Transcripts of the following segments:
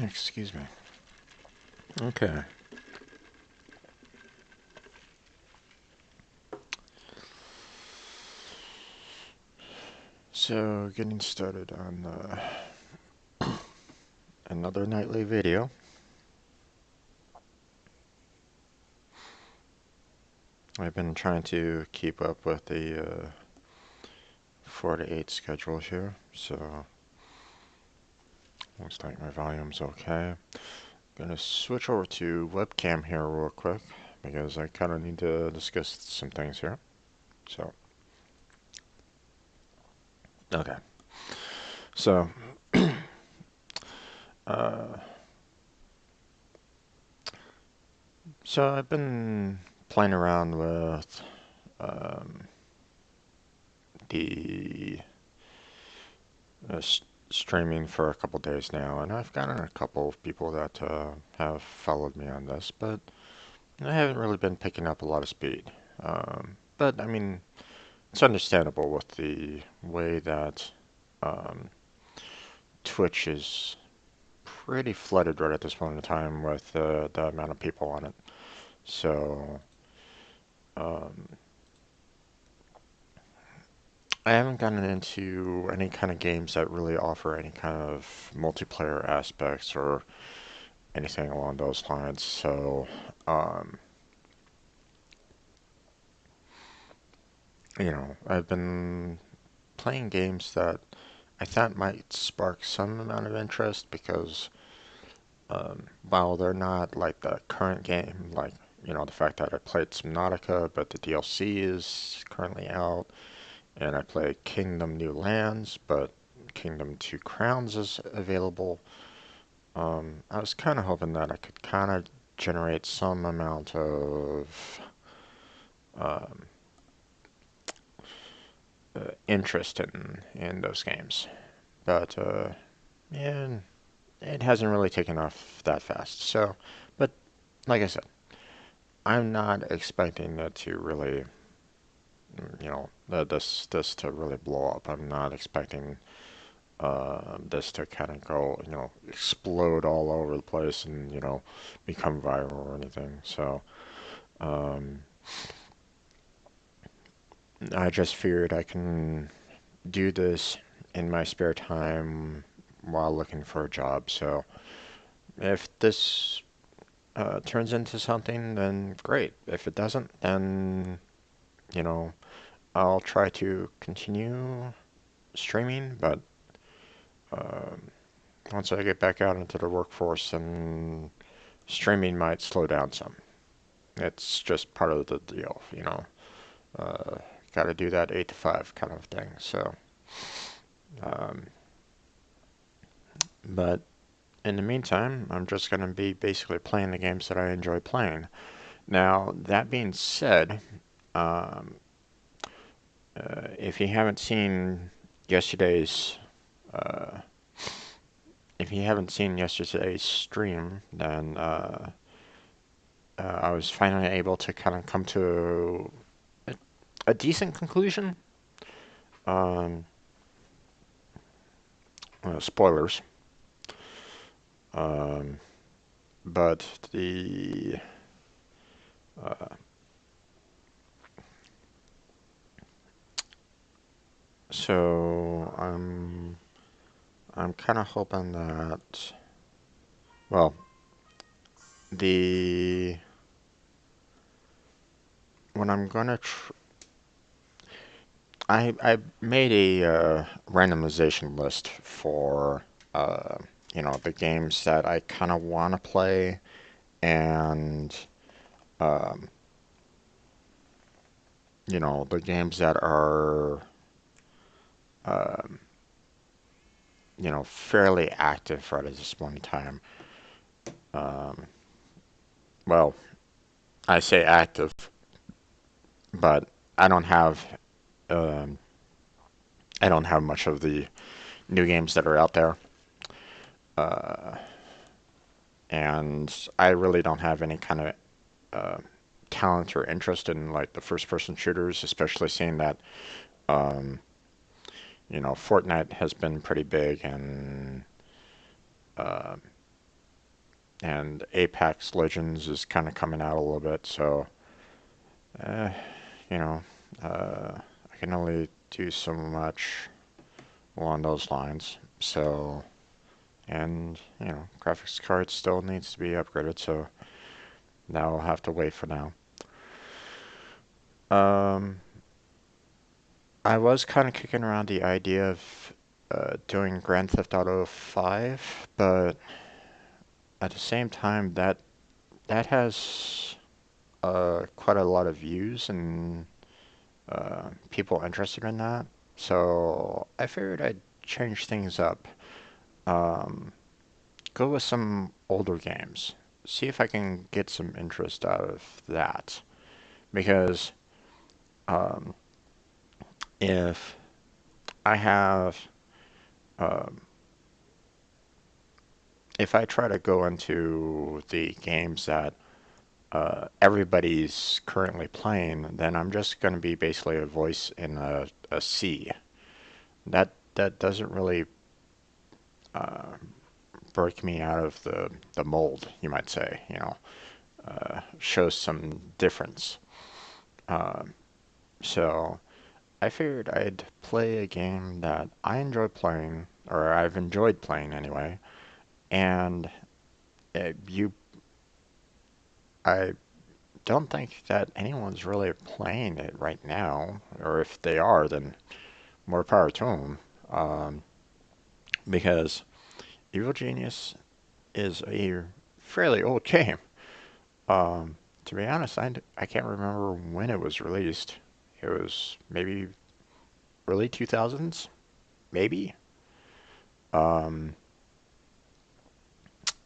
Excuse me. Okay. So, getting started on another nightly video. I've been trying to keep up with the 4 to 8 schedule here, so looks like my volume's okay. Gonna switch over to webcam here real quick because I kind of need to discuss some things here. So, okay. So, uh, so I've been playing around with um, the streaming for a couple days now, and I've gotten a couple of people that have followed me on this, but I haven't really been picking up a lot of speed. But I mean, it's understandable with the way that um, Twitch is pretty flooded right at this point in time with the amount of people on it. So um, I haven't gotten into any kind of games that really offer any kind of multiplayer aspects or anything along those lines. So, um, I've been playing games that I thought might spark some amount of interest because while they're not like the current game, like, the fact that I played Subnautica, but the DLC is currently out, and I played Kingdom New Lands, but Kingdom Two Crowns is available. I was kind of hoping that I could kind of generate some amount of um, interest in those games, but yeah, it hasn't really taken off that fast. So, but like I said, I'm not expecting it to really, this to really blow up. I'm not expecting this to kind of go, explode all over the place and become viral or anything. So, um, I just figured I can do this in my spare time while looking for a job. So if this turns into something, then great. If it doesn't, then, you know, I'll try to continue streaming, but um, once I get back out into the workforce, then streaming might slow down some. It's just part of the deal. Uh, Got to do that 8 to 5 kind of thing. So, um, but in the meantime, I'm just going to be basically playing the games that I enjoy playing. Now, that being said, um, if you haven't seen yesterday's uh, if you haven't seen yesterday's stream, then I was finally able to kind of come to a, a decent conclusion. Um, Spoilers, um, but the uh, so I'm kind of hoping that, well, the when I'm gonna I made a randomization list for uh, the games that I kind of want to play and um, the games that are um, fairly active right at this point in time. Um, well, I say active, but I don't have um, I don't have much of the new games that are out there. Uh, and I really don't have any kind of uh, talent or interest in like the first person shooters, especially seeing that um, Fortnite has been pretty big and uh, and Apex Legends is kind of coming out a little bit, so uh, you know, I can only do so much along those lines. So, and graphics card still needs to be upgraded, so that'll have to wait for now. Um, I was kind of kicking around the idea of doing Grand Theft Auto 5, but at the same time, that has quite a lot of views and people interested in that. So I figured I'd change things up. Um, Go with some older games. See if I can get some interest out of that. Because um, if I have, um, if I try to go into the games that everybody's currently playing, then I'm just going to be basically a voice in a sea. That doesn't really uh, break me out of the mold, you might say. Shows some difference. Um, so I figured I'd play a game that I enjoy playing, or I've enjoyed playing anyway, and you, I don't think that anyone's really playing it right now, or if they are, then more power to them. Because Evil Genius is a fairly old game. To be honest, I can't remember when it was released. It was maybe early 2000s, maybe. Um,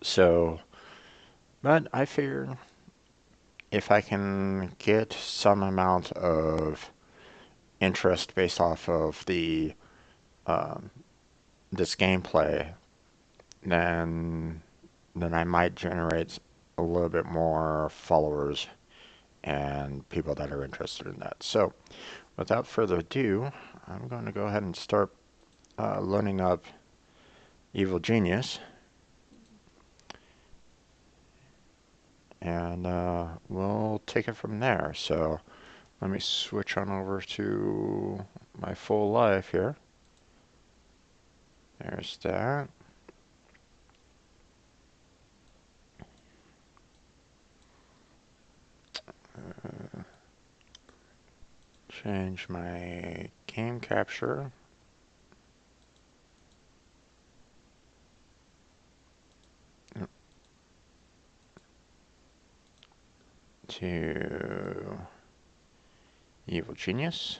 so, but I figure if I can get some amount of interest based off of the um, this gameplay, then I might generate a little bit more followers and people that are interested in that. So, without further ado, I'm going to go ahead and start loading up Evil Genius, and we'll take it from there. So, let me switch on over to my full life here. There's that. Change my game capture to Evil Genius.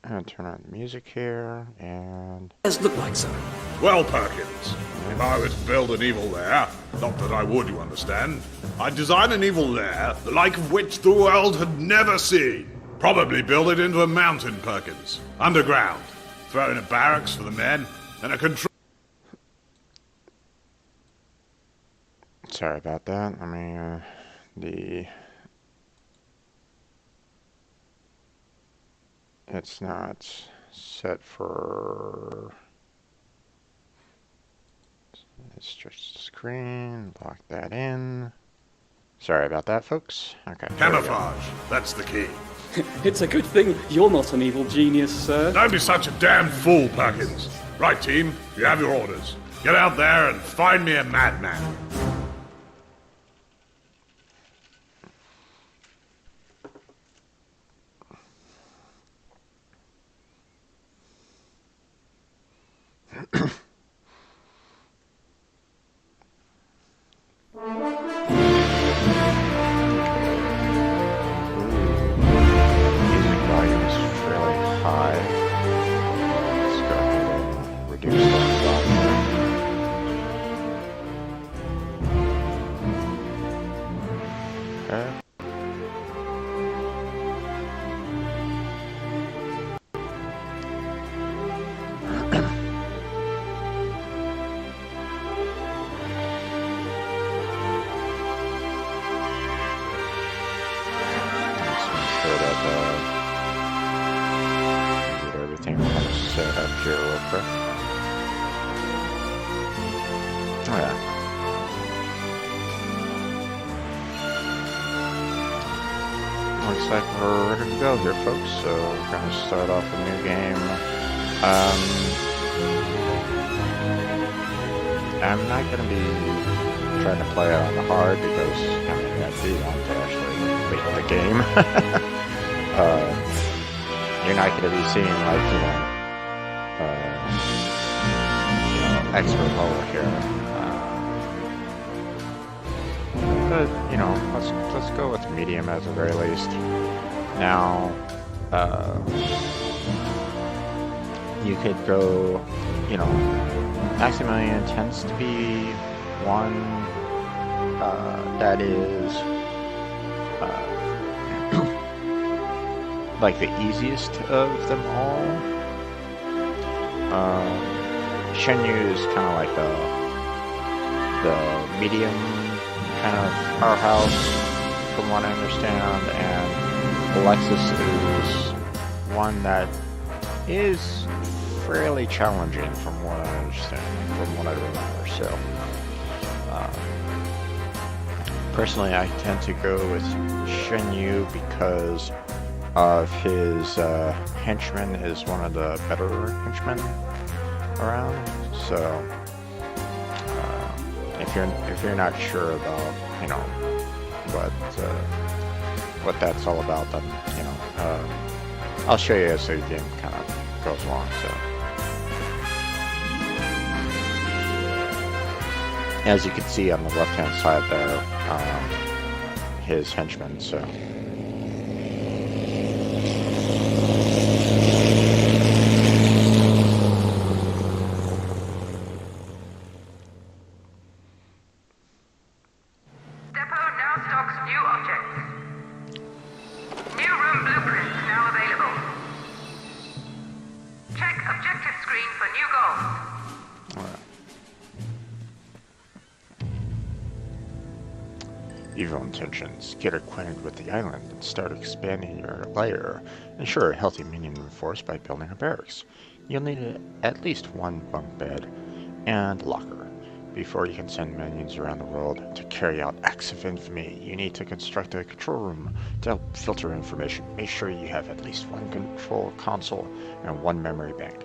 And turn on the music here, and Does look like so. Well, Perkins, if I was to build an evil lair, not that I would, you understand, I'd design an evil lair, the like of which the world had never seen. Probably build it into a mountain, Perkins, underground. Throw in a barracks for the men, and a control... sorry about that. I mean, it's not set for, it's just screen, lock that in. Sorry about that, folks. Okay. Camouflage, that's the key. It's a good thing you're not an evil genius, sir. Don't be such a damn fool, Perkins. Right, team, you have your orders. Get out there and find me a madman. Music volume is fairly high. Let's go ahead and reduce that volume. that get everything kind of set up here real quick. Oh yeah. Looks like we're ready to go here, folks. So we're gonna start off a new game. I'm not gonna be trying to play on the hard because I do want to actually beat the game. You're not gonna be seeing like expert level here. But let's go with medium at the very least. Now, you could go, Maximilian tends to be one that is like the easiest of them all. Shenyu is kind of like the medium kind of powerhouse, from what I understand, and Alexis is one that is fairly challenging, from what I understand, from what I remember. So, personally, I tend to go with Shenyu because of his henchman is one of the better henchmen around. So, if you're not sure about what that's all about, then I'll show you as the game kind of goes along. So, as you can see on the left-hand side there, his henchman. So. Evil intentions. Get acquainted with the island and start expanding your lair. Ensure a healthy minion force by building a barracks. You'll need at least one bunk bed and locker. Before you can send minions around the world to carry out acts of infamy, you need to construct a control room to help filter information. Make sure you have at least one control console and one memory bank.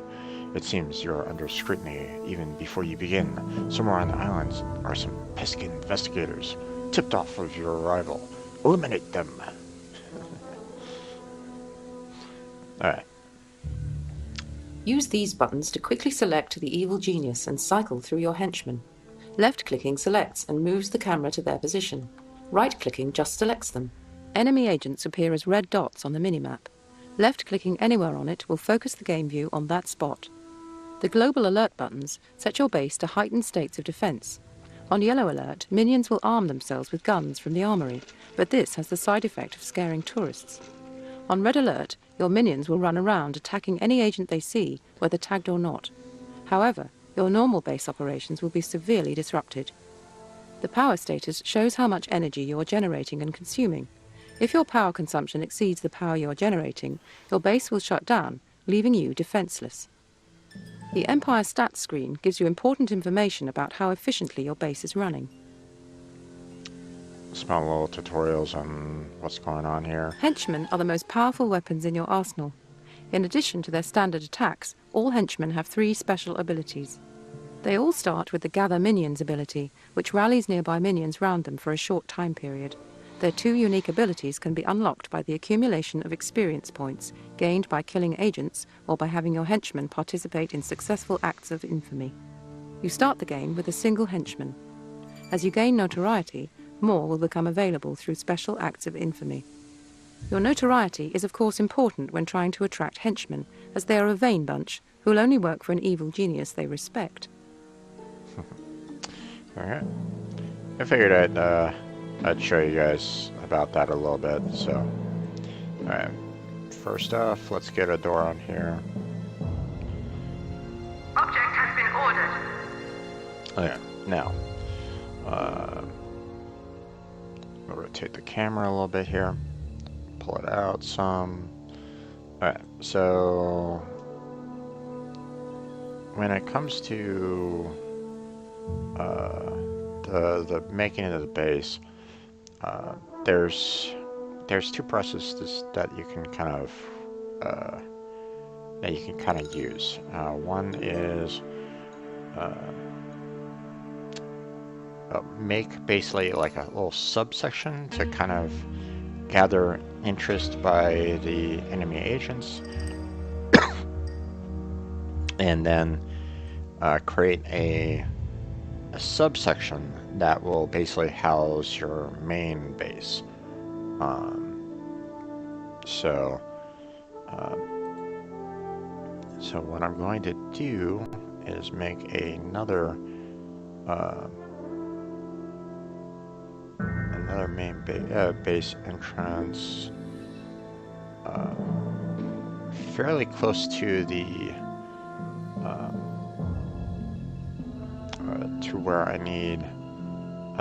It seems you're under scrutiny even before you begin. Somewhere on the islands are some pesky investigators tipped off of your arrival. Eliminate them. Alright. Use these buttons to quickly select the evil genius and cycle through your henchmen. Left-clicking selects and moves the camera to their position. Right-clicking just selects them. Enemy agents appear as red dots on the minimap. Left-clicking anywhere on it will focus the game view on that spot. The global alert buttons set your base to heightened states of defense. On yellow alert, minions will arm themselves with guns from the armory, but this has the side effect of scaring tourists. On red alert, your minions will run around attacking any agent they see, whether tagged or not. However, your normal base operations will be severely disrupted. The power status shows how much energy you are generating and consuming. If your power consumption exceeds the power you are generating, your base will shut down, leaving you defenseless. The Empire Stats screen gives you important information about how efficiently your base is running. Small little tutorials on what's going on here. Henchmen are the most powerful weapons in your arsenal. In addition to their standard attacks, all henchmen have 3 special abilities. They all start with the Gather Minions ability, which rallies nearby minions round them for a short time period. Their 2 unique abilities can be unlocked by the accumulation of experience points, gained by killing agents or by having your henchmen participate in successful acts of infamy. You start the game with a single henchman. As you gain notoriety, more will become available through special acts of infamy. Your notoriety is of course important when trying to attract henchmen, as they are a vain bunch who will only work for an evil genius they respect. Alright. I figured I'd show you guys about that a little bit, so. Alright. First off, let's get a door on here. Object has been ordered. Oh yeah. Now, I'll rotate the camera a little bit here. pull it out some. Alright, so when it comes to the making of the base, there's two processes that you can kind of use. One is make basically like a little subsection to kind of gather interest by the enemy agents, and then create a subsection that will basically house your main base. So what I'm going to do is make another main base entrance fairly close to the to where I need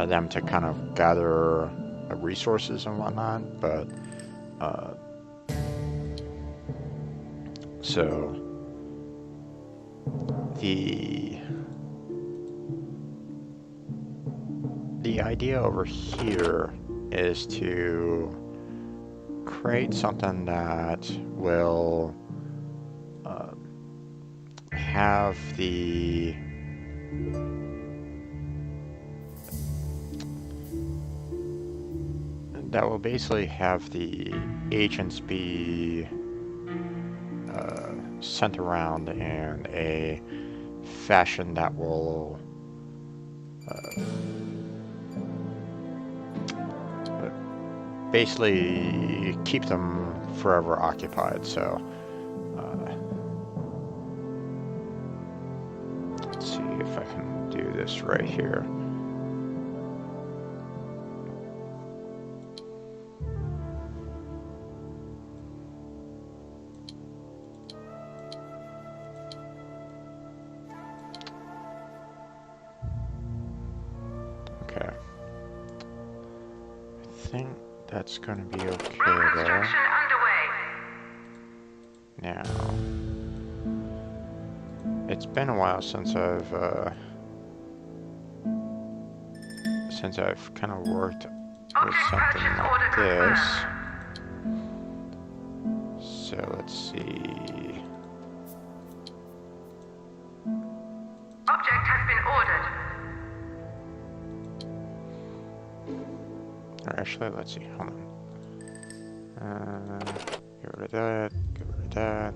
them to kind of gather resources and whatnot, but so the idea over here is to create something that will have the basically have the agents be sent around in a fashion that will basically keep them forever occupied. So let's see if I can do this right here. Okay. I think that's going to be okay Road there. construction underway. Now, it's been a while since I've kind of worked with Object something purchase like order this. confirmed. So let's see. Object has been ordered. Or actually, let's see. Hold on. Get rid of that. Get rid of that.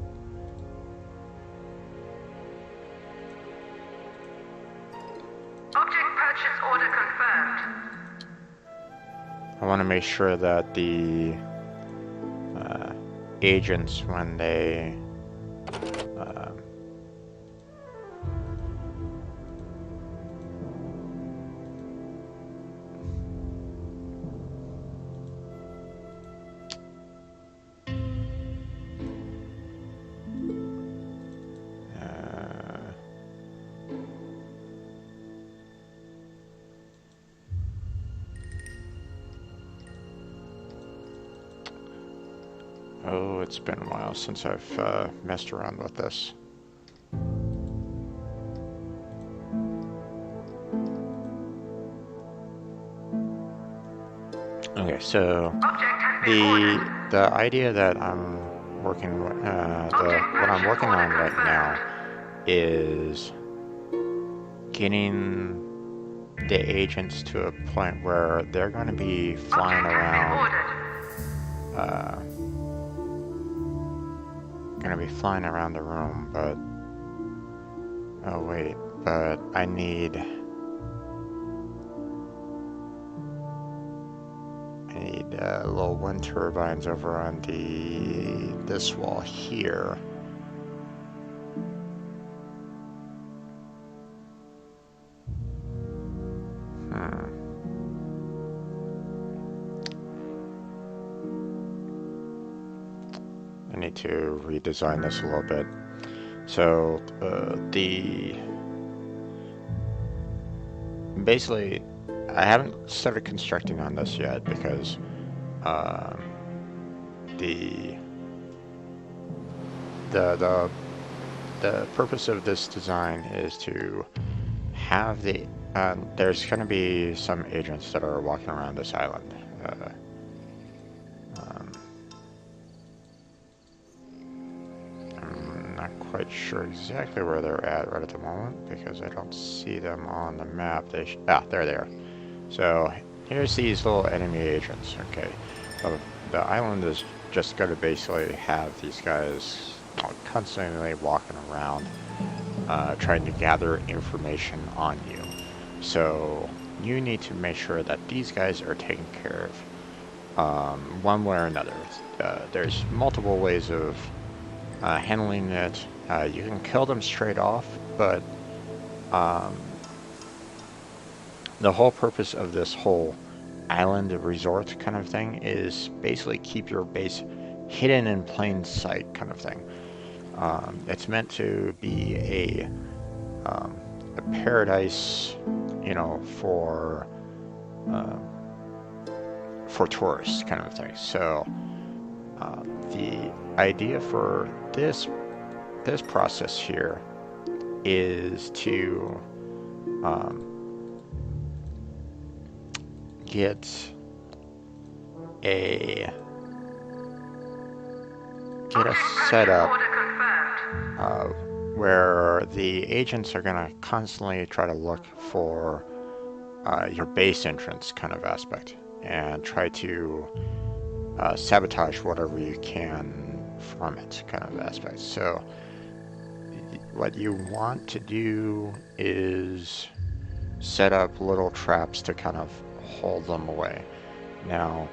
Object purchase order confirmed. I want to make sure that the agents, when they oh, it's been a while since I've messed around with this. Okay, so Object has been ordered. the idea that I'm working what I'm working on right now is getting the agents to a point where they're going to be flying Object has been around. ordered. Gonna be flying around the room, but oh wait, but I need little wind turbines over on this wall here. I need to redesign this a little bit. So basically, I haven't started constructing on this yet because the the the the purpose of this design is to have there's going to be some agents that are walking around this island. Um, I'm not quite sure exactly where they're at right at the moment because I don't see them on the map. There they are. So here's these little enemy agents. Okay, the island is just going to basically have these guys constantly walking around, trying to gather information on you. So you need to make sure that these guys are taken care of, one way or another. There's multiple ways of handling it. You can kill them straight off, but the whole purpose of this whole island resort kind of thing is basically keep your base hidden in plain sight kind of thing. It's meant to be a paradise, you know, for tourists kind of thing. So the idea for this process here is to get a setup where the agents are going to constantly try to look for your base entrance kind of aspect and try to sabotage whatever you can from it kind of aspect. So what you want to do is set up little traps to kind of hold them away. Now,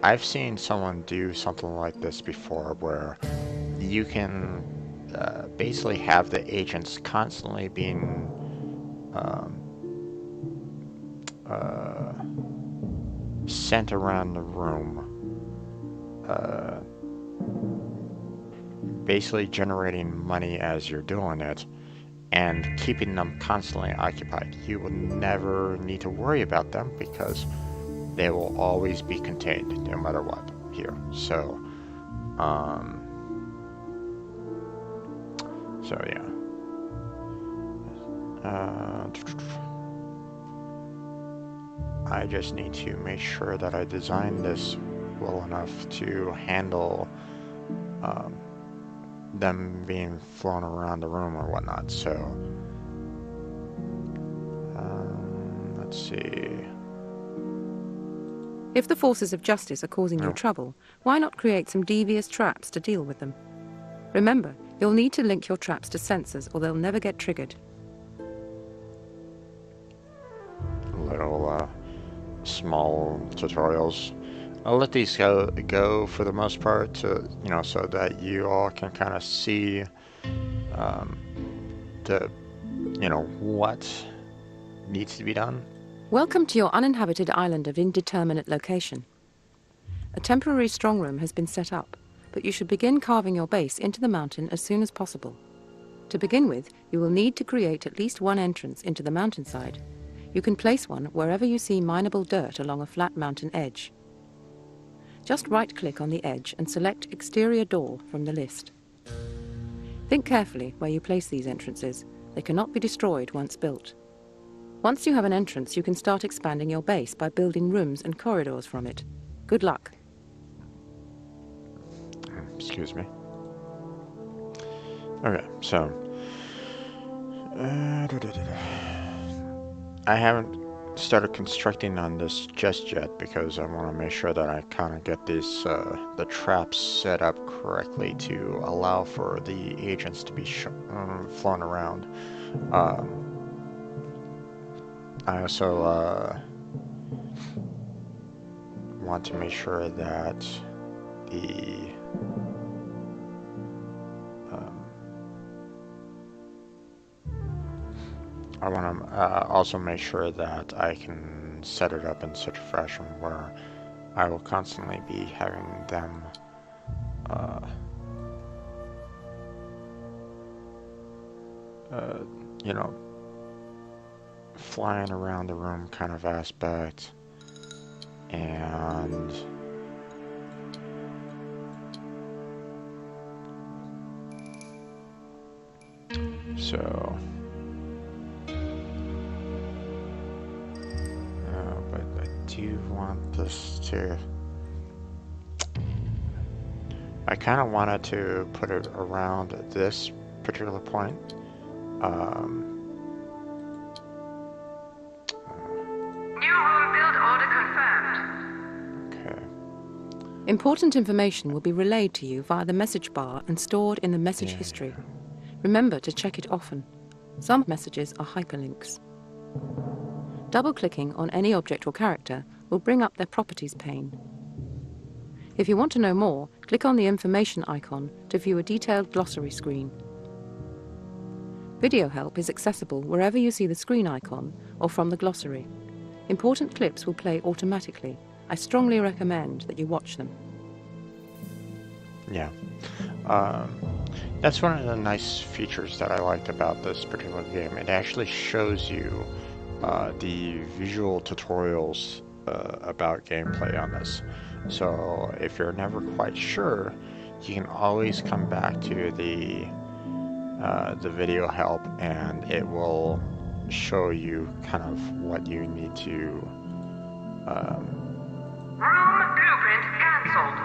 I've seen someone do something like this before where you can basically have the agents constantly being sent around the room, basically generating money as you're doing it and keeping them constantly occupied. You will never need to worry about them because they will always be contained no matter what here. So yeah. I just need to make sure that I design this well enough to handle them being flown around the room or whatnot. So let's see. If the forces of justice are causing you trouble, why not create some devious traps to deal with them? Remember, you'll need to link your traps to sensors or they'll never get triggered. Little small tutorials. I'll let these go for the most part, to, you know, so that you all can kind of see the, you know, what needs to be done. Welcome to your uninhabited island of indeterminate location. A temporary strongroom has been set up, but you should begin carving your base into the mountain as soon as possible. To begin with, you will need to create at least one entrance into the mountainside. You can place one wherever you see mineable dirt along a flat mountain edge. Just right-click on the edge and select Exterior Door from the list. Think carefully where you place these entrances. They cannot be destroyed once built. Once you have an entrance, you can start expanding your base by building rooms and corridors from it. Good luck. Excuse me. Okay, so I haven't started constructing on this just yet because I want to make sure that I kind of get these the traps set up correctly to allow for the agents to be flown around. I also want to make sure that the I want to also make sure that I can set it up in such a fashion where I will constantly be having them you know, flying around the room kind of aspect, and So, but I do want this to. I kind of wanted to put it around this particular point. New room build order confirmed. Okay. Important information will be relayed to you via the message bar and stored in the message history. Remember to check it often. Some messages are hyperlinks. Double-clicking on any object or character will bring up their properties pane. If you want to know more, click on the information icon to view a detailed glossary screen. Video help is accessible wherever you see the screen icon or from the glossary. Important clips will play automatically. I strongly recommend that you watch them. Yeah. That's one of the nice features that I liked about this particular game. It actually shows you the visual tutorials about gameplay on this. So if you're never quite sure, you can always come back to the video help, and it will show you kind of what you need to. Room blueprint cancelled.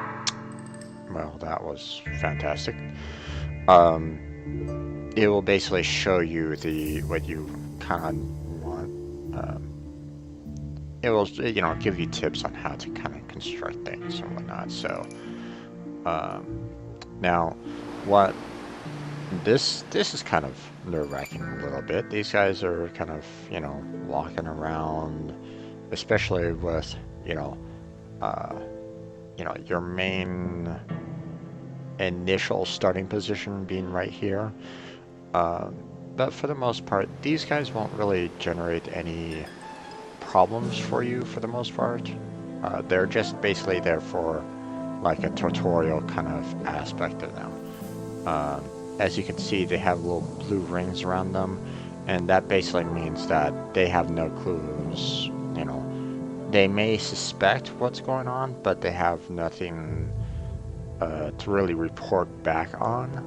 Well, that was fantastic. It will basically show you what you kind of want. It will, give you tips on how to kind of construct things and whatnot. So, now, what this is kind of nerve-wracking a little bit. These guys are kind of, walking around, especially with, your main initial starting position being right here. But for the most part, these guys won't really generate any problems for you for the most part. They're just basically there for like a tutorial kind of aspect of them. As you can see, they have little blue rings around them, and that basically means that they have no clues. They may suspect what's going on, but they have nothing to really report back on.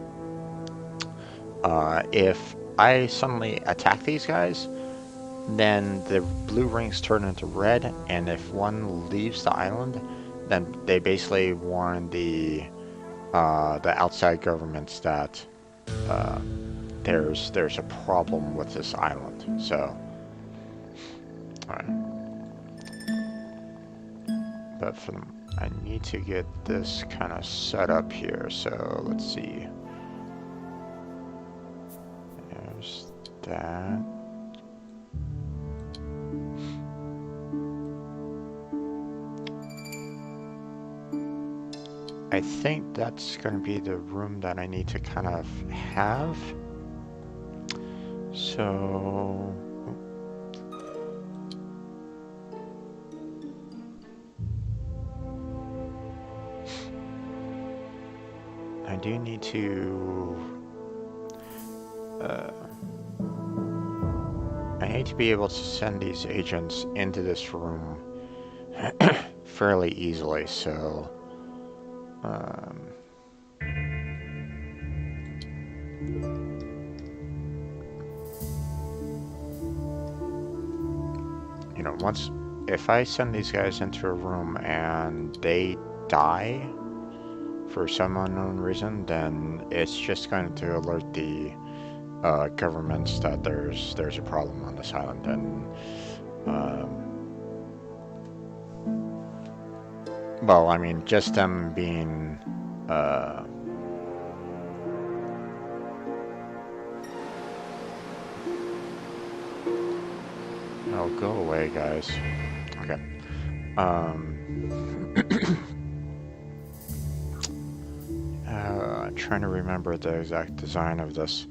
If I suddenly attack these guys, then the blue rings turn into red, and if one leaves the island, then they basically warn the outside governments that there's a problem with this island. So, all right. But I need to get this kind of set up here. So let's see. There's that. I think that's going to be the room that I need to kind of have. So I do need to I need to be able to send these agents into this room fairly easily, so if I send these guys into a room and they die for some unknown reason, then it's just going to alert the governments that there's a problem on this island, and well, I mean, just them being oh, go away, guys. Okay. Trying to remember the exact design of this.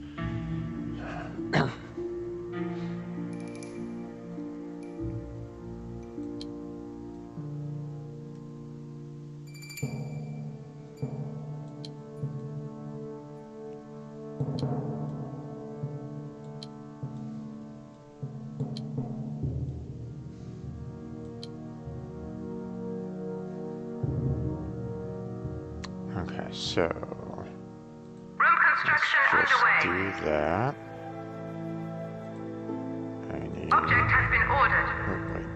Okay, so Room construction let's just underway. do that. Object has been ordered. Oh, wait.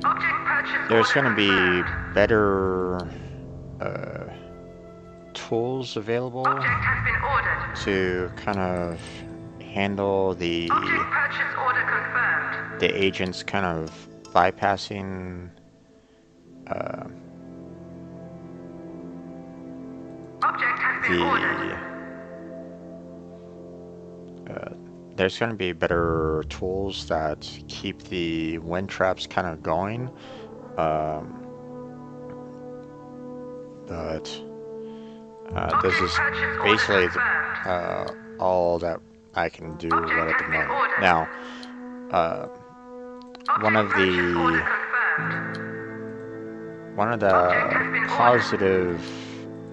Object purchase There's order going to be confirmed. better tools available Object has been ordered. to kind of handle the Object purchase order confirmed. agents kind of bypassing Object has been ordered. there's going to be better tools that keep the wind traps kind of going, but this is basically all that I can do right at the moment. Now, one of the positive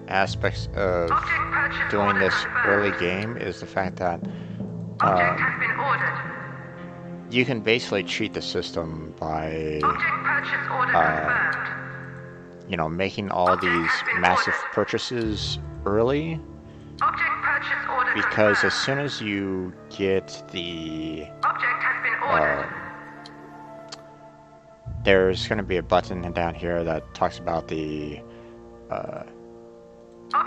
aspects of doing this early game is the fact that Object has been ordered. you can basically cheat the system by Object purchase order confirmed. you know, making all these massive purchases early, Object purchase order because as confirmed. soon as you get the Object has been ordered. there's going to be a button down here that talks about the Object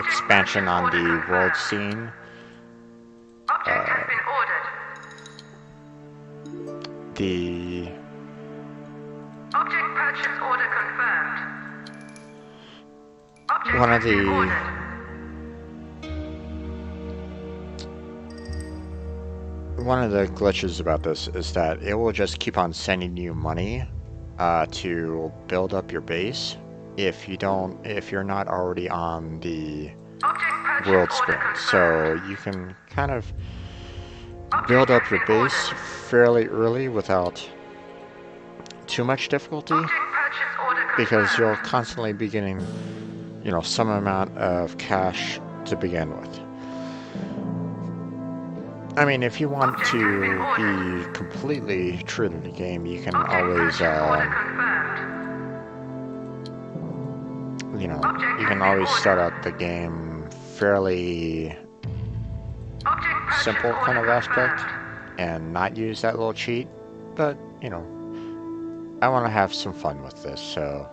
expansion purchase on order the confirmed. world scene. Object has been ordered. The Object purchase order confirmed. Object one has of been the ordered. one of the glitches about this is that it will just keep on sending you money to build up your base if you're not already on the Object purchase world order spin. confirmed. So you can kind of Object build up has your been base ordered. fairly early without too much difficulty, Object purchase order because confirmed. you'll constantly be getting, you know, some amount of cash to begin with. I mean, if you want to be completely true to the game, you can Object always, purchase order confirmed. you know, you can always start out the game fairly Object purchase simple kind of order aspect confirmed. and not use that little cheat, but, you know, I want to have some fun with this, so,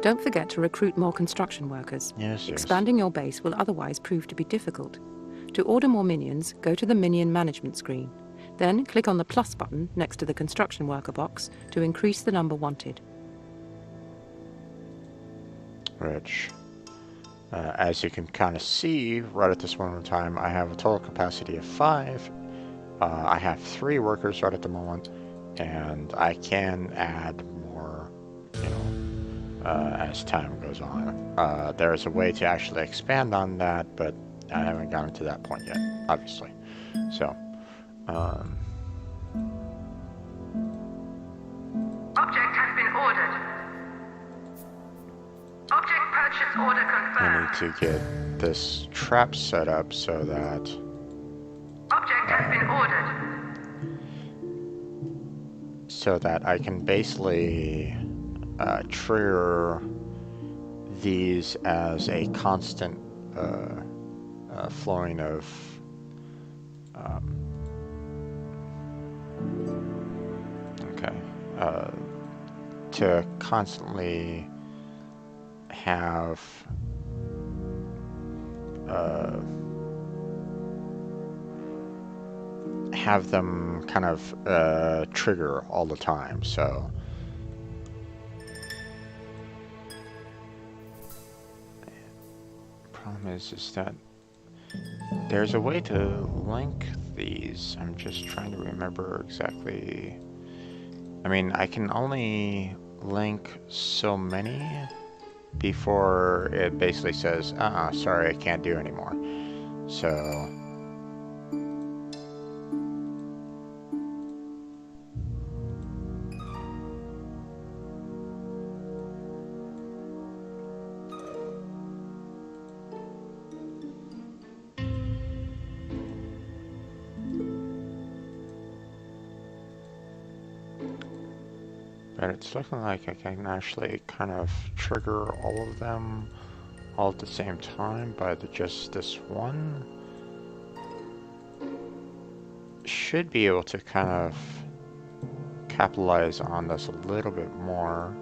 Don't forget to recruit more construction workers. yes. Expanding your base will otherwise prove to be difficult. To order more minions, go to the minion management screen. Then click on the plus button next to the construction worker box to increase the number wanted. Which, as you can kind of see right at this moment in time, I have a total capacity of 5. I have 3 workers right at the moment, and I can add more, you know, as time goes on. There's a way to actually expand on that, but I haven't gotten to that point yet, obviously. So, Object has been ordered. Object purchase order I confirmed. need to get this trap set up so that Object has been ordered. I can basically trigger these as a constant flowing of to constantly have them kind of trigger all the time. So problem is that there's a way to link these. I'm just trying to remember exactly. I mean, I can only link so many before it basically says, sorry, I can't do anymore. So but it's looking like I can actually kind of trigger all of them all at the same time by just this one, should be able to kind of capitalize on this a little bit more.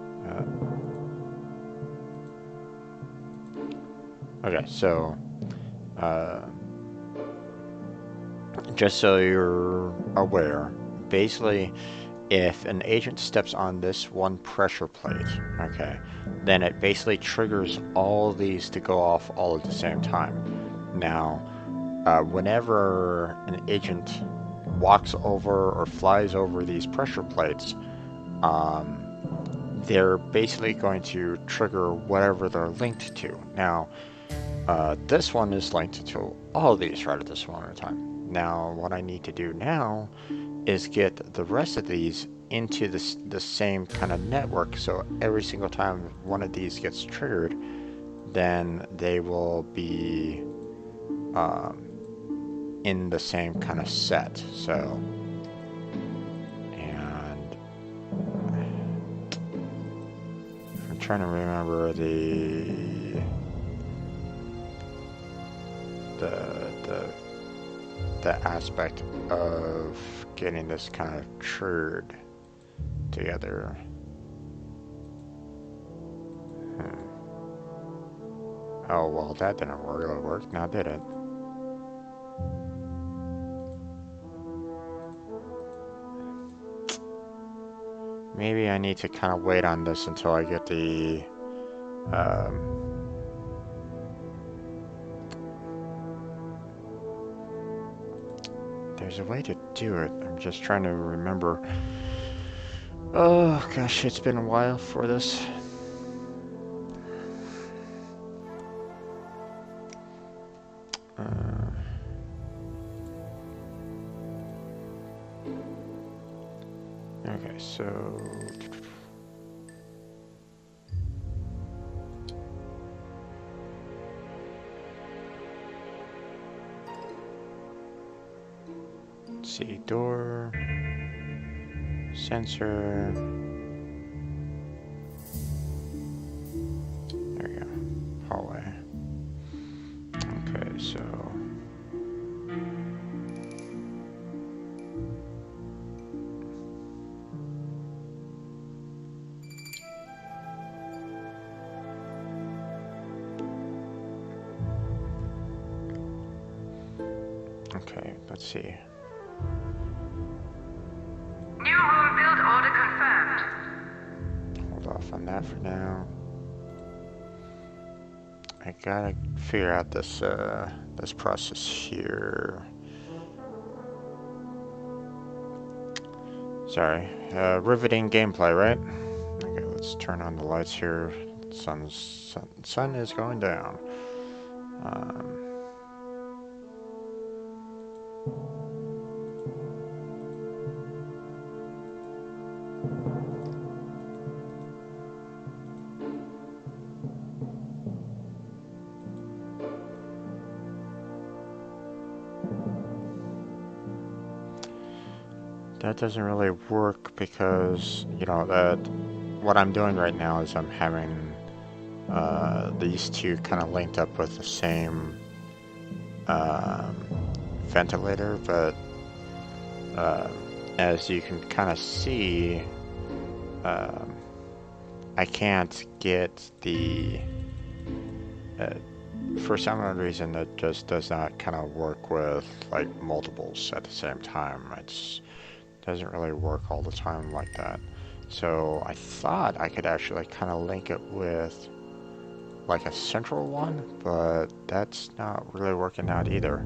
Okay, so just so you're aware, basically, if an agent steps on this one pressure plate, okay, then it basically triggers all these to go off all at the same time. Now, whenever an agent walks over or flies over these pressure plates, they're basically going to trigger whatever they're linked to. Now, this one is linked to all of these right at this moment in time. Now, what I need to do now is get the rest of these into the same kind of network, so every single time one of these gets triggered, then they will be in the same kind of set. So, and I'm trying to remember the aspect of getting this kind of triggered together. Oh, well, that didn't really work, now did it? Maybe I need to kind of wait on this until I get the there's a way to do it. I'm just trying to remember. Oh gosh, it's been a while for this. Okay, so let's see, door, sensor. There we go. Hallway. Okay, so okay, let's see. New room build order confirmed. Hold off on that for now. I gotta figure out this this process here. Sorry, riveting gameplay, right? Okay, let's turn on the lights here. Sun is going down. That doesn't really work because, you know, that what I'm doing right now is I'm having these two kind of linked up with the same ventilator, but as you can kind of see, I can't get the for some odd reason it just does not kind of work with like multiples at the same time. It doesn't really work all the time like that. So I thought I could actually kind of link it with like a central one, but that's not really working out either.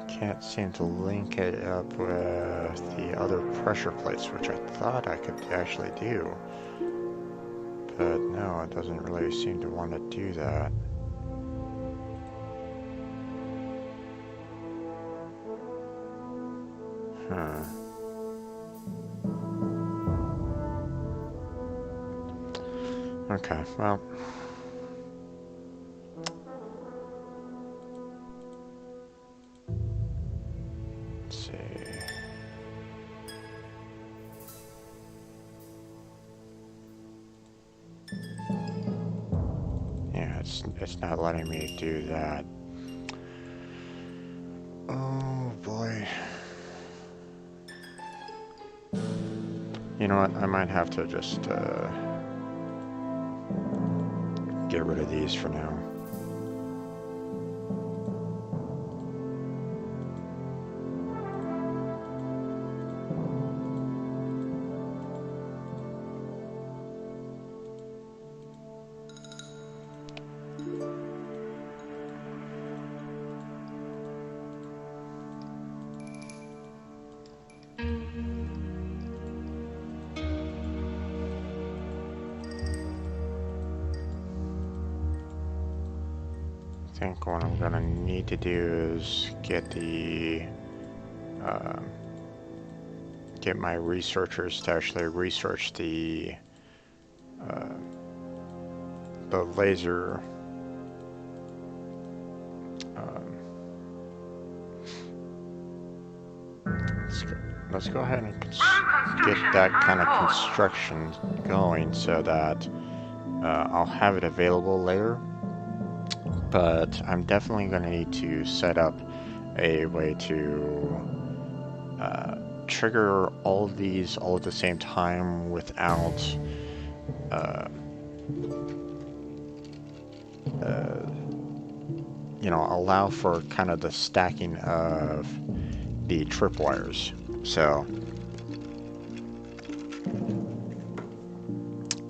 Can't seem to link it up with the other pressure plates, which I thought I could actually do. But no, it doesn't really seem to want to do that. Huh. Okay, well. Let's see. it's not letting me do that. Oh boy. You know what? I might have to just get rid of these for now. I think what I'm gonna need to do is get get my researchers to actually research the laser. Let's go ahead and get that kind of construction going so that I'll have it available later. But I'm definitely going to need to set up a way to trigger all of these all at the same time without you know, allow for kind of the stacking of the tripwires. So,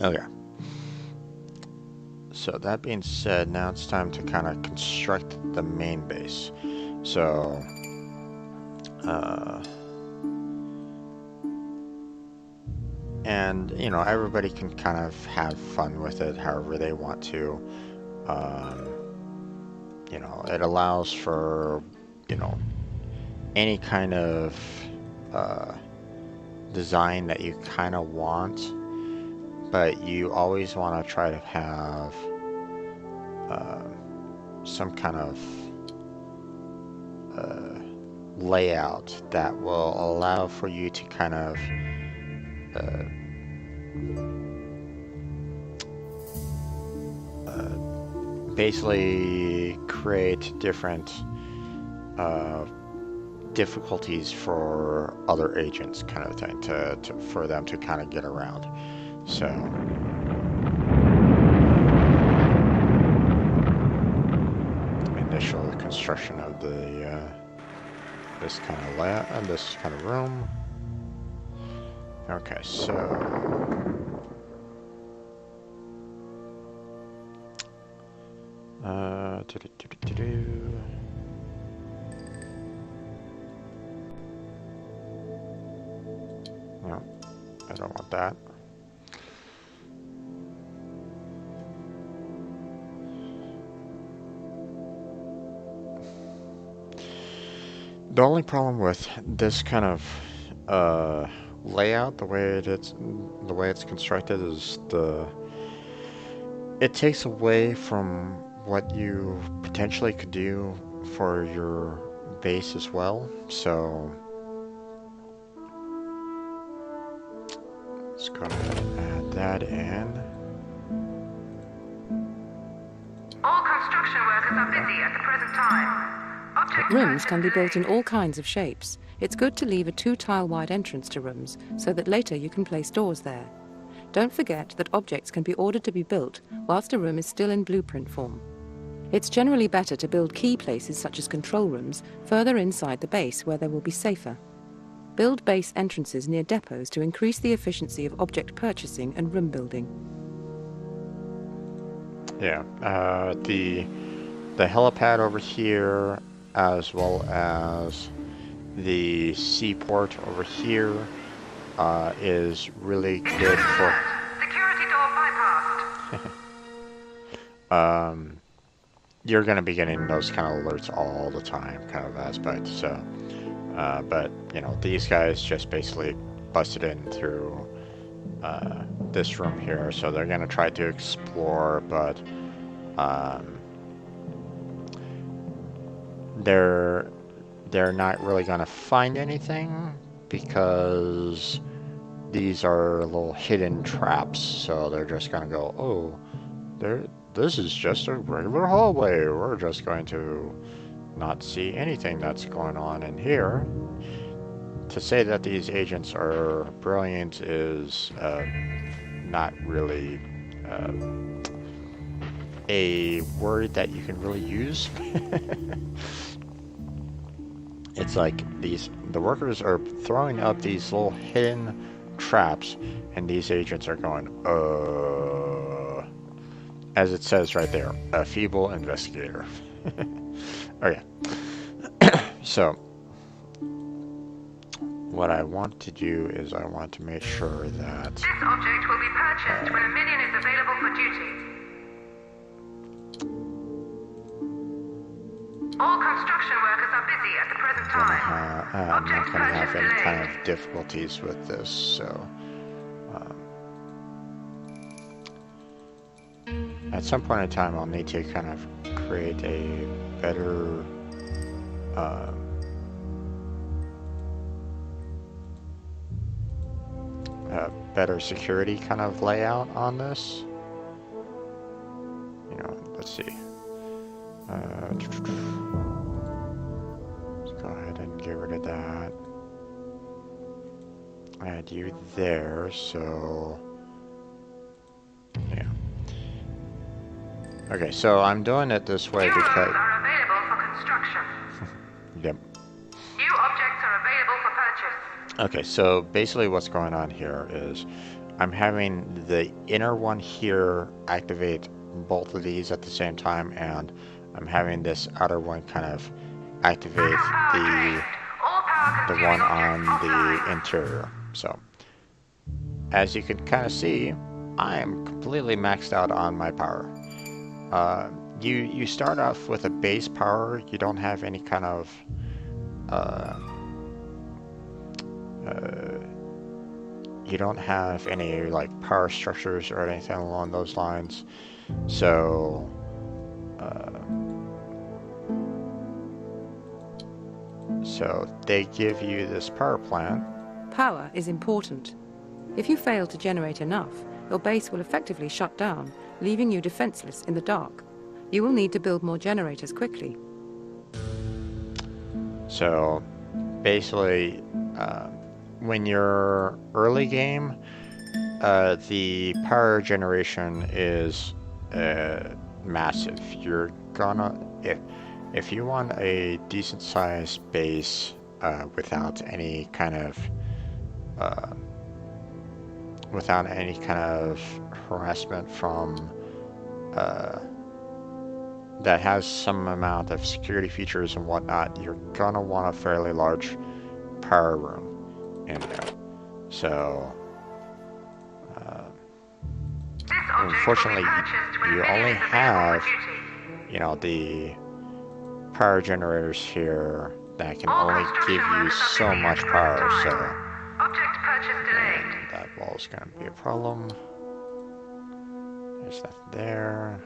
okay. So that being said, now it's time to kind of construct the main base. So, and you know, everybody can kind of have fun with it however they want to. You know, it allows for, you know, any kind of design that you kind of want, but you always want to try to have some kind of layout that will allow for you to kind of basically create different difficulties for other agents, kind of thing, for them to kind of get around. So initial construction of the this kind of layout and this kind of room. Okay, so no, I don't want that. The only problem with this kind of layout, the way it's constructed, is it takes away from what you potentially could do for your base as well. So let's go ahead and add that in. All construction workers are busy at the present time. Rooms can be built in all kinds of shapes. It's good to leave a 2-tile wide entrance to rooms so that later you can place doors there. Don't forget that objects can be ordered to be built whilst a room is still in blueprint form. It's generally better to build key places such as control rooms further inside the base where they will be safer. Build base entrances near depots to increase the efficiency of object purchasing and room building. Yeah, the helipad over here, as well as the seaport over here, is really good for Security door bypassed. You're going to be getting those kind of alerts all the time, kind of aspect. So, but you know, these guys just basically busted in through this room here, so they're going to try to explore, but they're not really going to find anything because these are little hidden traps. So they're just going to go, oh, this is just a regular hallway. We're just going to not see anything that's going on in here. To say that these agents are brilliant is not really uh, a word that you can really use. It's like the workers are throwing up these little hidden traps, and these agents are going, as it says right there, a feeble investigator. Okay, so what I want to do is I want to make sure that This object will be purchased when a minion is available for duty. All construction workers are busy at the present time. I'm not going to have any kind of difficulties with this, so at some point in time I'll need to kind of create a better better security kind of layout on this. You know, let's see. Let's go ahead and get rid of that. Add you there, so yeah. Okay, so I'm doing it this way New because rooms are available for construction. yep. New objects are available for purchase. Okay, so basically what's going on here is I'm having the inner one here activate both of these at the same time, and I'm having this outer one kind of activate the one on the interior. So as you can kind of see, I'm completely maxed out on my power. You start off with a base power. You don't have any kind of you don't have any like power structures or anything along those lines. So so they give you this power plant. Power is important. If you fail to generate enough, your base will effectively shut down, leaving you defenseless in the dark. You will need to build more generators quickly. So basically, when you're early game, the power generation is massive. You're gonna, if you want a decent sized base without any kind of harassment from that has some amount of security features and whatnot, you're gonna want a fairly large power room in there. So unfortunately you only have, you know, the power generators here that can only give you so much power, so Object purchase delayed. and that wall's gonna be a problem. There's that there.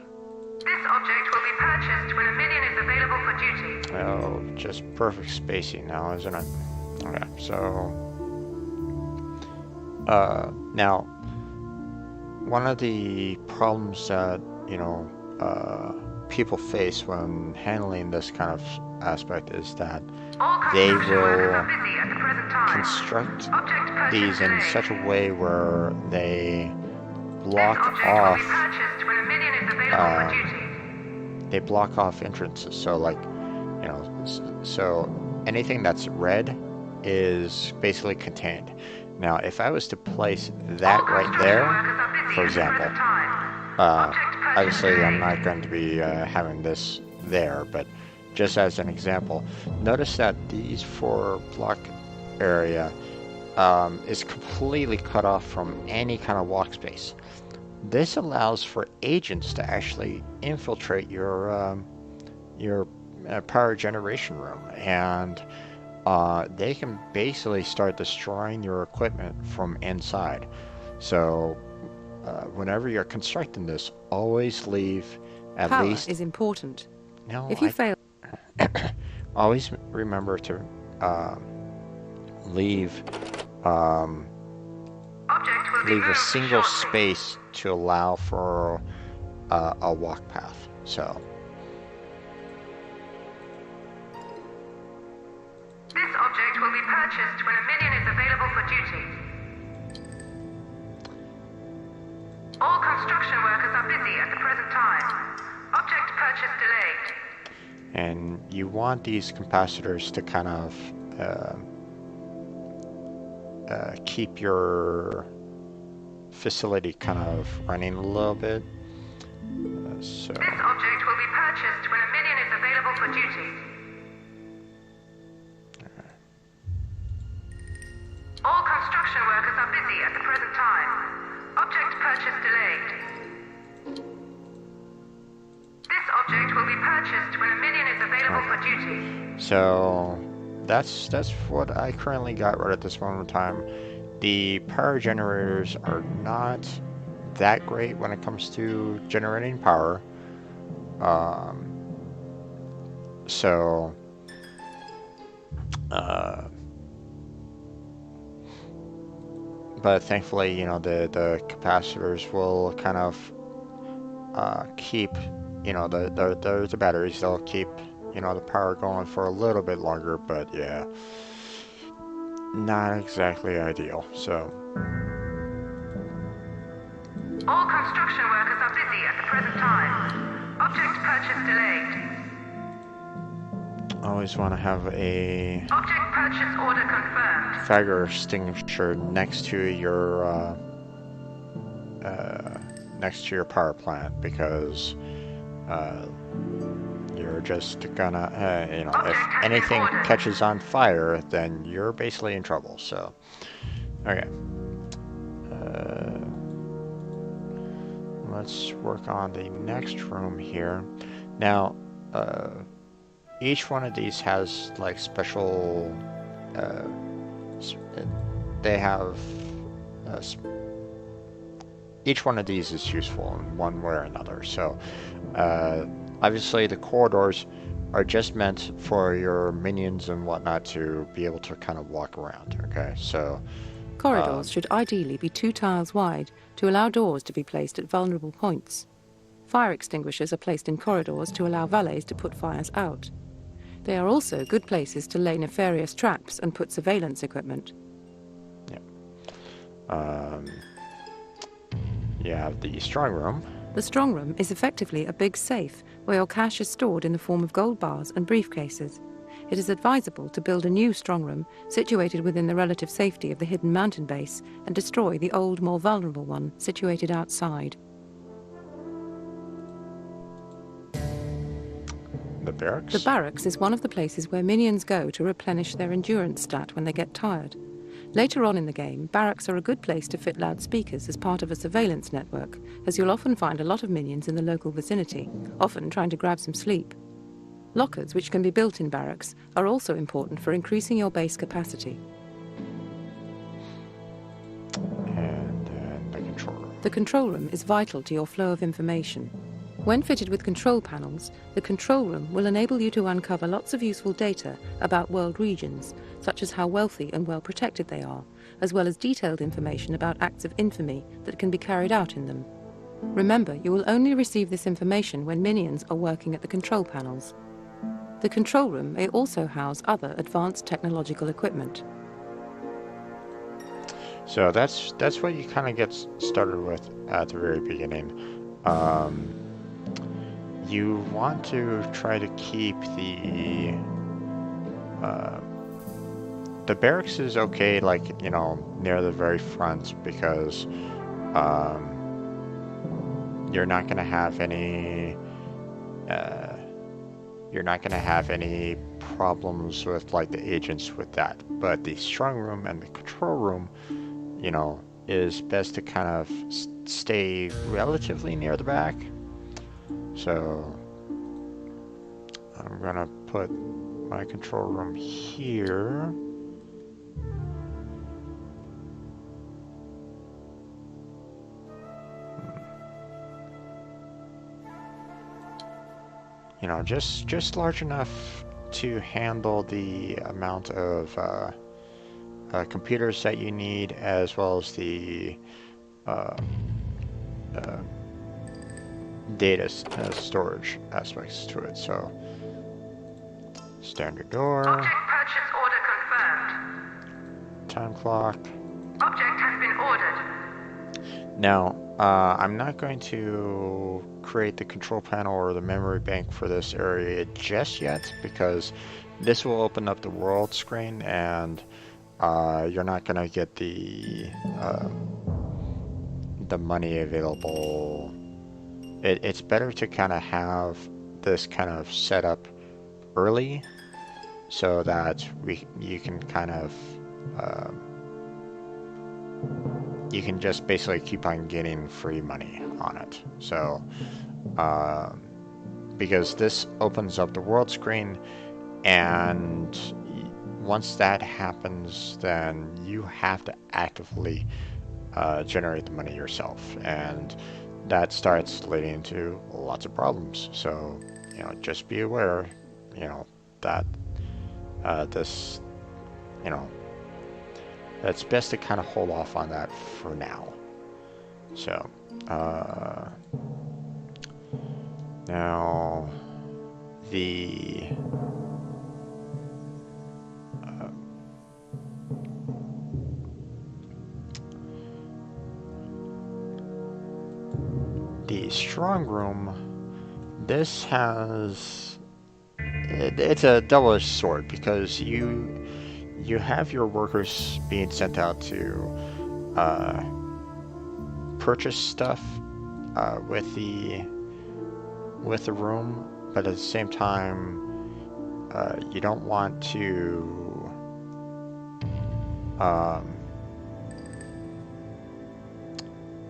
This object will be purchased when a minion is available for duty. Oh, just perfect spacing now, isn't it? Okay, so now one of the problems that, you know, people face when handling this kind of aspect is that they will construct these in such a way where they block off entrances. So like, you know, so anything that's red is basically contained. Now if I was to place that right there, for example, obviously I'm not going to be having this there, but just as an example, notice that these 4 block area is completely cut off from any kind of walk space. This allows for agents to actually infiltrate your power generation room, and they can basically start destroying your equipment from inside. So whenever you're constructing this, always leave at Power least. is important. No, If you fail, always remember to leave leave a single space to allow for a walk path. So This object will be purchased when a minion is available for duty. All construction workers are busy at the present time. Object purchase delayed. and you want these capacitors to kind of keep your facility kind of running a little bit. So This object will be purchased when a minion is available for duty. All construction workers are busy at the present time. Object purchase delayed. This object will be purchased when a minion is available for duty. So that's what I currently got right at this moment in time. The power generators are not that great when it comes to generating power. So but thankfully, the capacitors will kind of keep, the batteries, they'll keep, the power going for a little bit longer, but yeah, not exactly ideal. So All construction workers are busy at the present time. Object purchase delayed. always want to have a Object purchase order confirmed. fire extinguisher next to your power plant, because you're just gonna if anything catches on fire, then you're basically in trouble. So okay, let's work on the next room here. Now each one of these has like special they have each one of these is useful in one way or another. So obviously the corridors are just meant for your minions and whatnot to be able to kind of walk around. Okay, so Corridors should ideally be 2 tiles wide to allow doors to be placed at vulnerable points. Fire extinguishers are placed in corridors to allow valets to put fires out. They are also good places to lay nefarious traps and put surveillance equipment. you have the strong room. The strong room is effectively a big safe where your cash is stored in the form of gold bars and briefcases. It is advisable to build a new strong room situated within the relative safety of the hidden mountain base and destroy the old, more vulnerable one situated outside. The barracks? The barracks is one of the places where minions go to replenish their endurance stat when they get tired. Later on in the game, barracks are a good place to fit loudspeakers as part of a surveillance network, as you'll often find a lot of minions in the local vicinity, often trying to grab some sleep. Lockers, which can be built in barracks, are also important for increasing your base capacity. And then the control room. The control room is vital to your flow of information. When fitted with control panels, the control room will enable you to uncover lots of useful data about world regions, such as how wealthy and well protected they are, as well as detailed information about acts of infamy that can be carried out in them. Remember, you will only receive this information when minions are working at the control panels. The control room may also house other advanced technological equipment. So that's what you kind of get started with at the very beginning. You want to try to keep the barracks is okay, like, near the very front, because you're not going to have any problems with like the agents with that. But the strong room and the control room, is best to kind of stay relatively near the back. So I'm gonna put my control room here. Just large enough to handle the amount of computers that you need, as well as the data storage aspects to it. So standard door, Object purchase order confirmed. time clock. Object has been ordered. Now, I'm not going to create the control panel or the memory bank for this area just yet, because this will open up the world screen, and you're not going to get the money available. It's better to kind of have this kind of set up early, so that you can kind of you can just basically keep on getting free money on it. So because this opens up the world screen, and once that happens, then you have to actively generate the money yourself, and that starts leading to lots of problems. So, you know, just be aware, you know, that this, you know, it's best to kind of hold off on that for now. So, now the strong room, this has it's a double-edged sword, because you have your workers being sent out to purchase stuff with the room, but at the same time you don't want to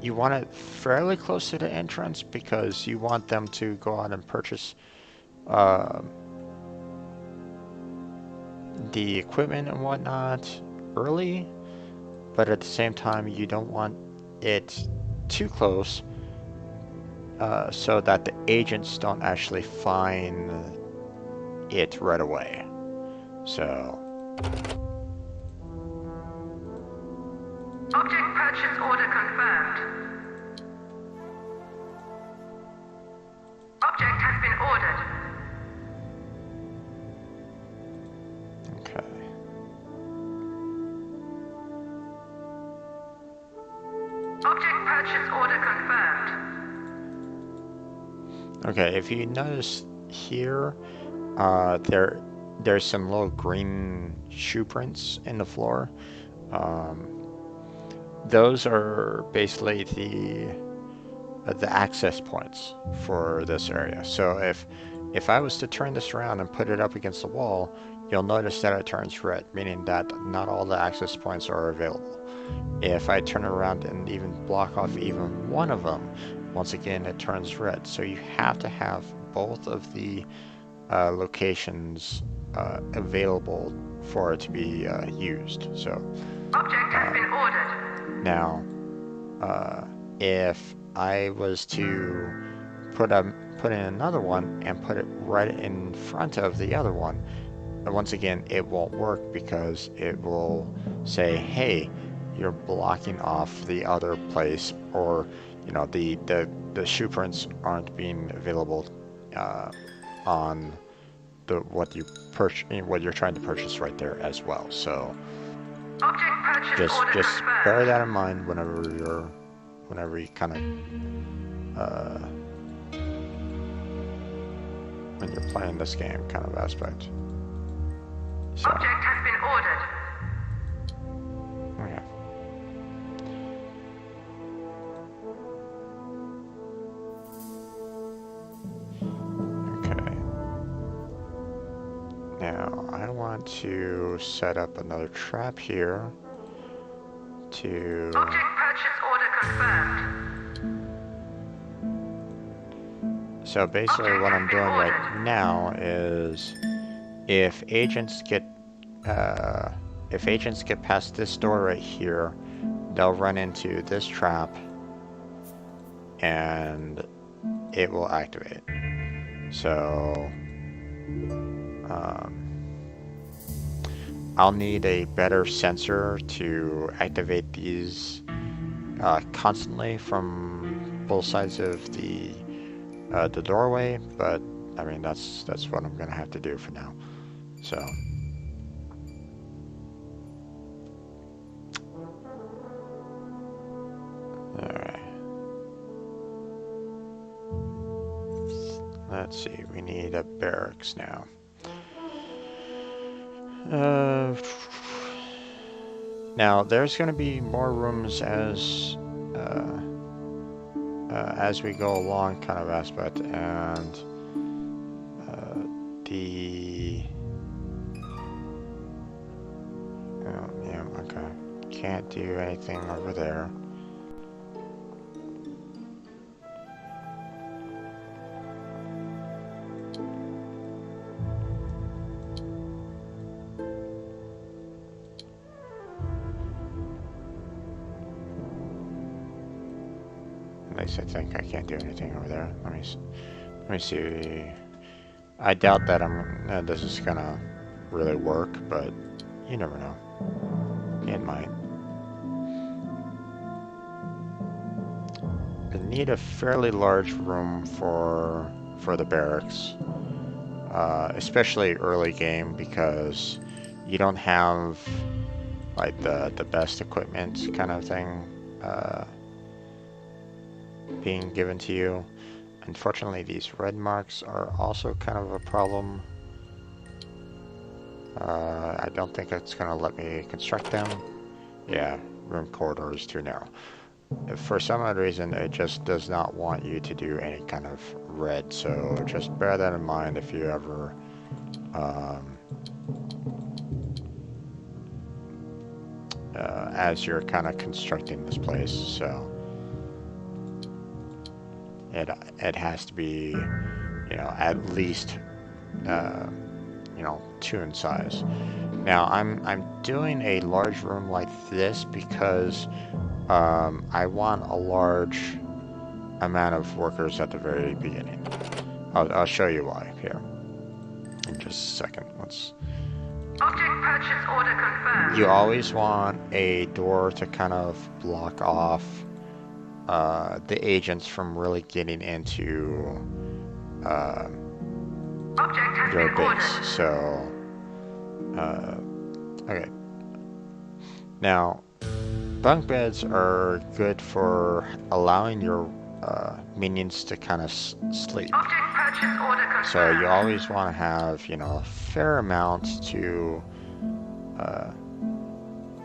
you want it fairly close to the entrance, because you want them to go out and purchase the equipment and whatnot early, but at the same time you don't want it too close, so that the agents don't actually find it right away. So Object purchase order confirmed. Object has been ordered. okay. Object purchase order confirmed. Okay, if you notice here, there's some little green shoe prints in the floor. Those are basically the access points for this area. So if I was to turn this around and put it up against the wall, you'll notice that it turns red, meaning that not all the access points are available. If I turn around and even block off even one of them, once again it turns red. So you have to have both of the locations available for it to be used. So Object has been ordered. now, if I was to put in another one and put it right in front of the other one, once again it won't work, because it will say, hey, you're blocking off the other place, or you know, the shoe prints aren't being available on the what you're trying to purchase right there as well. So Object purchase just order bear confirmed. that in mind whenever you kind of when you're playing this game kind of aspect. So Object has been ordered. okay. Okay. Now I want to set up another trap here to Object purchase order confirmed. so basically what I'm doing right now is if agents get past this door right here, they'll run into this trap and it will activate. So I'll need a better sensor to activate these constantly from both sides of the the doorway, but I mean that's what I'm gonna have to do for now. So. Alright. Let's see, we need a barracks now. Now there's going to be more rooms as we go along, kind of aspect, and the yeah, okay, can't do anything over there. At least I think I can't do anything over there. Let me see. I doubt that this is gonna really work, but you never know. It might. I need a fairly large room for the barracks, especially early game, because you don't have like the best equipment kind of thing being given to you. Unfortunately, these red marks are also kind of a problem. I don't think it's going to let me construct them. Yeah, room corridor is too narrow. For some odd reason, it just does not want you to do any kind of red, so just bear that in mind if you ever as you're kind of constructing this place. So it has to be, you know, at least you know, 2 in size. Now I'm doing a large room like this because I want a large amount of workers at the very beginning. I'll show you why here in just a second. Let's. Object purchase order confirmed. You always want a door to kind of block off the agents from really getting into Object has your been base. ordered. So, okay. Now, bunk beds are good for allowing your minions to kind of sleep. Object purchase order confirmed. So you always want to have, you know, a fair amount to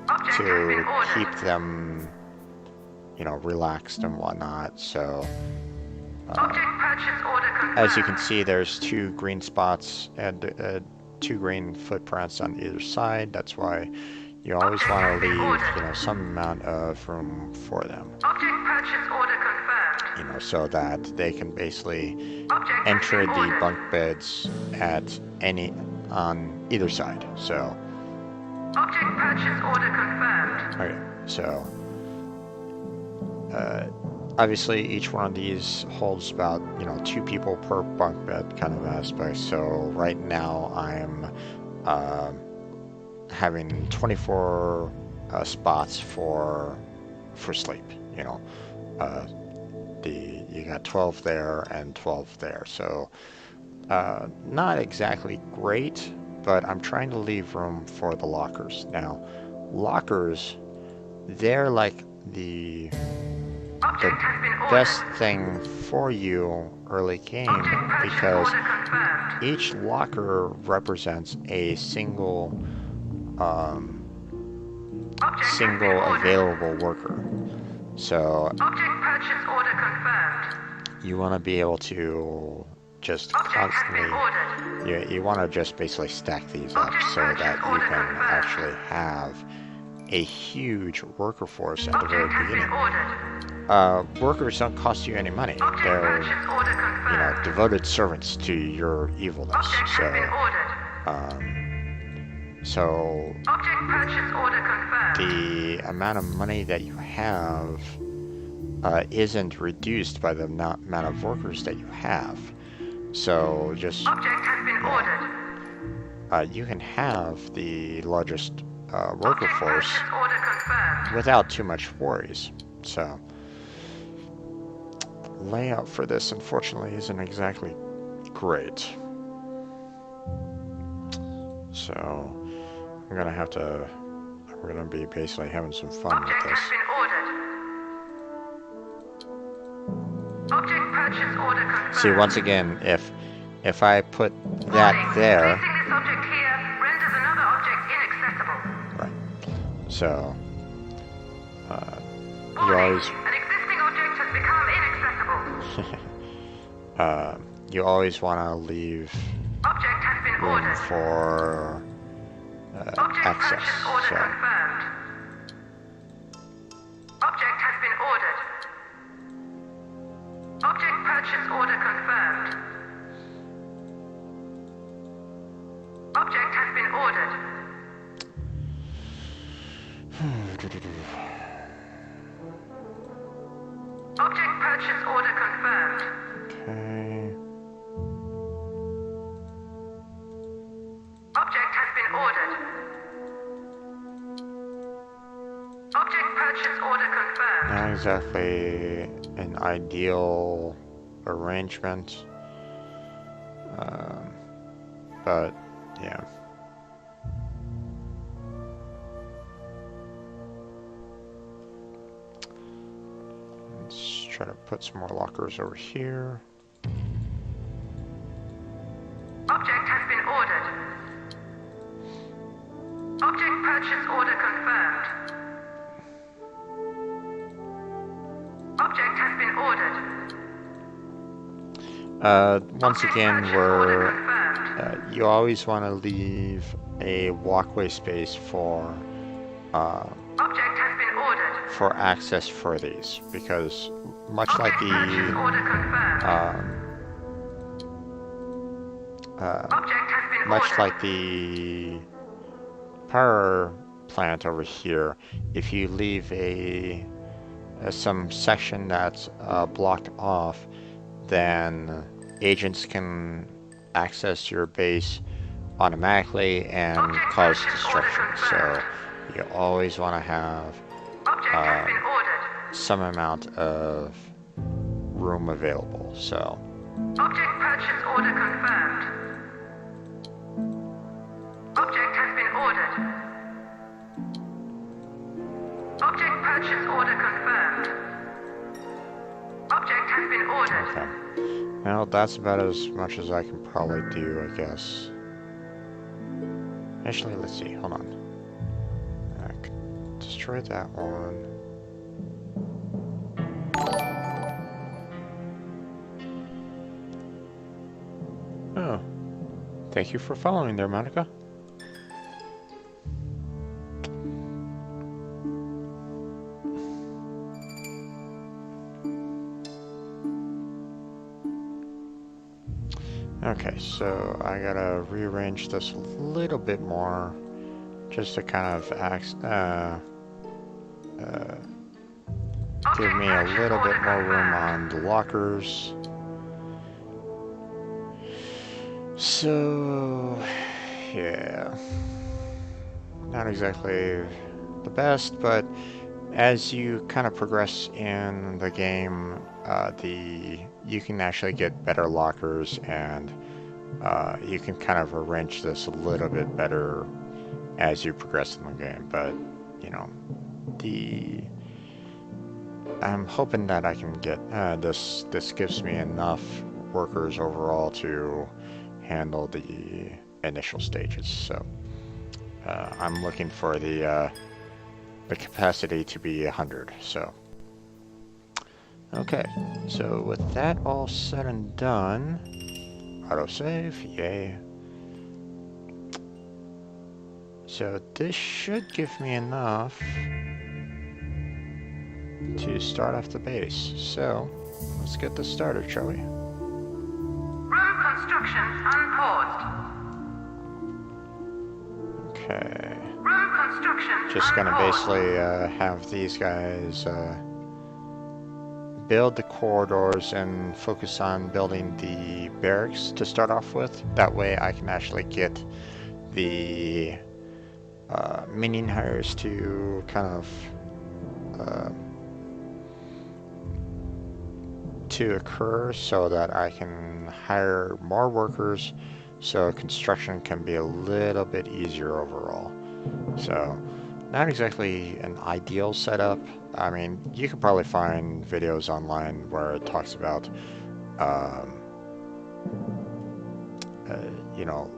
Object has been ordered. keep them, you know, relaxed and whatnot. So Object purchase order confirmed. as you can see, there's 2 green spots and 2 green footprints on either side. That's why you always want to leave, you know, some amount of room for them. Object purchase order confirmed. You know, so that they can basically Object has enter been the ordered. bunk beds on either side. So, Object purchase order confirmed. okay, so obviously each one of these holds about, you know, 2 people per bunk bed kind of aspect. So right now I'm having 24 spots for sleep. You know, you got 12 there and 12 there. So not exactly great, but I'm trying to leave room for the lockers. Now, lockers, they're like the Object has been ordered. best thing for you early game, Object purchase because order confirmed. each locker represents a single Object has been single ordered. available worker. So Object purchase order confirmed. you want to be able to just Object has been constantly, ordered. you want to just basically stack these up Object so that purchase you order can confirmed. actually have a huge worker force at the very Object has been beginning. ordered. Workers don't cost you any money. Object They're, purchase order you know, confirmed. devoted servants to your evilness. Object has been So, ordered. so Object purchase order confirmed. the amount of money that you have isn't reduced by the amount of workers that you have. So just Object has been ordered. you can have the largest worker Object force purchase order confirmed. without too much worries. So layout for this, unfortunately, isn't exactly great. So I'm gonna have to. We're gonna be basically having some fun with Object this. has been ordered. Object purchase order confirmed. See, once again, if I put that Warning, there, placing this object here renders another object inaccessible. right? So you Warning, always an existing object has become inaccessible. you always want to leave Object has been room ordered. for Object access. purchase order So confirmed. Object has been ordered. Object purchase order confirmed. Object has been ordered. Object purchase order confirmed. okay. Object has been ordered. Object purchase order confirmed. Not exactly an ideal arrangement, but yeah. Let's try to put some more lockers over here. Object has been ordered. Object purchase order confirmed. Object has been ordered. Once Object again, purchase order we're confirmed. you always want to leave a walkway space for Object has been ordered. for access for these, because much like Object purchase the order confirmed. Object has been much ordered. like the power plant over here, if you leave some section that's blocked off, then agents can access your base automatically and Object cause purchase order destruction. So confirmed. you always want to have Object has been ordered. some amount of room available. So Object purchase order confirmed. Object has been ordered. Object purchase order confirmed. Object has been ordered. okay. Well, that's about as much as I can probably do, I guess. Actually, let's see. Hold on. Destroy that one. Oh. Thank you for following there, Monica. Okay, so I gotta rearrange this a little bit more, just to kind of give me a little bit more room on the lockers. So, yeah, not exactly the best, but as you kind of progress in the game, you can actually get better lockers, and you can kind of arrange this a little bit better as you progress in the game. But you know, I'm hoping that I can get this. This gives me enough workers overall to handle the initial stages. So I'm looking for the capacity to be 100. So okay, so with that all said and done, autosave, yay. So this should give me enough to start off the base. So let's get this started, shall we? Room construction unpaused. Okay. Room construction Just gonna unpaused. basically have these guys build the corridors and focus on building the barracks to start off with. That way I can actually get the minion hires to kind of to occur so that I can hire more workers so construction can be a little bit easier overall. So, not exactly an ideal setup. I mean, you could probably find videos online where it talks about, um, you know,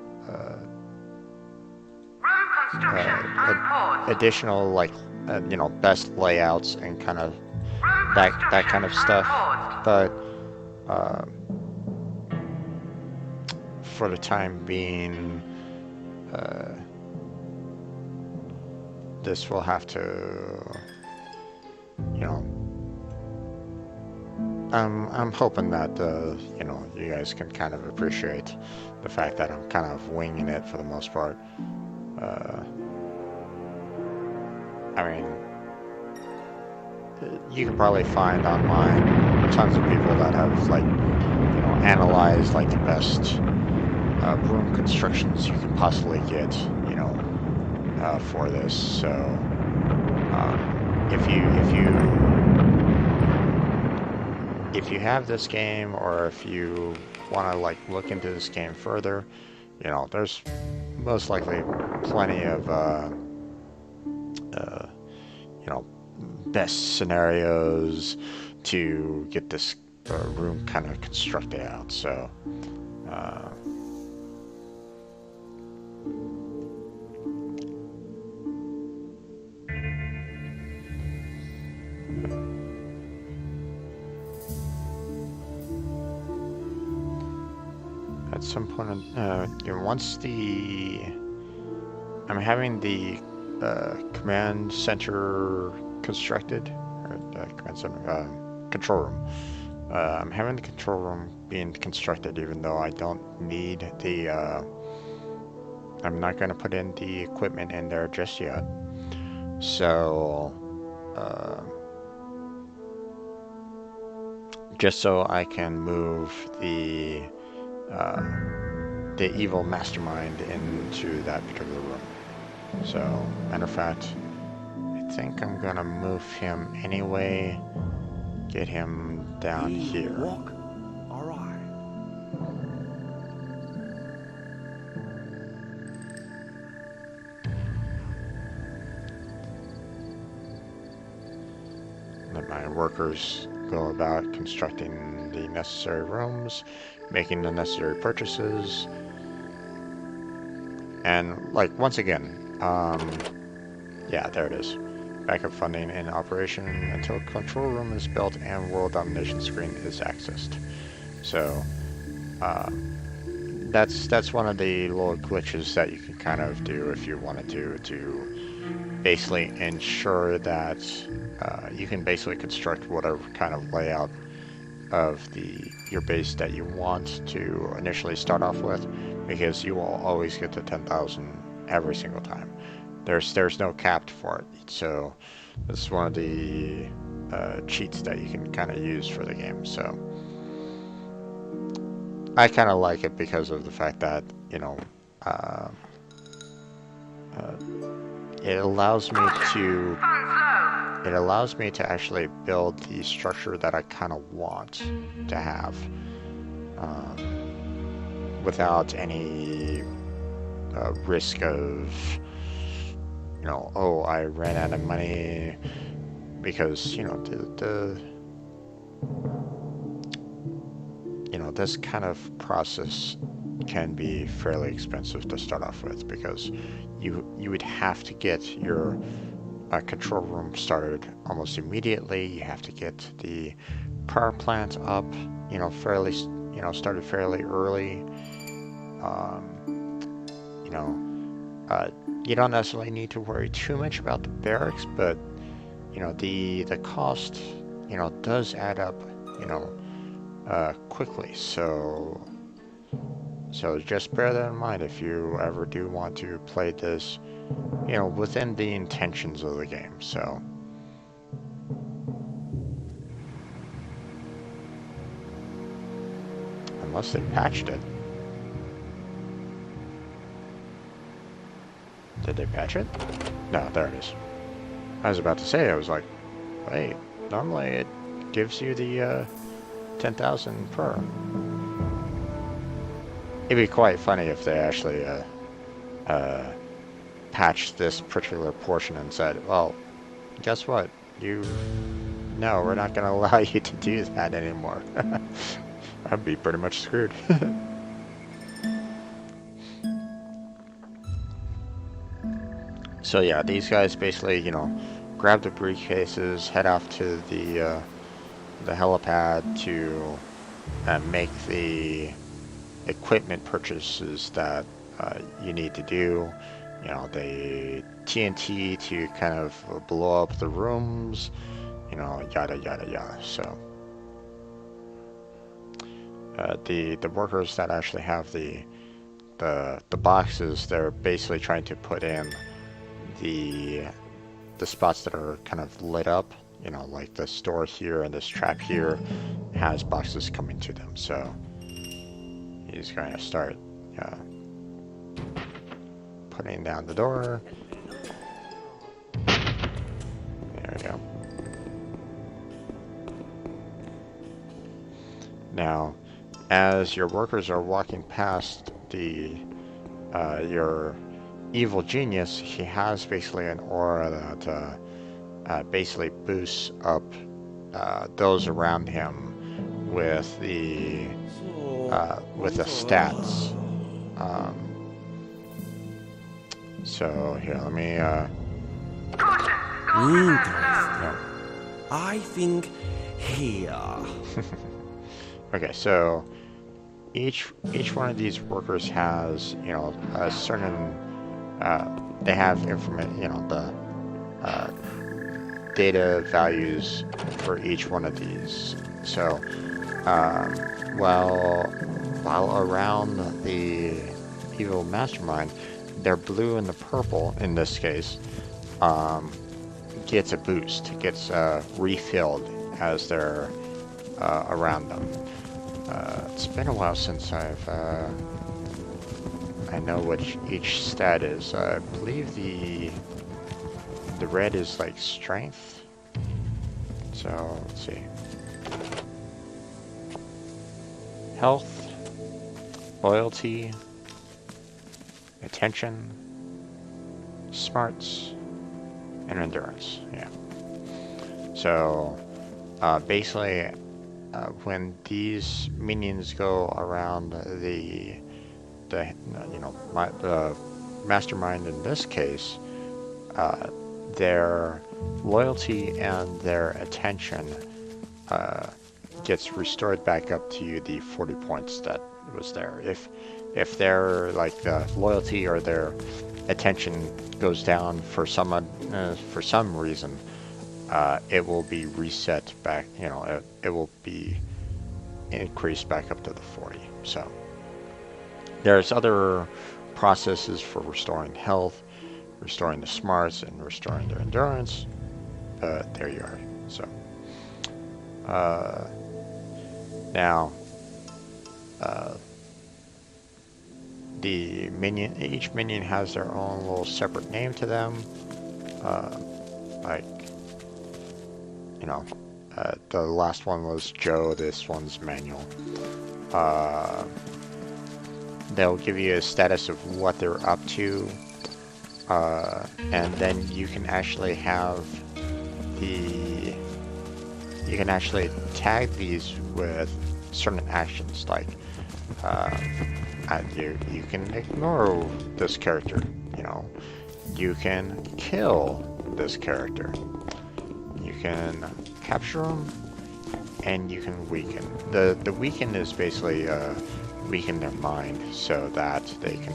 Room construction unpaused. additional like, you know, best layouts and kind of Room that kind of stuff. unpaused. But for the time being, this will have to, you know, I'm hoping that, you know, you guys can kind of appreciate the fact that I'm kind of winging it for the most part. I mean, you can probably find online tons of people that have, like, you know, analyzed, like, the best room constructions you can possibly get, you know, for this. So, if you have this game, or if you want to like look into this game further, you know, there's most likely plenty of you know, best scenarios to get this room kind of constructed out. So at some point, you know, once I'm having the command center constructed, or command center, control room. I'm having the control room being constructed, even though I don't need the, I'm not going to put in the equipment in there just yet. So, just so I can move the evil mastermind into that particular room. So, matter of fact, I think I'm gonna move him anyway. Get him down here. Walk or I? Let my workers go about constructing the necessary rooms, making the necessary purchases, and like once again, yeah, there it is. Backup funding in operation until control room is built and world domination screen is accessed. So that's one of the little glitches that you can kind of do if you wanted to basically ensure that you can basically construct whatever kind of layout of your base that you want to initially start off with, because you will always get to 10,000 every single time. There's no cap for it. So this is one of the cheats that you can kind of use for the game. So I kind of like it because of the fact that, you know, it allows me to actually build the structure that I kind of want to have, without any risk of, you know, oh, I ran out of money, because, you know, you know, this kind of process can be fairly expensive to start off with, because you would have to get your control room started almost immediately. You have to get the power plant up, you know, started fairly early. You know, you don't necessarily need to worry too much about the barracks, but, you know, the cost, you know, does add up, you know, quickly. So just bear that in mind if you ever do want to play this, you know, within the intentions of the game. So unless they patched it. Did they patch it? No, there it is. I was about to say, I was like, wait, normally it gives you the 10,000 per. It'd be quite funny if they actually patched this particular portion and said, well, guess what? No, we're not going to allow you to do that anymore. I'd be pretty much screwed. So yeah, these guys basically, grab the briefcases, head off to the helipad to make the equipment purchases that you need to do. The TNT to kind of blow up the rooms, yada yada yada. So the workers that actually have the boxes, they're basically trying to put in the spots that are kind of lit up. Like the store here and this trap here has boxes coming to them. So he's going to start putting down the door. There we go. Now, as your workers are walking past your evil genius, he has basically an aura that basically boosts up those around him with the stats. So here, let me. Caution! Gold reserves Interesting. low. I think here. Okay, so each one of these workers has a certain they have information, the data values for each one of these. So while around the evil mastermind, their blue and the purple in this case gets a boost, gets refilled as they're around them. It's been a while since I know what each stat is. I believe the red is like strength. So let's see. Health, loyalty, attention, smarts, and endurance. Yeah. So basically, when these minions go around the mastermind in this case, their loyalty and their attention gets restored back up to the 40 points that was there. If their loyalty or their attention goes down for some reason, it will be reset back. It will be increased back up to the 40. So there's other processes for restoring health, restoring the smarts, and restoring their endurance. There you are. So now the minion, each minion has their own little separate name to them. The last one was Joe, this one's Manuel. They'll give you a status of what they're up to, and then you can actually have you can actually tag these with certain actions, like you can ignore this character, you can kill this character, you can capture them, and you can weaken. The weaken is basically weaken their mind so that they can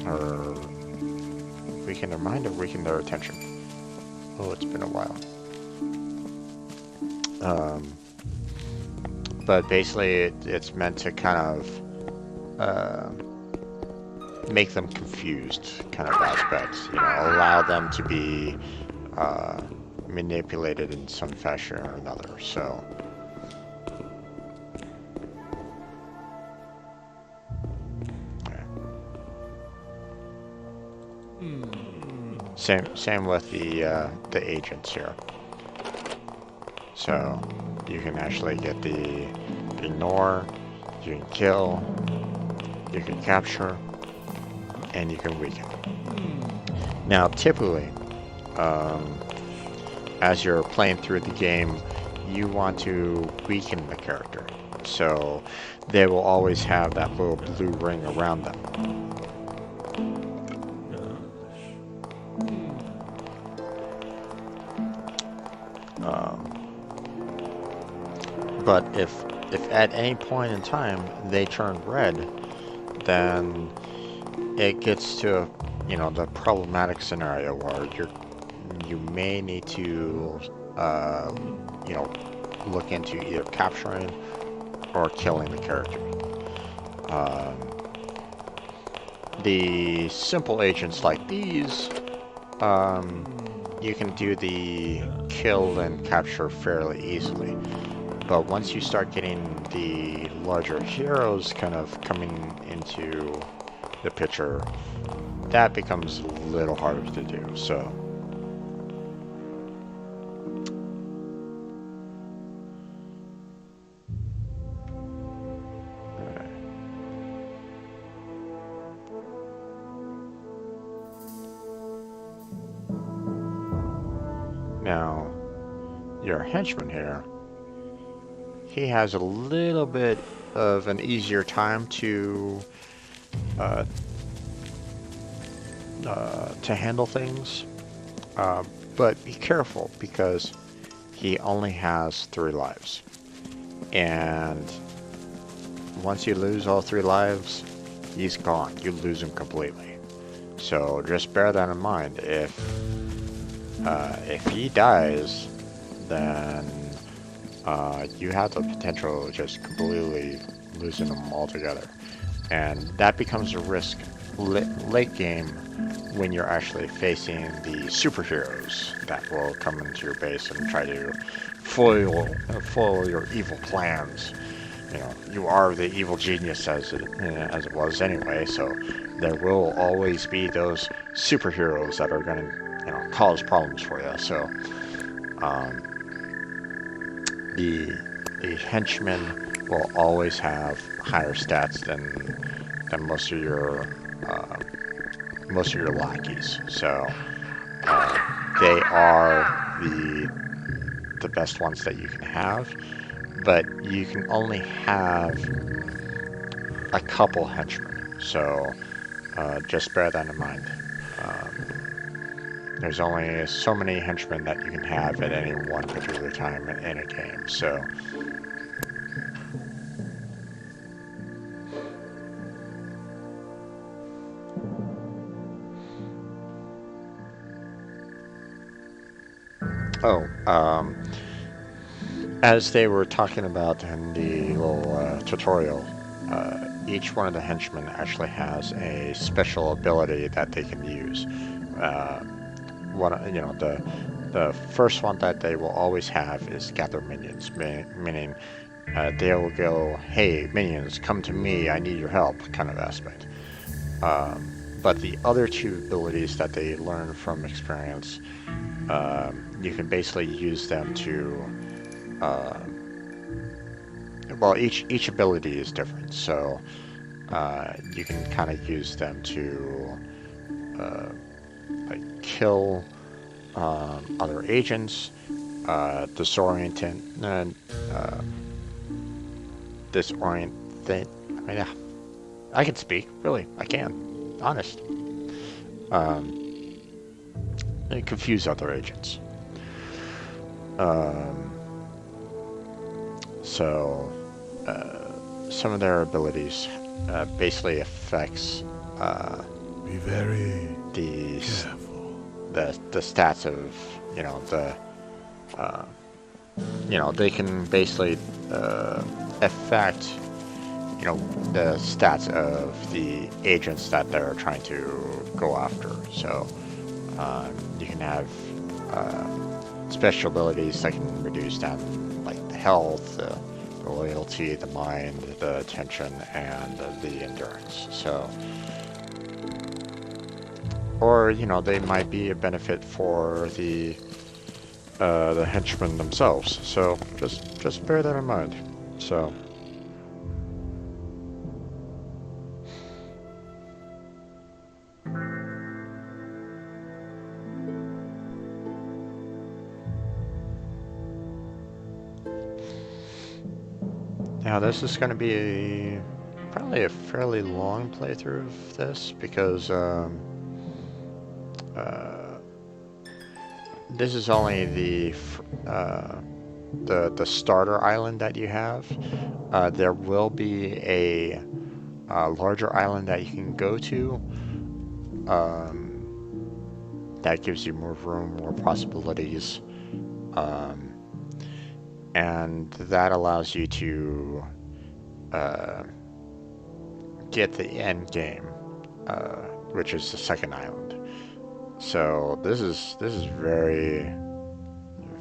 or weaken their mind or weaken their attention. Oh, it's been a while. But basically it's meant to kind of make them confused kind of aspects, allow them to be manipulated in some fashion or another. So same with the agents here. So you can actually get the ignore, you can kill, you can capture, and you can weaken. Now, typically, as you're playing through the game, you want to weaken the character. So they will always have that little blue ring around them. But if at any point in time they turn red, then it gets to, you know, the problematic scenario where you may need to, you know, look into either capturing or killing the character. The simple agents like these, you can do the kill and capture fairly easily. But once you start getting the larger heroes kind of coming into the picture, that becomes a little harder to do. So now your henchman here, he has a little bit of an easier time to handle things, but be careful because he only has 3 lives, and once you lose all 3 lives, he's gone. You lose him completely. So just bear that in mind. If he dies, then you have the potential of just completely losing them altogether. And that becomes a risk late game when you're actually facing the superheroes that will come into your base and try to foil your evil plans. You know, you are the evil genius as it was anyway, so there will always be those superheroes that are going to, you know, cause problems for you. So the henchmen will always have higher stats than most of your lackeys. So they are the best ones that you can have, but you can only have a couple henchmen. So just bear that in mind. There's only so many henchmen that you can have at any one particular time in a game. So as they were talking about in the little tutorial, each one of the henchmen actually has a special ability that they can use. The first one that they will always have is gather minions, meaning they will go, "Hey, minions, come to me, I need your help," kind of aspect. But the other 2 abilities that they learn from experience, you can basically use them to, well, each ability is different, so you can kind of use them to like kill other agents, disorient. I mean, I can speak, really, I can, honest. And confuse other agents. So some of their abilities basically affects Be very the careful. the stats of, you know, they can basically affect, you know, the stats of the agents that they're trying to go after. So you can have special abilities that can reduce down like the health, the loyalty, the mind, the attention, and the endurance. So, or, you know, they might be a benefit for the the henchmen themselves. So just bear that in mind. So. Now this is going to be probably a fairly long playthrough of this because this is only the starter island that you have. There will be a larger island that you can go to. That gives you more room, more possibilities. And that allows you to get the end game, which is the second island. So this is very,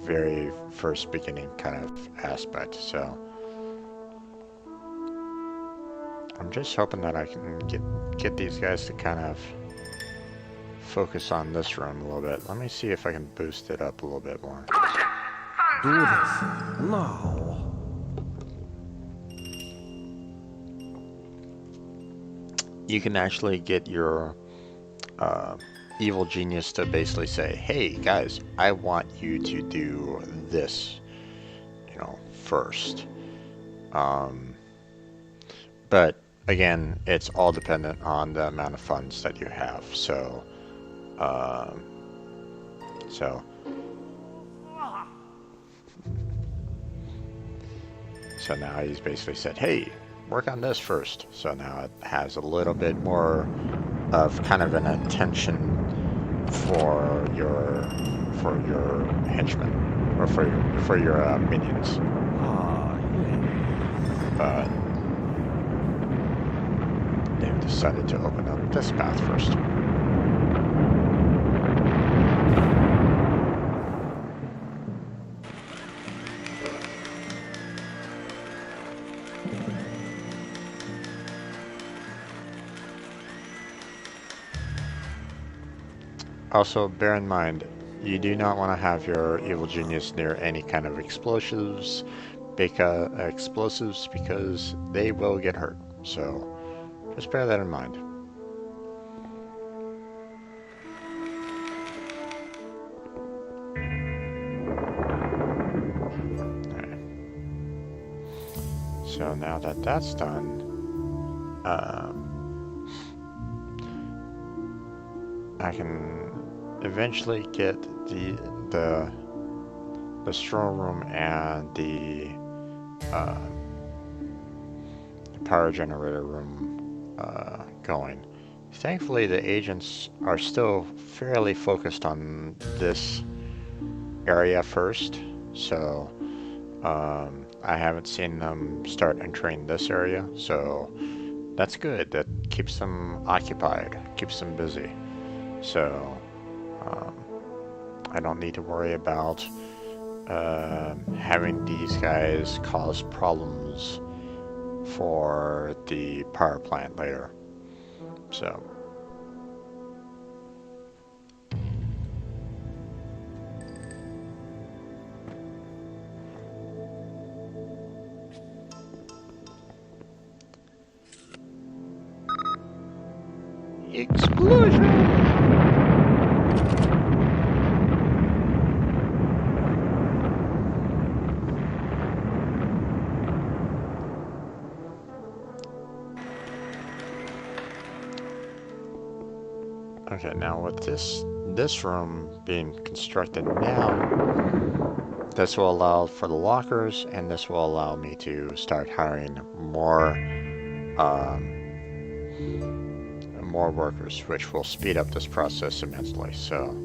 very first beginning kind of aspect. So I'm just hoping that I can get these guys to kind of focus on this room a little bit. Let me see if I can boost it up a little bit more. Caution! Do Funds this now. You can actually get your evil genius to basically say, hey guys, I want you to do this, first. But again, it's all dependent on the amount of funds that you have. So now he's basically said, hey, work on this first. So now it has a little bit more of kind of an attention for your henchmen or for your minions. Ah, yes. But they've decided to open up this path first. Also, bear in mind, you do not want to have your evil genius near any kind of explosives because they will get hurt. So, just bear that in mind. Alright. So now that that's done, I can eventually get the strong room and the power generator room going. Thankfully, the agents are still fairly focused on this area first, so I haven't seen them start entering this area, so that's good. That keeps them occupied, keeps them busy. So I don't need to worry about having these guys cause problems for the power plant later. So explosion! Okay, now with this room being constructed now, this will allow for the lockers, and this will allow me to start hiring more workers, which will speed up this process immensely. So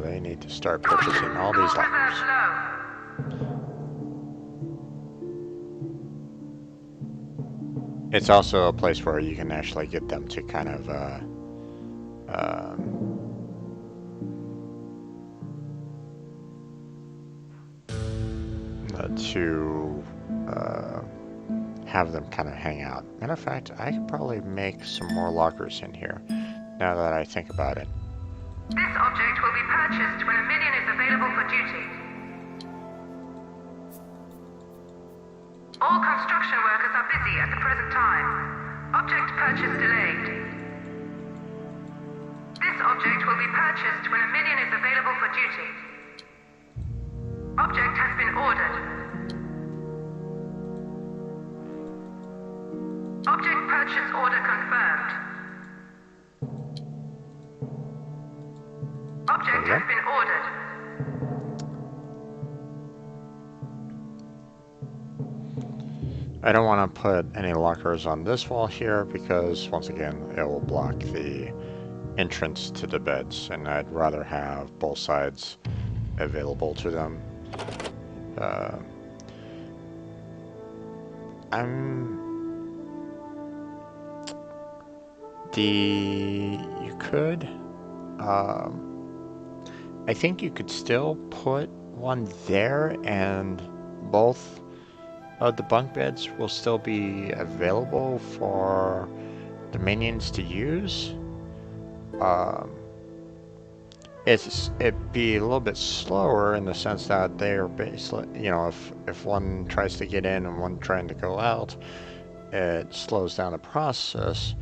they need to start purchasing all these lockers. It's also a place where you can actually get them to kind of to have them kind of hang out. Matter of fact, I could probably make some more lockers in here, now that I think about it. This object will be purchased when a minion is available for duty. All construction workers are busy at the present time. Object purchase delayed. This object will be purchased when a minion is available for duty. Object has been ordered. Object purchase order confirmed. Object has been ordered. I don't want to put any lockers on this wall here because, once again, it will block the entrance to the beds, and I'd rather have both sides available to them. You could, I think you could still put one there, and both of the bunk beds will still be available for the minions to use. It'd be a little bit slower in the sense that they're basically, if one tries to get in and one trying to go out, it slows down the process.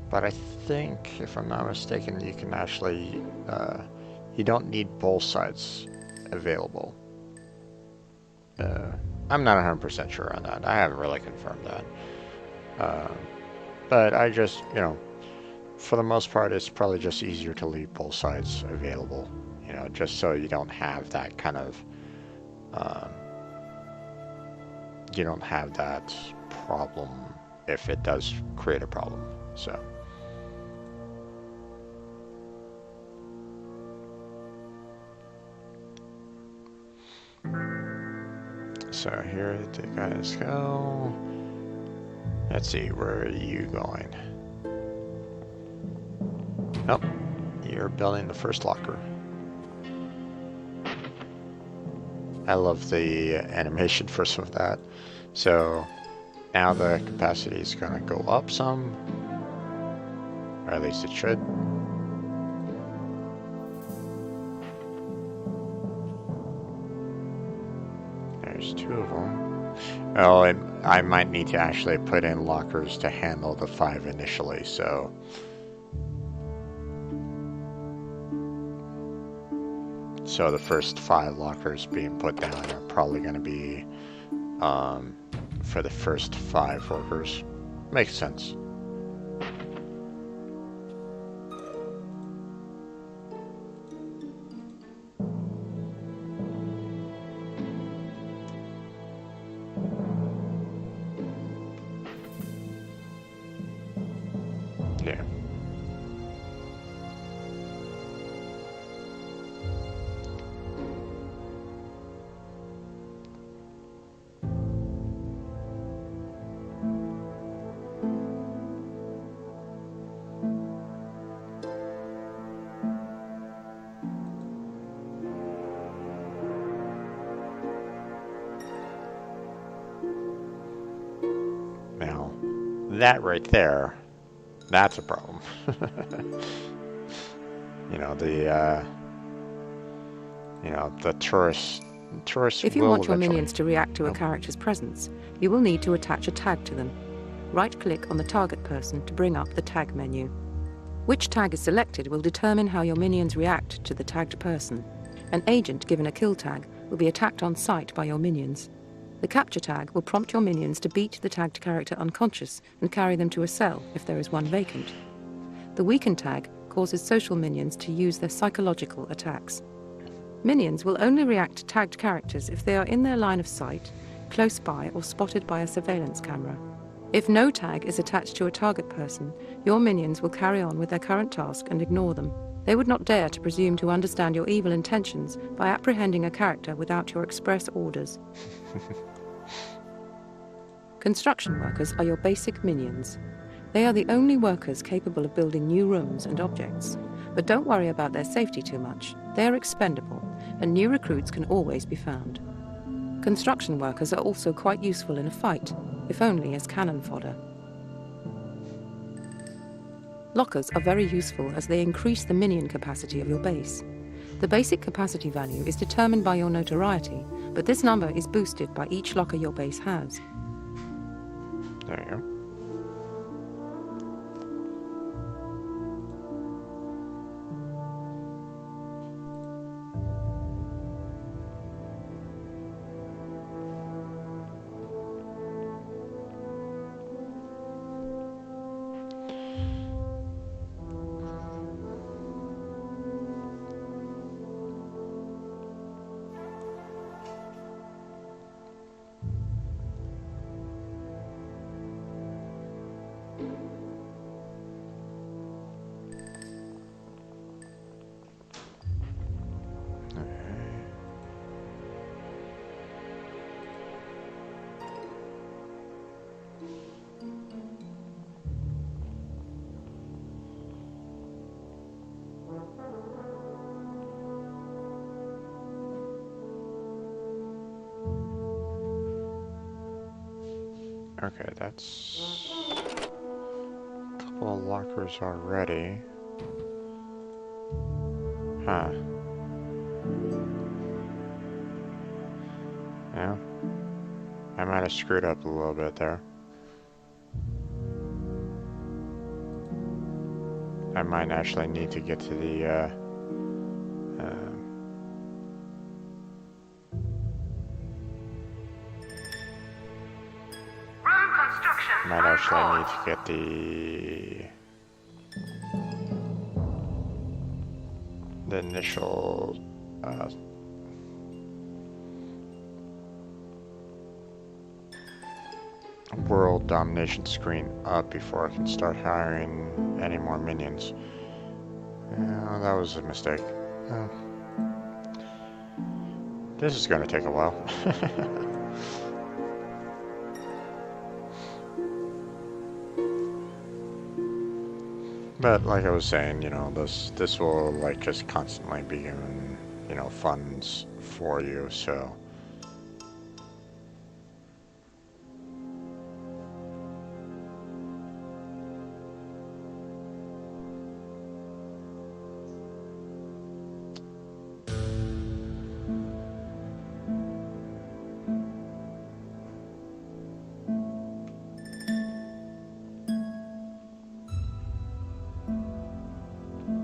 But I think, if I'm not mistaken, you can actually, you don't need both sides available. I'm not 100% sure on that. I haven't really confirmed that. But I just, for the most part, it's probably just easier to leave both sides available, just so you don't have that kind of, you don't have that problem if it does create a problem, so. So here the guys go. Let's see, where are you going? Oh, you're building the first locker. I love the animation for some of that. So now the capacity is going to go up some, or at least it should. There's 2 of them. Oh, and I might need to actually put in lockers to handle the 5 initially, so. So the first 5 lockers being put down are probably going to be for the first 5 workers. Makes sense. Yeah. Now, that right there, that's a problem. The tourists If you will want your eventually. minions to react to a character's presence, you will need to attach a tag to them. Right-click on the target person to bring up the tag menu. Which tag is selected will determine how your minions react to the tagged person. An agent given a kill tag will be attacked on sight by your minions. The capture tag will prompt your minions to beat the tagged character unconscious and carry them to a cell if there is one vacant. The weaken tag causes social minions to use their psychological attacks. Minions will only react to tagged characters if they are in their line of sight, close by, or spotted by a surveillance camera. If no tag is attached to a target person, your minions will carry on with their current task and ignore them. They would not dare to presume to understand your evil intentions by apprehending a character without your express orders. Construction workers are your basic minions. They are the only workers capable of building new rooms and objects. But don't worry about their safety too much. They are expendable, and new recruits can always be found. Construction workers are also quite useful in a fight, if only as cannon fodder. Lockers are very useful as they increase the minion capacity of your base. The basic capacity value is determined by your notoriety, but this number is boosted by each locker your base has. There you go. Okay, that's a couple of lockers already. Huh. Yeah. I might have screwed up a little bit there. I might actually need to get to the, Room construction might on actually board. need to get the initial, world domination screen up before I can start hiring any more minions. Yeah, that was a mistake. Oh. This is gonna take a while. But like I was saying, you know, this will like just constantly be given, you know, funds for you, so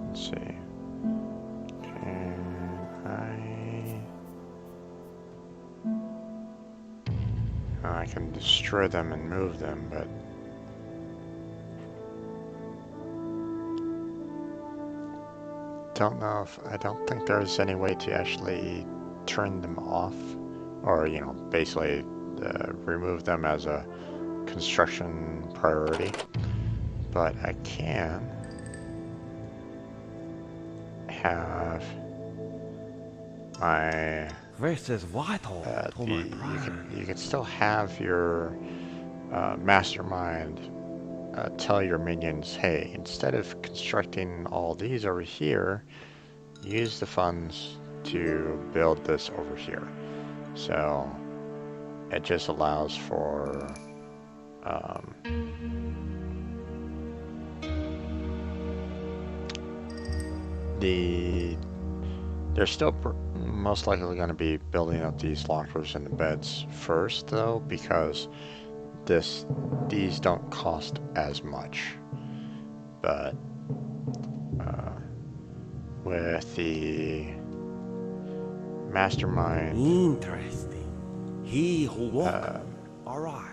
let's see. I can destroy them and move them, but I don't think there's any way to actually turn them off, or, you know, basically remove them as a construction priority. But I can have my This is vital to my pride. you can still have your mastermind tell your minions, hey, instead of constructing all these over here, use the funds to build this over here. So it just allows for they're still most likely going to be building up these lockers and the beds first, though, because these don't cost as much. But with the mastermind, Interesting. He who walketh arrive.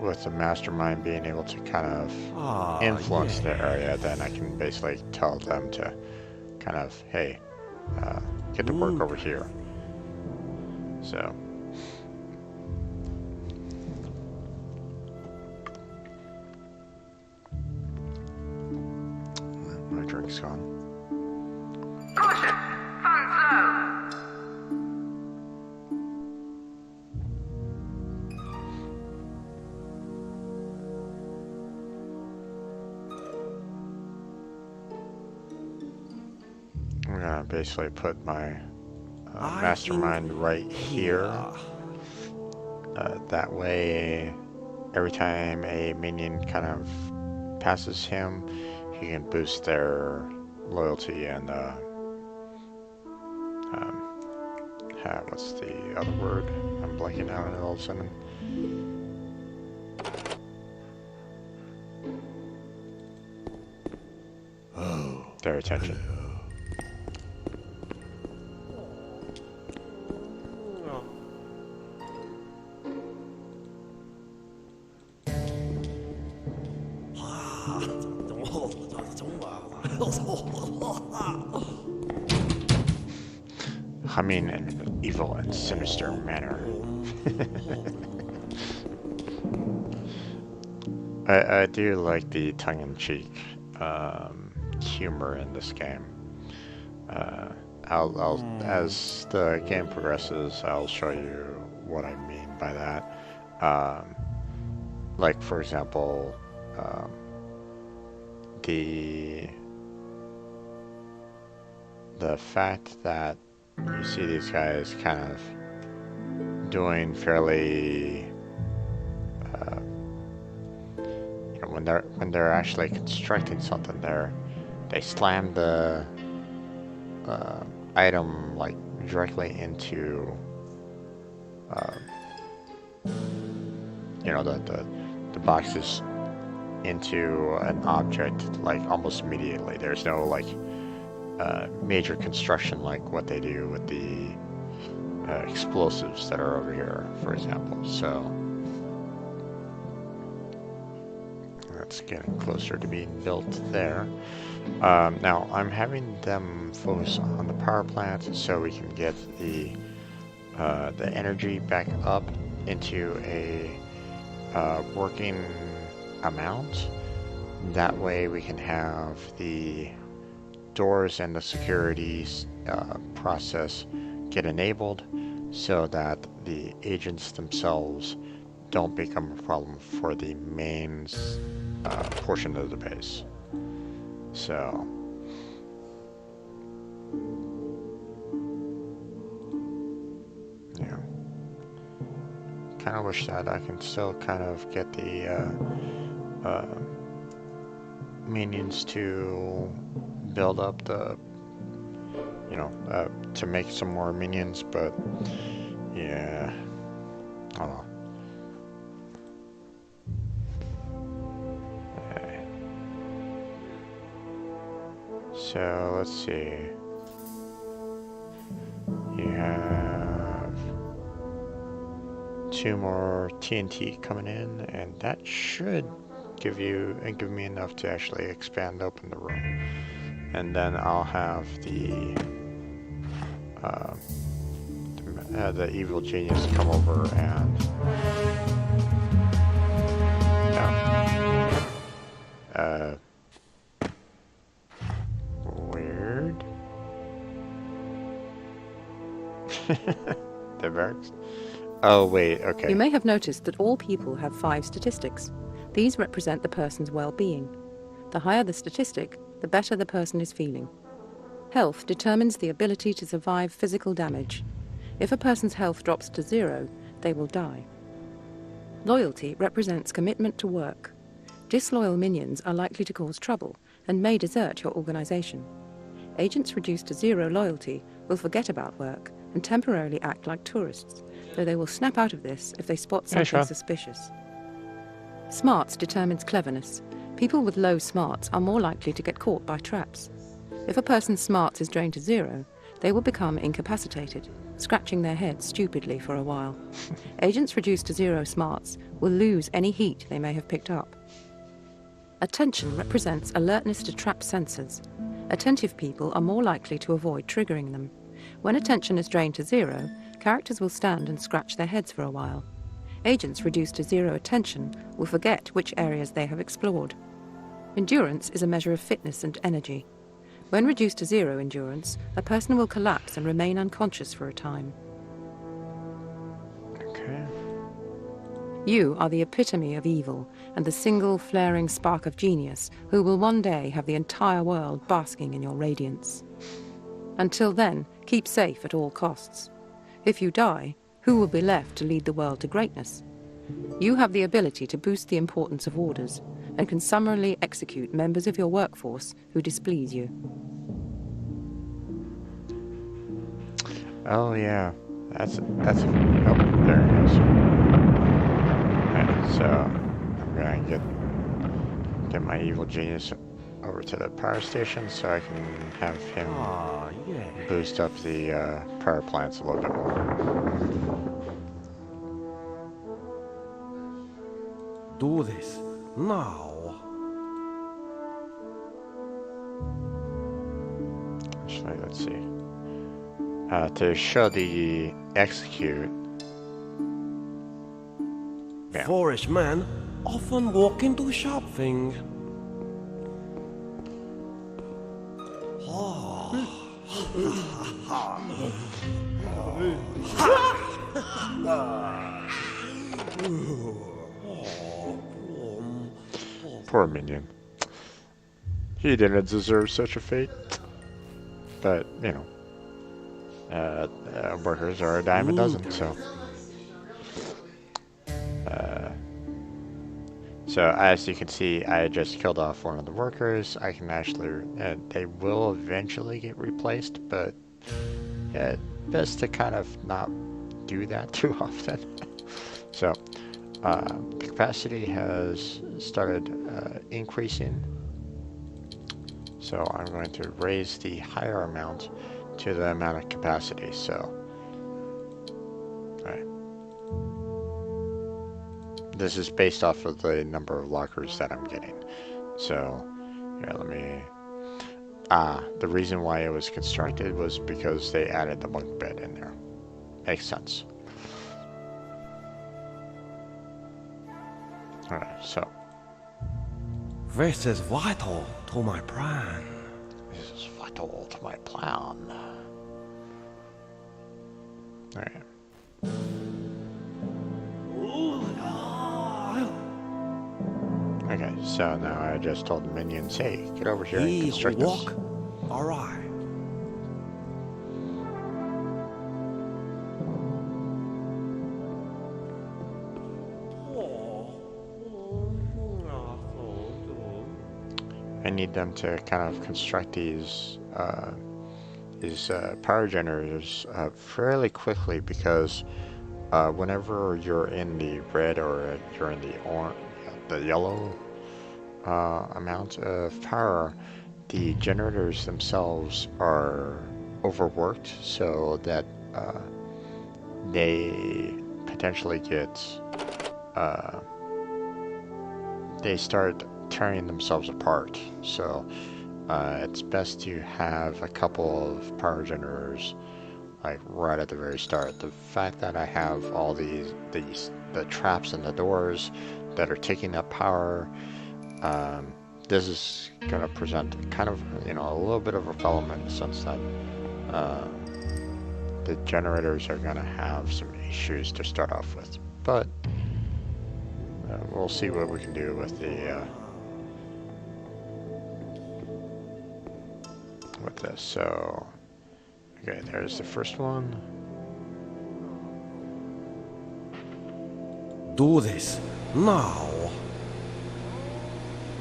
with the mastermind being able to kind of influence the area, then I can basically tell them to kind of, hey, get to work over here. So my drink's gone. Caution! Funds low. I'm gonna basically put my I mastermind think right here. That way, every time a minion kind of passes him, he can boost their loyalty and what's the other word? I'm blanking out on it all of a sudden. Their attention. Humming in an evil and sinister manner. I do like the tongue-in-cheek humor in this game. As the game progresses, I'll show you what I mean by that. Like, for example, the fact that you see these guys kind of doing fairly, you know, when they're actually constructing something there, they slam the item like directly into, you know, the boxes into an object like almost immediately. There's no like major construction like what they do with the explosives that are over here, for example. So that's getting closer to being built there. Now I'm having them focus on the power plant so we can get the energy back up into a working amount. That way we can have the doors and the security process get enabled so that the agents themselves don't become a problem for the main portion of the base. So yeah, kind of wish that I can still kind of get the minions to build up the, you know, to make some more minions, but yeah, I don't know. Okay. So let's see. You have 2 more TNT coming in, and that should give me enough to actually expand open the room. And then I'll have the evil genius come over and weird. The barracks. Oh wait, okay. You may have noticed that all people have 5 statistics. These represent the person's well-being. The higher the statistic, the better the person is feeling. Health determines the ability to survive physical damage. If a person's health drops to 0, they will die. Loyalty represents commitment to work. Disloyal minions are likely to cause trouble and may desert your organization. Agents reduced to 0 loyalty will forget about work and temporarily act like tourists, though they will snap out of this if they spot something suspicious. Smarts determines cleverness. People with low smarts are more likely to get caught by traps. If a person's smarts is drained to 0, they will become incapacitated, scratching their heads stupidly for a while. Agents reduced to 0 smarts will lose any heat they may have picked up. Attention represents alertness to trap sensors. Attentive people are more likely to avoid triggering them. When attention is drained to 0, characters will stand and scratch their heads for a while. Agents reduced to 0 attention will forget which areas they have explored. Endurance is a measure of fitness and energy. When reduced to 0 endurance, a person will collapse and remain unconscious for a time. Okay. You are the epitome of evil and the single flaring spark of genius who will one day have the entire world basking in your radiance. Until then, keep safe at all costs. If you die, who will be left to lead the world to greatness? You have the ability to boost the importance of orders, and can summarily execute members of your workforce who displease you. Oh yeah, that's oh, there it is. Alright, so I'm gonna get my evil genius over to the power station so I can have him Yeah. boost up the power plants a little bit more. Do this now. Actually, let's see. To show the execute. Yeah. Foolish men often walk into something. Poor minion. He didn't deserve such a fate. But, you know. Workers are a dime a dozen, so. So as you can see, I just killed off one of the workers. I can actually, they will eventually get replaced, but best to kind of not do that too often. So the capacity has started increasing. So I'm going to raise the higher amount to the amount of capacity. So, alright. This is based off of the number of lockers that I'm getting. So, here, let me... the reason why it was constructed was because they added the bunk bed in there. Makes sense. Alright, so. This is vital to my plan. This is vital to my plan. Alright. Okay, so now I just told the minions, hey, get over here and He who construct this. walk aright. I need them to kind of construct these power generators fairly quickly because whenever you're in the red or you're in the yellow amount of power, the generators themselves are overworked so that they potentially get they start tearing themselves apart. So it's best to have a couple of power generators like right at the very start. The fact that I have all the traps and the doors that are taking up power, this is going to present kind of, you know, a little bit of a problem in the sense that the generators are going to have some issues to start off with. But we'll see what we can do with the with this. So okay, there's the first one. Do this now.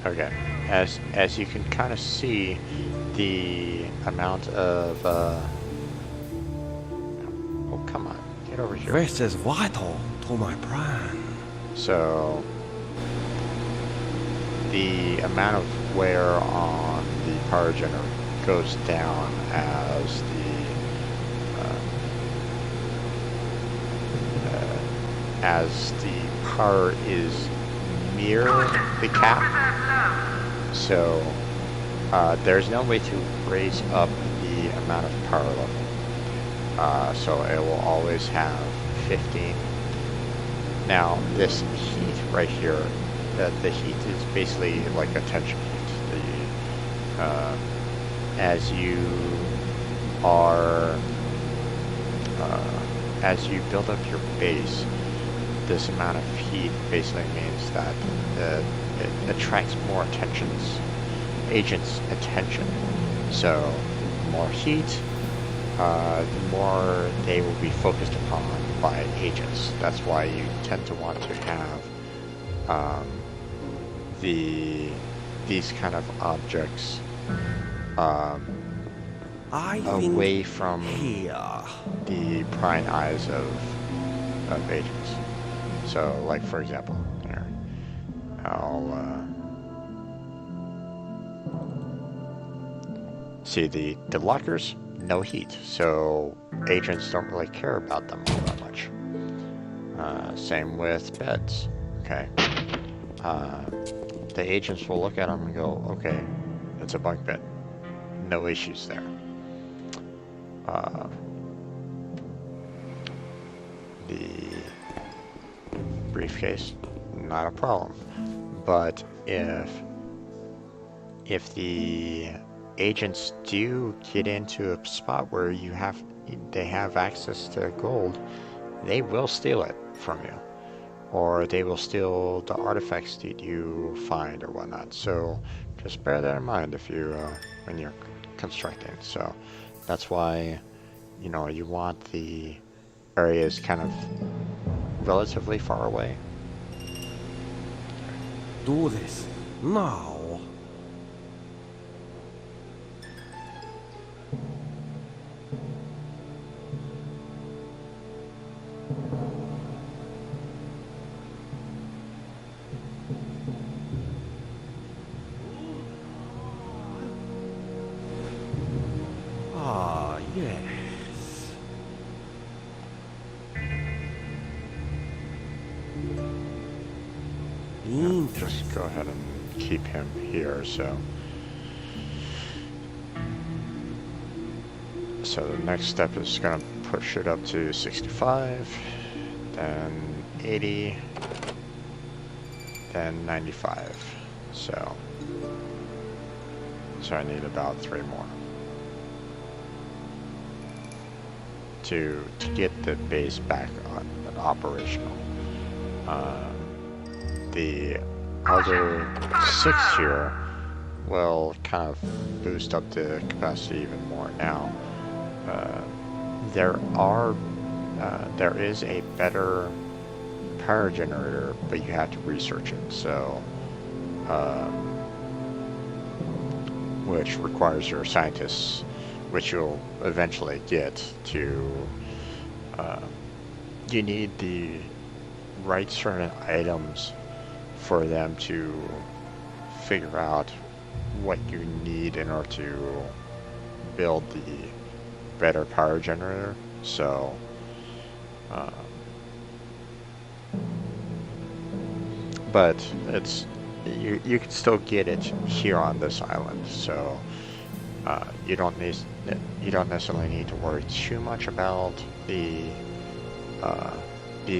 Okay, as you can kind of see, the amount of oh, come on, get over here. This is vital to my plan. So the amount of wear on the power generator goes down as the power is near the cap. So there's no way to raise up the amount of power level. So it will always have 15. Now this heat right here, the heat is basically like a tension heat. As you build up your base, this amount of heat basically means that it attracts more agents' attention. So more heat, the more they will be focused upon by agents. That's why you tend to want to have um, these kind of objects I away think from here. the prying eyes of agents. So, like for example, here, I'll see the lockers, no heat, so agents don't really care about them all that much. Same with beds. Okay, the agents will look at them and go, okay, it's a bunk bed, no issues there. The briefcase, not a problem. But if the agents do get into a spot where they have access to gold, they will steal it from you, or they will steal the artifacts that you find or whatnot. So just bear that in mind if you when you're constructing. So that's why you want the areas kind of relatively far away. Do this now. Ah, yes. Just go ahead and keep him here. So the next step is going to push it up to 65, then 80, then 95. So I need about 3 more to get the base back on operational. The other 6 here will kind of boost up the capacity even more. Now, there is a better power generator, but you have to research it. So, which requires your scientists, which you'll eventually get to. You need the right certain items for them to figure out what you need in order to build the better power generator. So but you can still get it here on this island, so you don't necessarily need to worry too much about these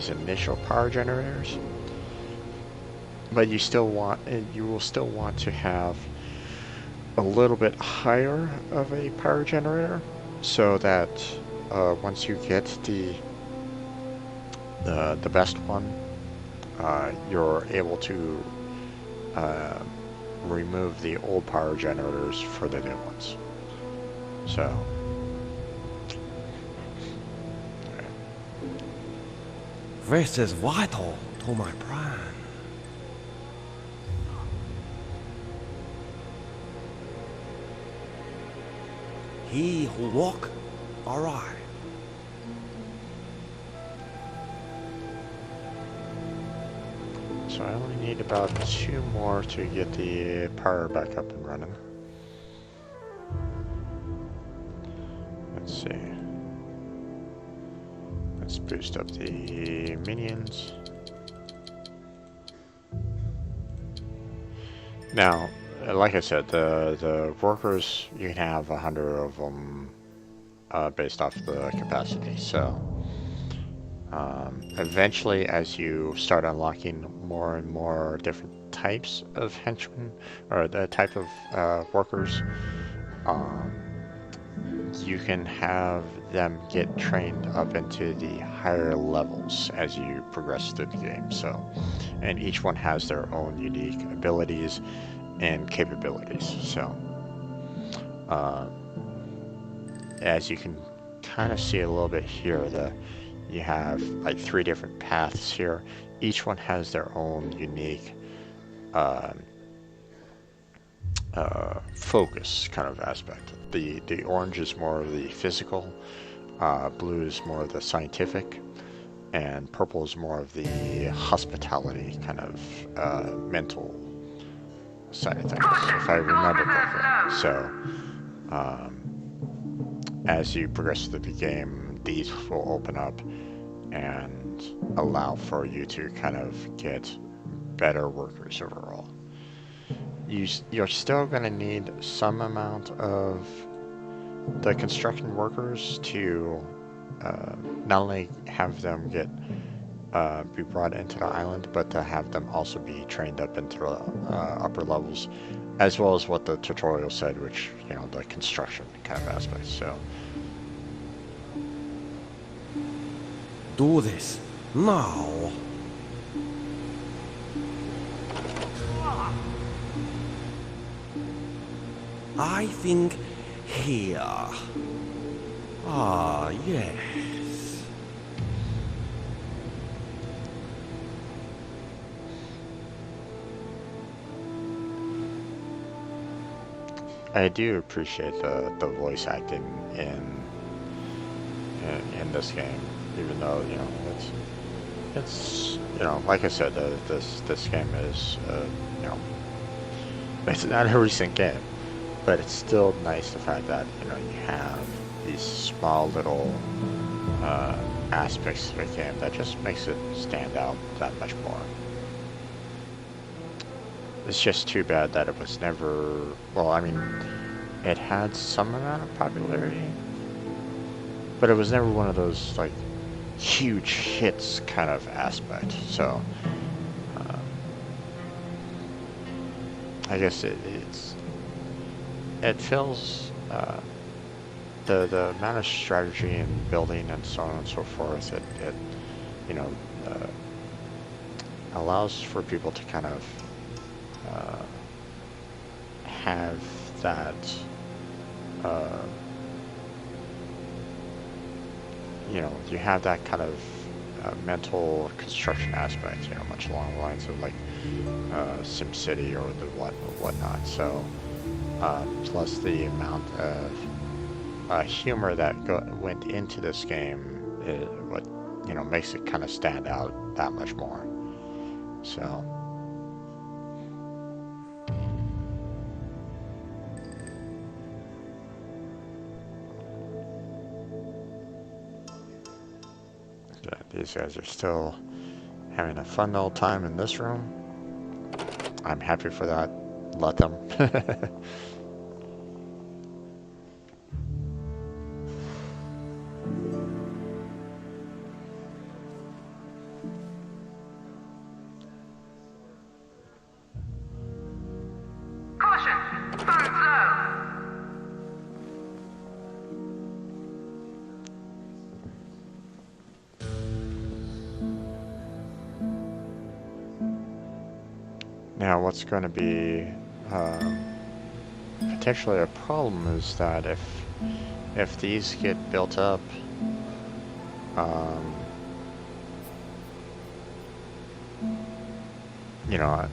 initial power generators. But you will still want to have a little bit higher of a power generator, so that once you get the best one, you're able to remove the old power generators for the new ones. So This is vital to my plan. He who walk arrive. I only need about 2 more to get the power back up and running. Let's see. Let's boost up the minions. Now, like I said, the workers, you can have 100 of them based off the capacity. So eventually, as you start unlocking more and more different types of henchmen, or the type of workers, you can have them get trained up into the higher levels as you progress through the game. So, and each one has their own unique abilities and capabilities. So, as you can kind of see a little bit here. You have like 3 different paths here. Each one has their own unique focus kind of aspect. The orange is more of the physical, blue is more of the scientific, and purple is more of the hospitality kind of mental side of things, if I remember correctly. So, as you progress through the game, these will open up and allow for you to kind of get better workers overall. You're still going to need some amount of the construction workers to not only have them be brought into the island, but to have them also be trained up into the upper levels, as well as what the tutorial said, which, you know, the construction kind of aspect. So Do this now. I think here. Ah, yes. I do appreciate the voice acting in this game, even though, you know, it's you know, like I said, this game is you know, it's not a recent game, but it's still nice the fact that, you know, you have these small little aspects to the game that just makes it stand out that much more. It's just too bad that it was never, well, I mean, it had some amount of popularity, but it was never one of those, like, huge hits kind of aspect. So, I guess it feels, the amount of strategy and building and so on and so forth, it you know, allows for people to kind of have that you know, you have that kind of mental construction aspect, you know, much along the lines of like SimCity or the whatnot. So plus the amount of humor that went into this game is what, you know, makes it kind of stand out that much more. So yeah, these guys are still having a fun old time in this room. I'm happy for that. Let them. Caution! Funds low. Now, what's going to be potentially a problem is that if these get built up, you know,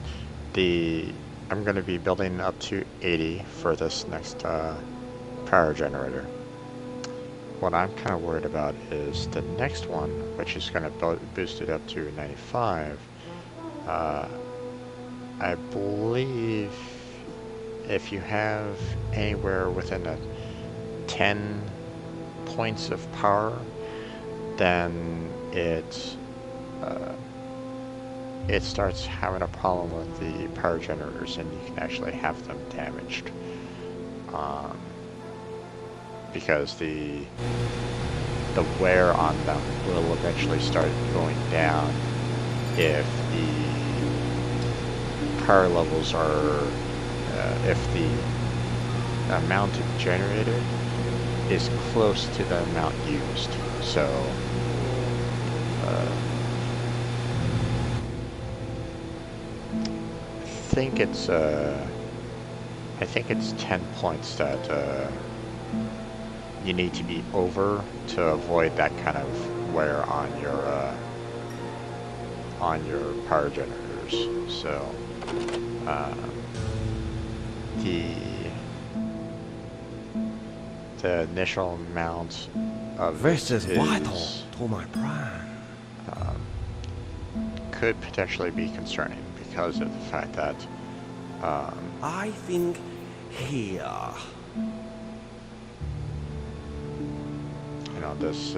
I'm going to be building up to 80 for this next power generator. What I'm kind of worried about is the next one, which is going to boost it up to 95. I believe if you have anywhere within a 10 points of power, then it starts having a problem with the power generators, and you can actually have them damaged, because the wear on them will eventually start going down if the power levels are, if the amount generated is close to the amount used. So, I think it's 10 points that you need to be over to avoid that kind of wear on your power generators. So the initial amount of This is vital is to my plan. could potentially be concerning because of the fact that I think here. you know this.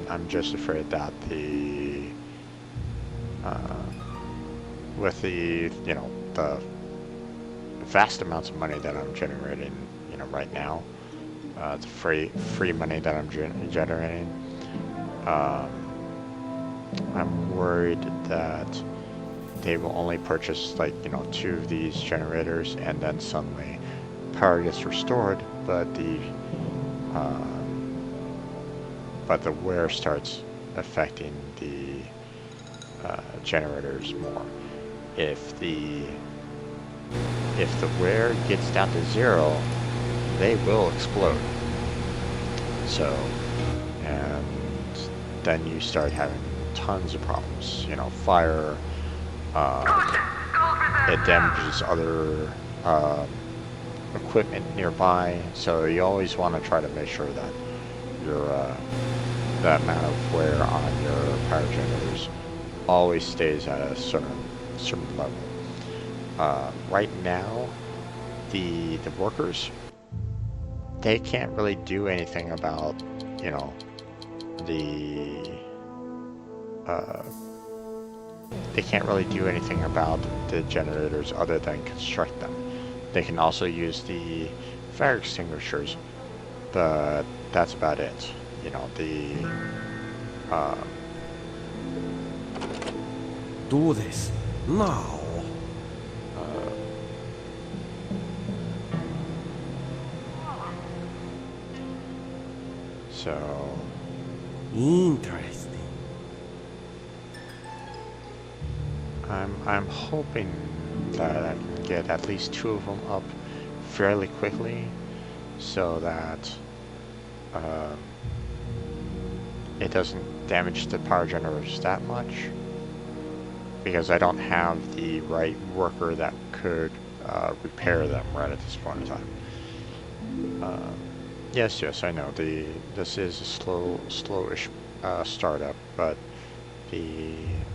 I'm just afraid that with the the vast amounts of money that I'm generating right now, the free money that I'm generating, I'm worried that they will only purchase like 2 of these generators and then suddenly power gets restored, but the wear starts affecting the generators more. If the wear gets down to 0, they will explode. So, and then you start having tons of problems. Fire. It damages other equipment nearby. So you always want to try to make sure that your the amount of wear on your power generators always stays at a certain level. Right now, the workers, they can't really do anything about the they can't really do anything about the generators other than construct them. They can also use the fire extinguishers, but that's about it. Do this now. So Interesting. I'm hoping that I can get at least 2 of them up fairly quickly, so that it doesn't damage the power generators that much, because I don't have the right worker that could repair them right at this point in time. Yes, I know this is a slowish startup, but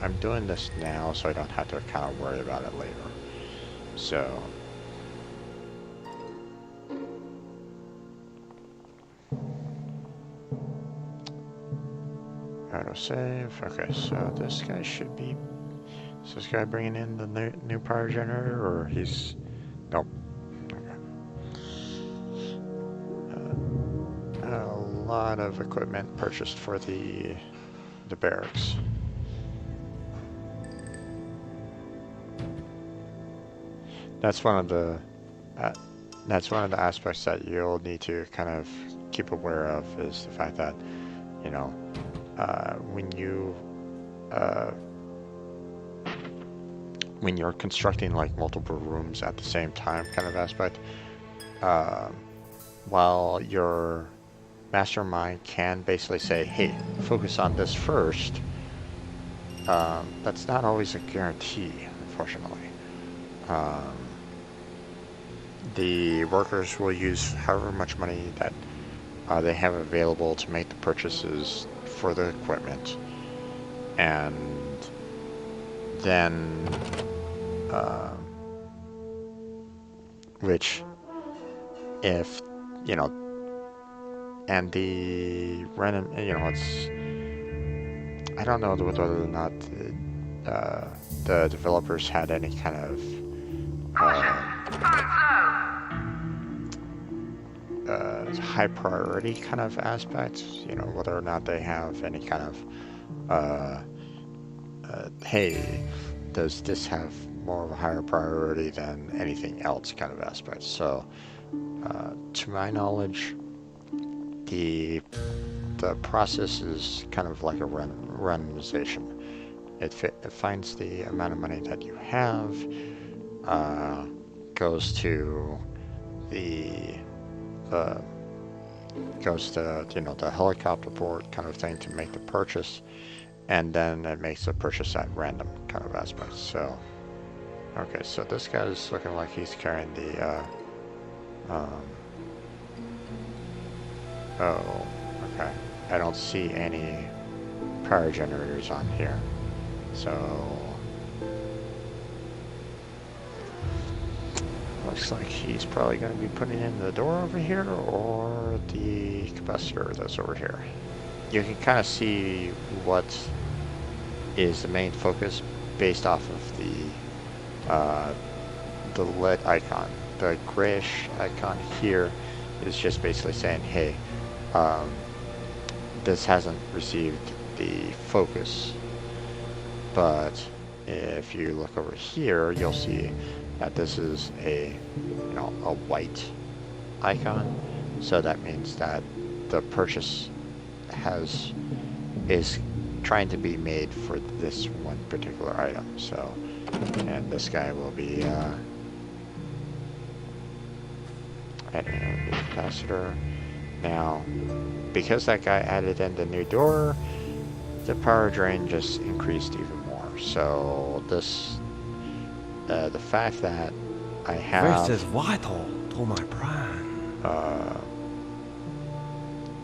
I'm doing this now so I don't have to kind of worry about it later. So autosave. Okay, so this guy should be. Is this guy bringing in the new power generator, or he's? Nope. A lot of equipment purchased for the barracks. That's one of the aspects that you'll need to kind of keep aware of, is the fact that when you're constructing like multiple rooms at the same time kind of aspect, while your mastermind can basically say, hey, focus on this first, that's not always a guarantee, unfortunately. The workers will use however much money that they have available to make the purchases for the equipment, and then which, if and the random, it's, I don't know whether or not the developers had any kind of high priority kind of aspects, whether or not they have any kind of hey, does this have more of a higher priority than anything else kind of aspect. So to my knowledge, the process is kind of like a randomization. It finds the amount of money that you have, goes to the goes to, you know, the helicopter board kind of thing to make the purchase, and then it makes the purchase at random kind of aspect. So okay, so this guy's looking like he's carrying the um, oh, okay, I don't see any power generators on here, so looks like he's probably going to be putting in the door over here or the capacitor that's over here. You can kind of see what is the main focus based off of the lit icon. The grayish icon here is just basically saying, hey, this hasn't received the focus. But if you look over here, you'll see that this is a, you know, a white icon. So that means that the purchase is trying to be made for this one particular item. So, and this guy will be adding a new capacitor. Now, because that guy added in the new door, the power drain just increased even more. So this, the fact that I have This is vital to my plan.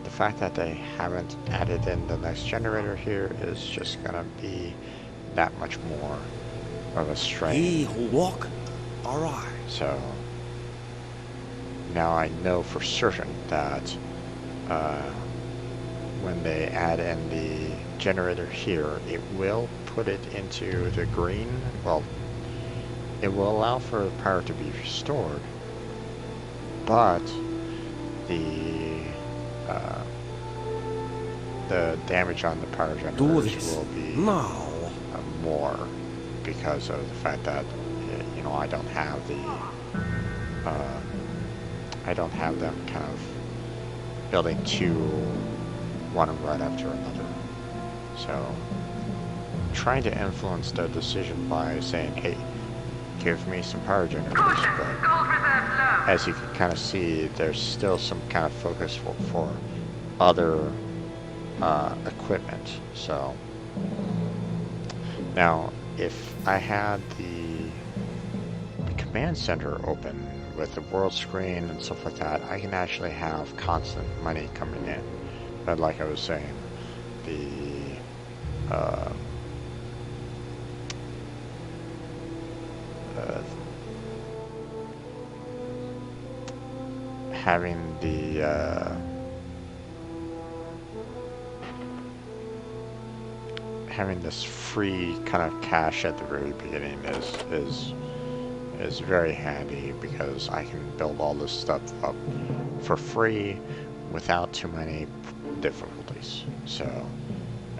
the fact that they haven't added in the next generator here is just gonna be that much more of a strain. He who walk, alright. So now I know for certain that when they add in the generator here, it will put it into the green. Well, it will allow for power to be restored, but the damage on the power Do generators this will be now. more because of the fact that, you know, I don't have them kind of building two, one right after another. So trying to influence their decision by saying, hey, give me some power generators, Caution, but gold reserve low. as you can kind of see, there's still some kind of focus for other equipment. So now, if I had the command center open with the world screen and stuff like that, I can actually have constant money coming in. But like I was saying, having this free kind of cash at the very beginning is very handy, because I can build all this stuff up for free without too many difficulties. So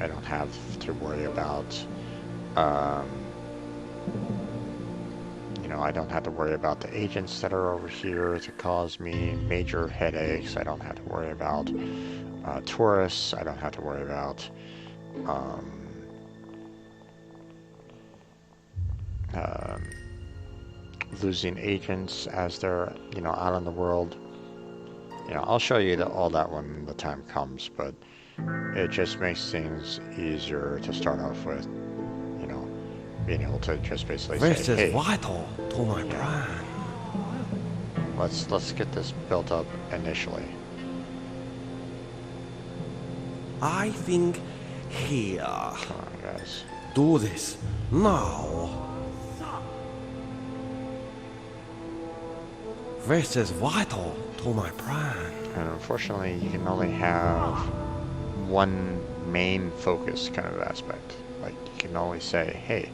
I don't have to worry about you know, I don't have to worry about the agents that are over here to cause me major headaches. I don't have to worry about tourists. I don't have to worry about losing agents as they're, you know, out in the world. You know, I'll show you all that when the time comes, but it just makes things easier to start off with, you know, being able to just basically This say, is hey, vital to my plan. let's get this built up initially. I think here. Come on, guys. Do this now. This is vital to my plan. And unfortunately, you can only have one main focus kind of aspect. Like, you can only say, hey,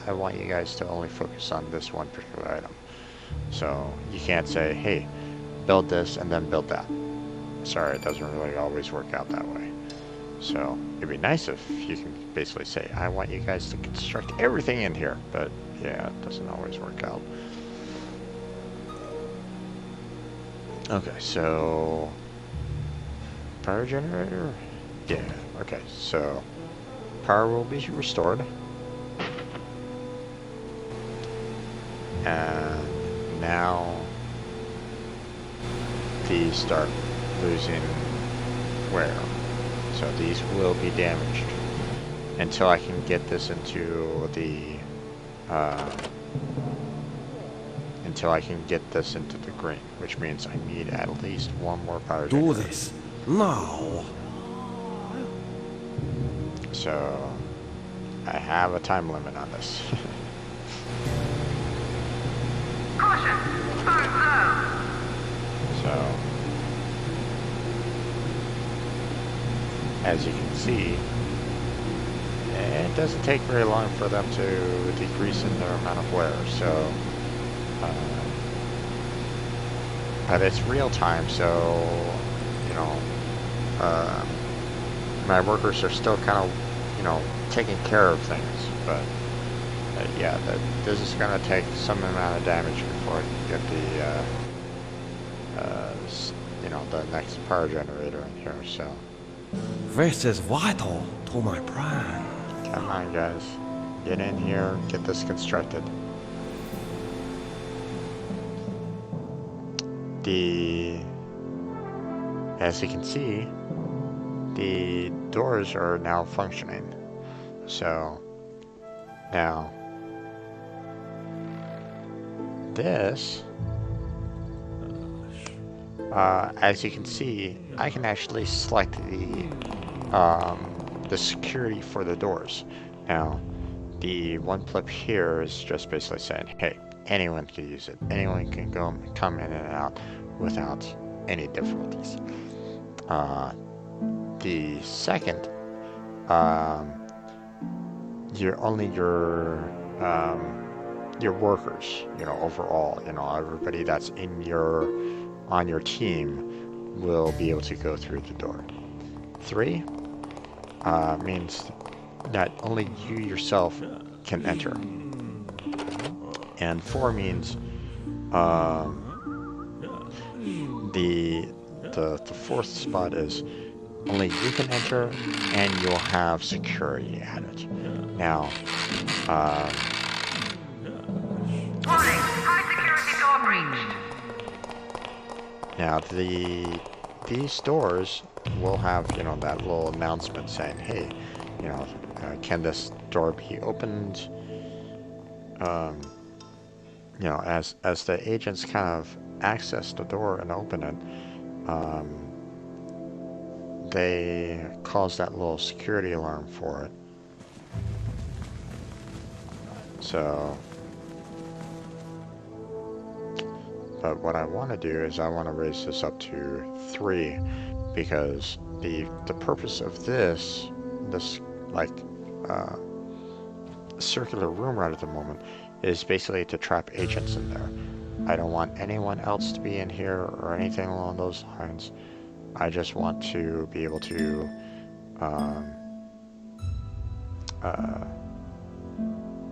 I want you guys to only focus on this one particular item. So you can't say, hey, build this and then build that. Sorry, it doesn't really always work out that way. So it'd be nice if you can basically say, I want you guys to construct everything in here. But yeah, it doesn't always work out. Okay, so power generator? Yeah, okay, so power will be restored. And now these start losing wear. So these will be damaged until I can get this into the green, which means I need at least one more power Do generator. this now. So I have a time limit on this. Caution! Phone's low. So as you can see, it doesn't take very long for them to decrease in their amount of wear. So but it's real time, so you know, my workers are still kind of, you know, taking care of things. But yeah, this is gonna take some amount of damage before I can get you know, the next power generator in here. So This is vital to my plan. come on, guys, get in here, get this constructed. As you can see, the doors are now functioning. So now this, as you can see, I can actually select the security for the doors. Now, the one flip here is just basically saying, hey, anyone can use it. Anyone can come in and out without any difficulties. The second, your workers, you know, overall, you know, everybody that's on your team will be able to go through the door. 3 means that only you yourself can enter, and 4 means the fourth spot is only you can enter, and you'll have security at it. Now, Warning! High security door breached. now these doors will have, you know, that little announcement saying, hey, you know, can this door be opened? You know, as the agents kind of access the door and open it, they cause that little security alarm for it. So, but what I want to do is I want to raise this up to 3, because the purpose of this like circular room right at the moment is basically to trap agents in there. I don't want anyone else to be in here or anything along those lines. I just want to be able to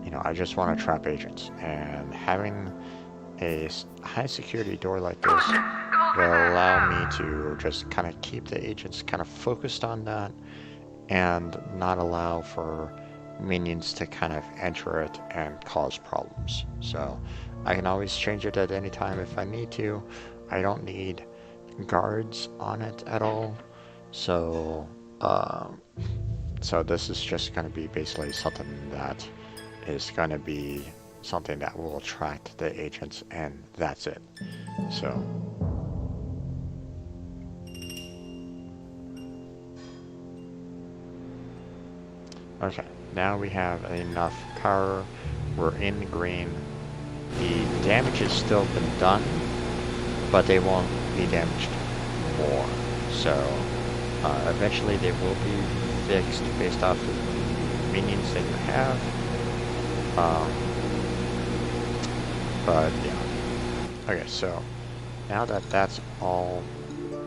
you know, I just want to trap agents, and having a high security door like this will allow me to just kind of keep the agents kind of focused on that and not allow for minions to kind of enter it and cause problems. So I can always change it at any time if I need to. I don't need guards on it at all. So so this is just going to be basically something that is going to be something that will attract the agents, and that's it. So okay, now we have enough power. We're in green. The damage has still been done, but they won't be damaged more. So eventually they will be fixed based off of the minions that you have. But yeah. Okay, so now that that's all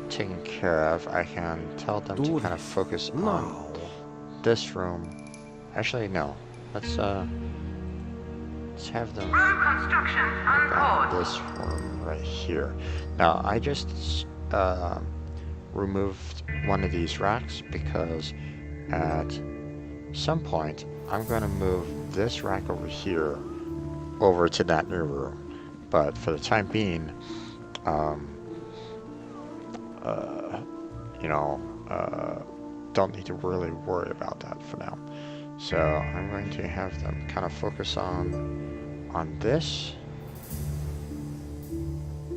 taken care of, I can tell them to kind of focus on this room. Actually, no. Let's have them Road construction on on pause. this room right here. Now, I just removed one of these racks because at some point I'm going to move this rack over here over to that new room. But for the time being, you know, don't need to really worry about that for now. So I'm going to have them kind of focus on this.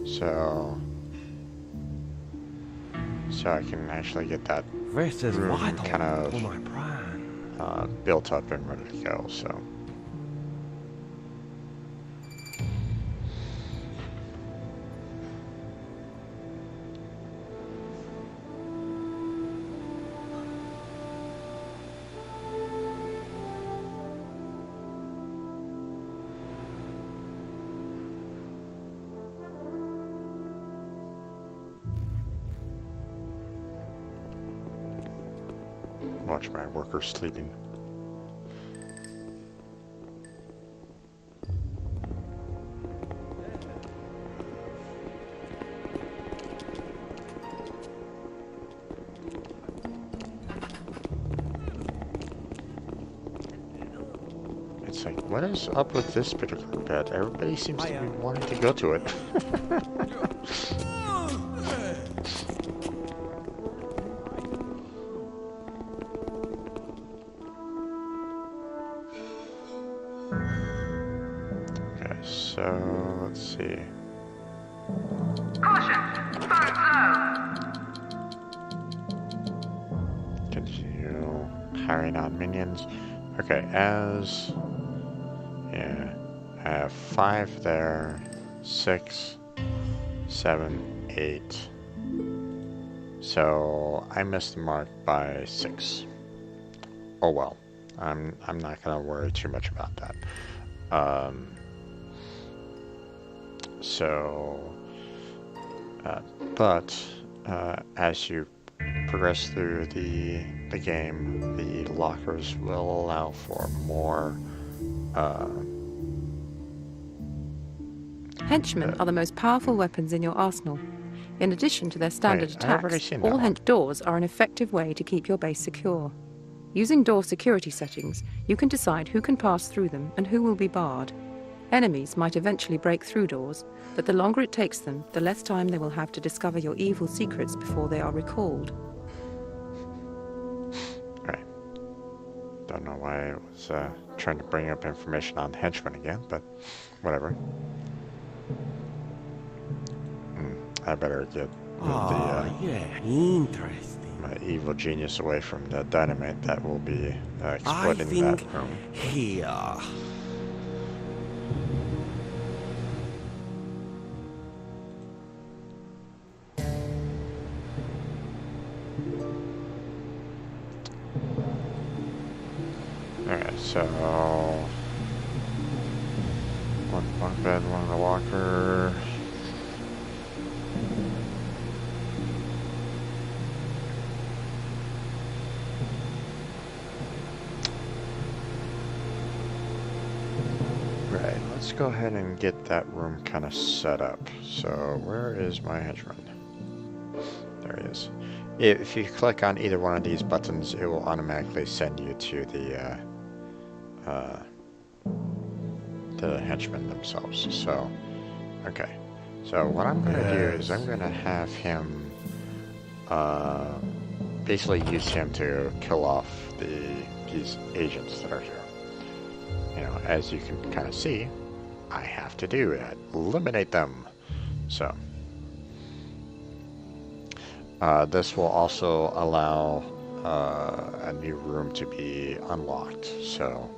So I can actually get that This is room vital kind of to my plan. built up and ready to go. So. Watch my workers sleeping. It's like, what is up with this particular bed? Everybody seems to be wanting to go to it. So, let's see. Caution! Funds low! Continue hiring on minions. Okay, yeah, I have 5 there, 6, 7, 8. So, I missed the mark by 6. Oh well, I'm not gonna worry too much about that. But as you progress through the game, the lockers will allow for more. Henchmen are the most powerful weapons in your arsenal. In addition to their standard Wait, I've already attacks, seen that all one. hench doors are an effective way to keep your base secure. Using door security settings, you can decide who can pass through them and who will be barred. Enemies might eventually break through doors, but the longer it takes them, the less time they will have to discover your evil secrets before they are recalled. Right. Don't know why I was trying to bring up information on henchmen again, but whatever. I better get Yeah, interesting. my evil genius away from the dynamite that will be I exploding that think room. here. Alright, so one bunk bed, one in the locker. Right, let's go ahead and get that room kind of set up. So where is my henchman? There he is. If you click on either one of these buttons, it will automatically send you to the henchmen themselves. So, okay. So what I'm going to do is I'm going to have him, basically use him to kill off these agents that are here. You know, as you can kind of see, I have to do it. Eliminate them. So, this will also allow a new room to be unlocked. So,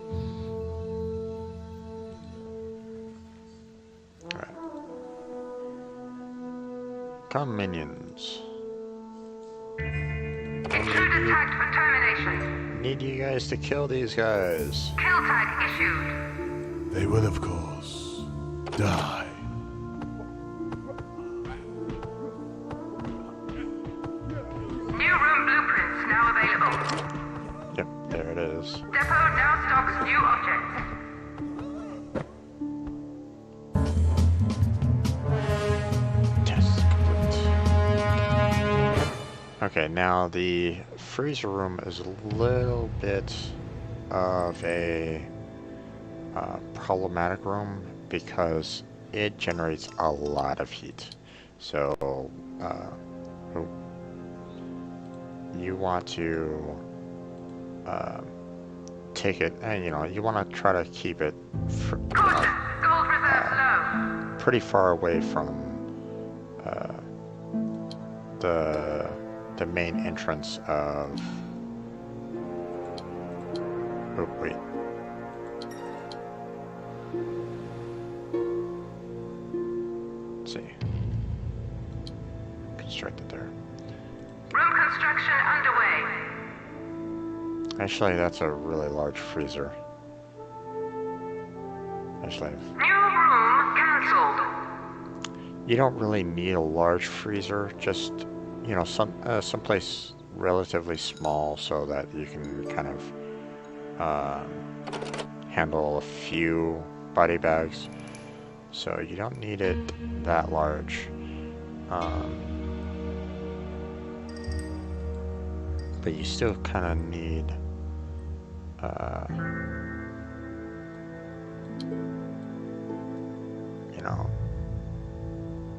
alright. Come, minions. Intruder tagged for termination. Need you guys to kill these guys. Kill tag issued. They will, of course, die. New room blueprints now available. Yep, there it is. Depot now stocks new objects. Test complete. Okay, now the freezer room is a little bit of a problematic room because it generates a lot of heat. So you want to take it, and you want to try to keep it, Caution! Gold reserves low. pretty far away from the main entrance of. Oh wait. Let's see. Constructed there. Room construction underway. Actually, that's a really large freezer. Actually, New room cancelled. you don't really need a large freezer. Just someplace relatively small so that you can kind of handle a few body bags. So you don't need it that large. But you still kind of need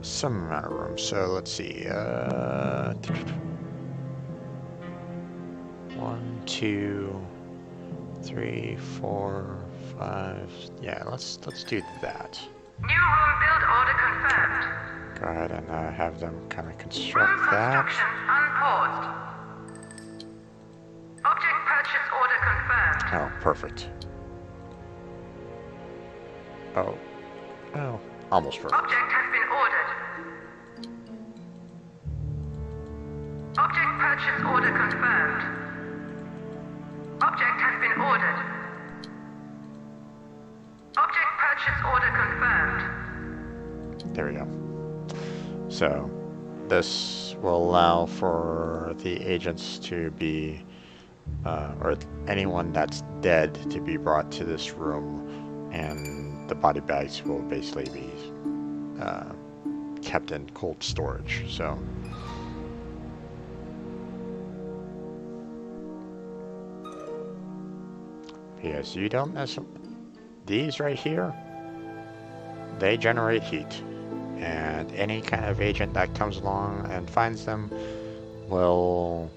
some amount of room. So let's see. 1, 2, 3, 4, 5. Yeah, let's do that. New room build order confirmed. Go ahead and have them kind of Room construct that. construction unpaused. Object purchase order confirmed. Oh, perfect. Oh, almost perfect. Object has been ordered. Object purchase order confirmed. Object has been ordered. Object purchase order confirmed. There we go. So, this will allow for the agents to be, or anyone that's dead to be brought to this room, and the body bags will basically be kept in cold storage. So, because you don't mess up these right here, they generate heat, and any kind of agent that comes along and finds them will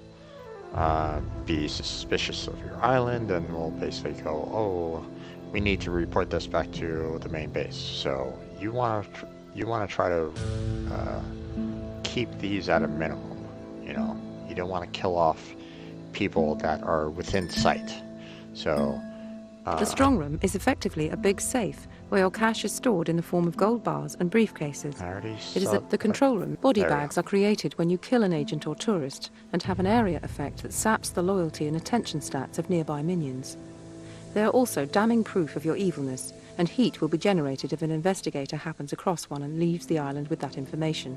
be suspicious of your island and will basically go, oh, we need to report this back to the main base. So you want to try to keep these at a minimum. You don't want to kill off people that are within sight. So The strong room is effectively a big safe where your cash is stored in the form of gold bars and briefcases. I already It is saw at the control room. Body there we bags go. are created when you kill an agent or tourist and have an area effect that saps the loyalty and attention stats of nearby minions. They are also damning proof of your evilness, and heat will be generated if an investigator happens across one and leaves the island with that information.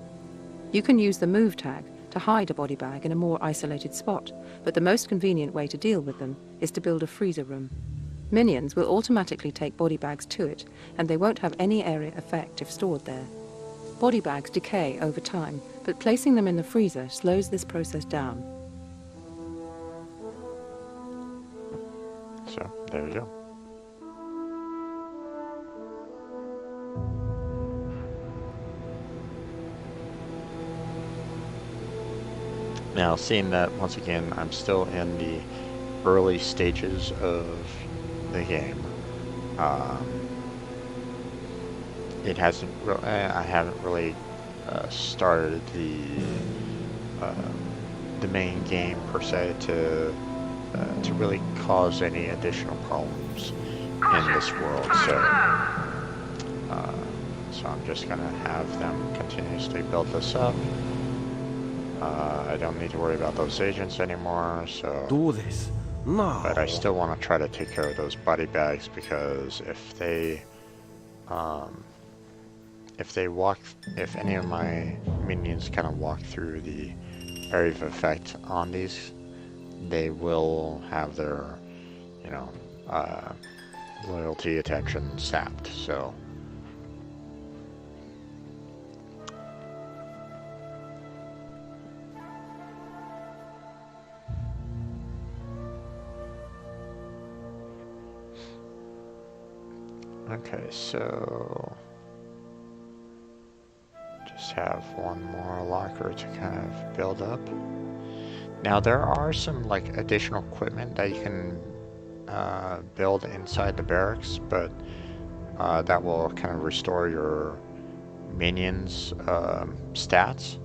You can use the move tag to hide a body bag in a more isolated spot, but the most convenient way to deal with them is to build a freezer room. Minions will automatically take body bags to it, and they won't have any area effect if stored there. Body bags decay over time, but placing them in the freezer slows this process down. So there you go. Now, seeing that once again, I'm still in the early stages of the game. It hasn't. I haven't really started the main game per se to really cause any additional problems in this world. So I'm just gonna have them continuously build this up. I don't need to worry about those agents anymore. So Do this. No. but I still want to try to take care of those body bags, because if any of my minions kind of walk through the area of effect on these, they will have their, loyalty, attention sapped. So okay, so just have one more locker to kind of build up. Now there are some like additional equipment that you can build inside the barracks, but that will kind of restore your minions stats.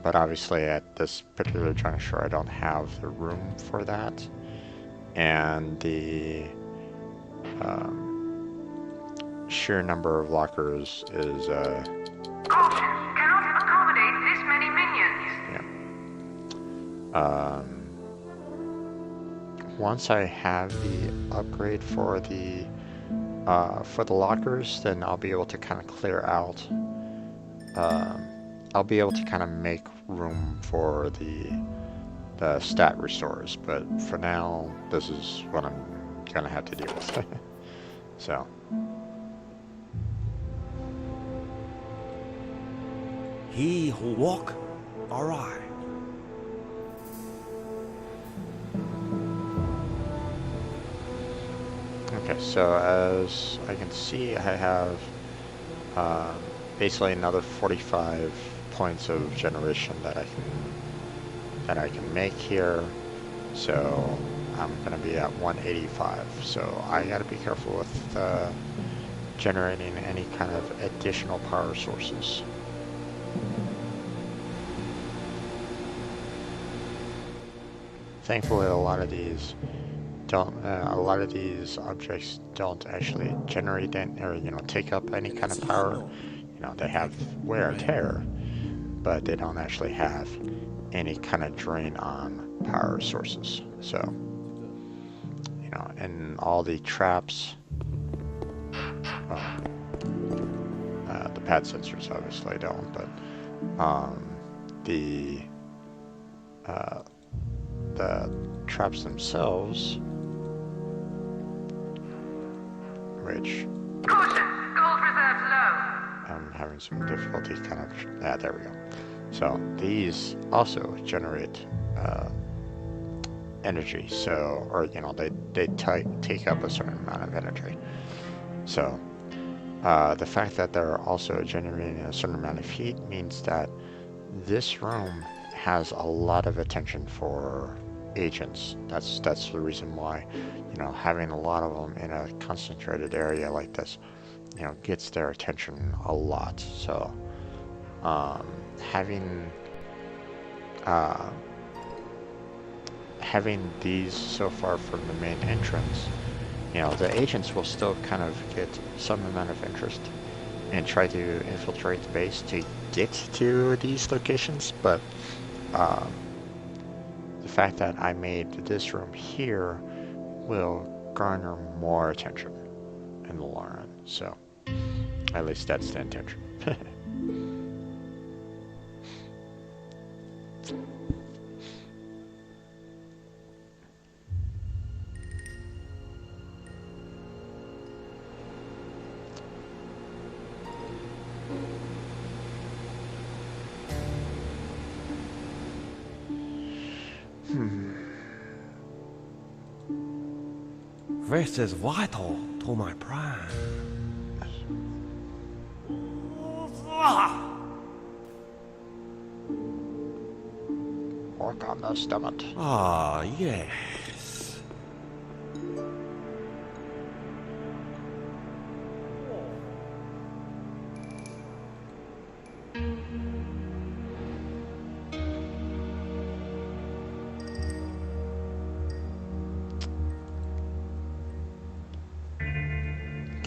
But obviously at this particular juncture I don't have the room for that. And the sheer number of lockers is Caution, cannot accommodate this many minions. yeah. Once I have the upgrade for the lockers, then I'll be able to kind of clear out. I'll be able to kind of make room for the stat restores, but for now, this is what I'm gonna have to deal with. So. He who walk aright. Okay, so as I can see, I have basically another 45 points of generation that I can make here. So I'm gonna be at 185. So I gotta be careful with generating any kind of additional power sources. Thankfully, a lot of these objects don't actually generate or take up any kind of power. They have wear and tear, but they don't actually have any kind of drain on power sources. So, and all the traps, well, the pad sensors obviously don't, but the traps themselves, which Caution, gold reserves low. I'm having some difficulty kind of, there we go. So these also generate energy, so, or they take up a certain amount of energy. So the fact that they're also generating a certain amount of heat means that this room has a lot of attention for agents. That's the reason why, having a lot of them in a concentrated area like this, gets their attention a lot. So having these so far from the main entrance, the agents will still kind of get some amount of interest and try to infiltrate the base to get to these locations, but the fact that I made this room here will garner more attention in the long run. So at least that's the intention. This is vital to my plan. Work on the stomach. Ah, yes.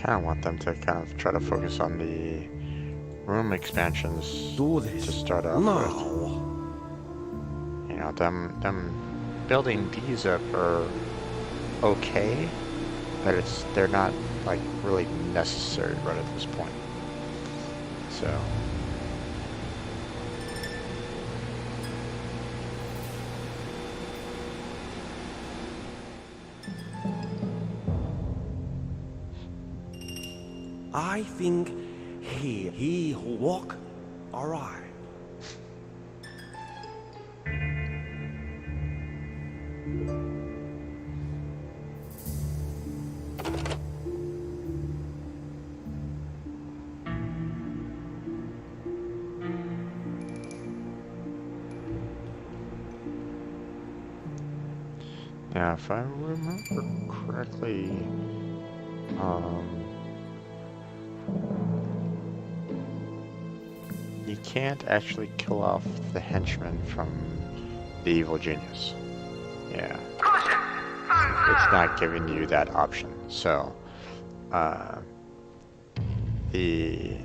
Kind of want them to kind of try to focus on the room expansions Do this to start off with. now. Them building these up are okay, but they're not like really necessary right at this point. So I think he who walk aright. Now, if I remember correctly, you can't actually kill off the henchman from the evil genius. Yeah, Caution! Funds it's low! not giving you that option. So, the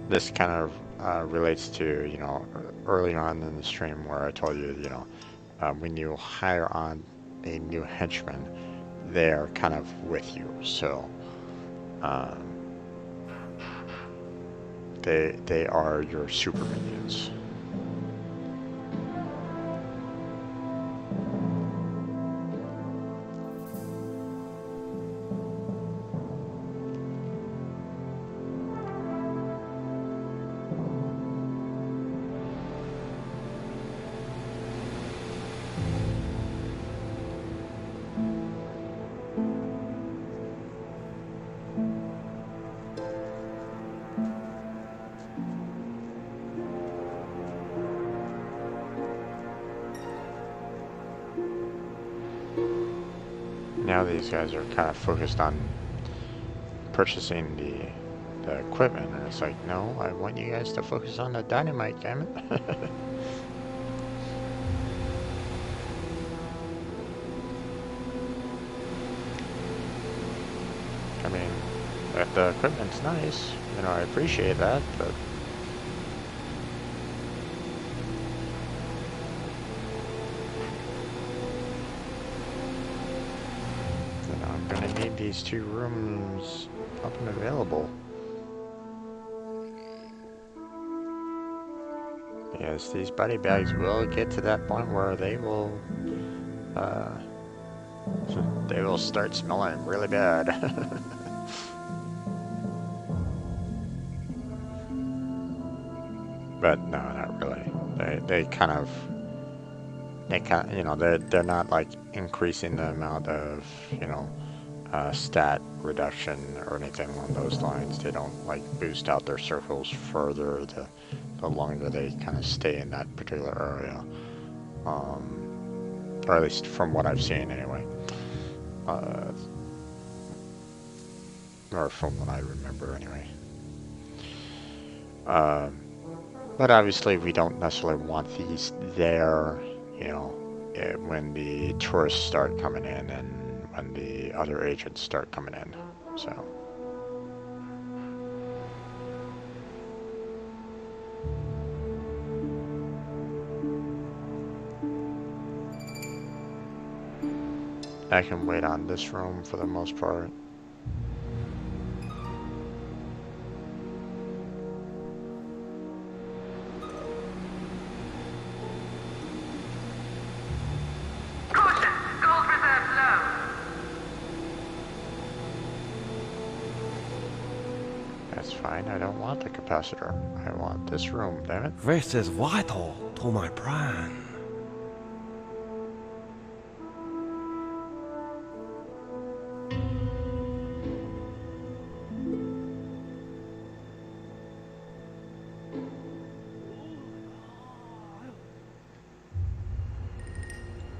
this kind of relates to, you know, early on in the stream where I told you, you know, when you hire on a new henchman, they're kind of with you. So, they are your super minions. Now these guys are kind of focused on purchasing the equipment, and it's like, no, I want you guys to focus on the dynamite, damn it. I mean, if the equipment's nice, you know, I appreciate that, but you know, I'm gonna need these 2 rooms up and available. Yes, these body bags will get to that point where they will start smelling really bad. But no, not really. They kind of, you know, they're not like increasing the amount of, you know, stat reduction or anything along those lines. They don't like boost out their circles further the longer they kind of stay in that particular area. Or at least from what I've seen anyway. Or from what I remember anyway. But obviously we don't necessarily want these there, you know, when the tourists start coming in and when the other agents start coming in, so. I can wait on this room for the most part. Caution! Gold reserves low! That's fine, I don't want the capacitor. I want this room, damn it. This is vital to my plan.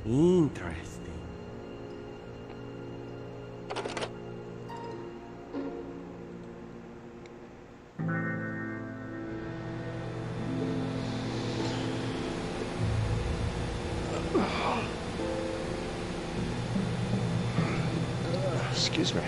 Interesting. Excuse me.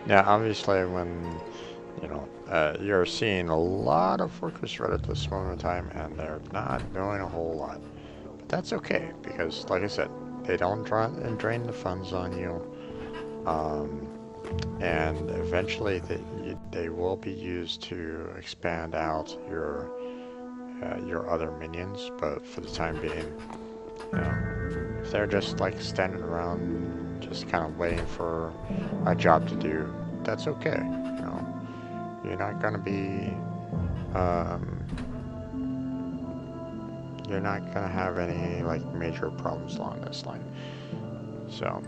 Now, obviously, when, you know, you're seeing a lot of workers right at this moment in time, and they're not doing a whole lot. But that's okay, because, like I said, they don't drain the funds on you, and eventually they will be used to expand out your other minions. But for the time being, you know, if they're just like standing around, just kind of waiting for a job to do, that's okay. You know, you're not gonna be um, you're not gonna have any like major problems along this line. So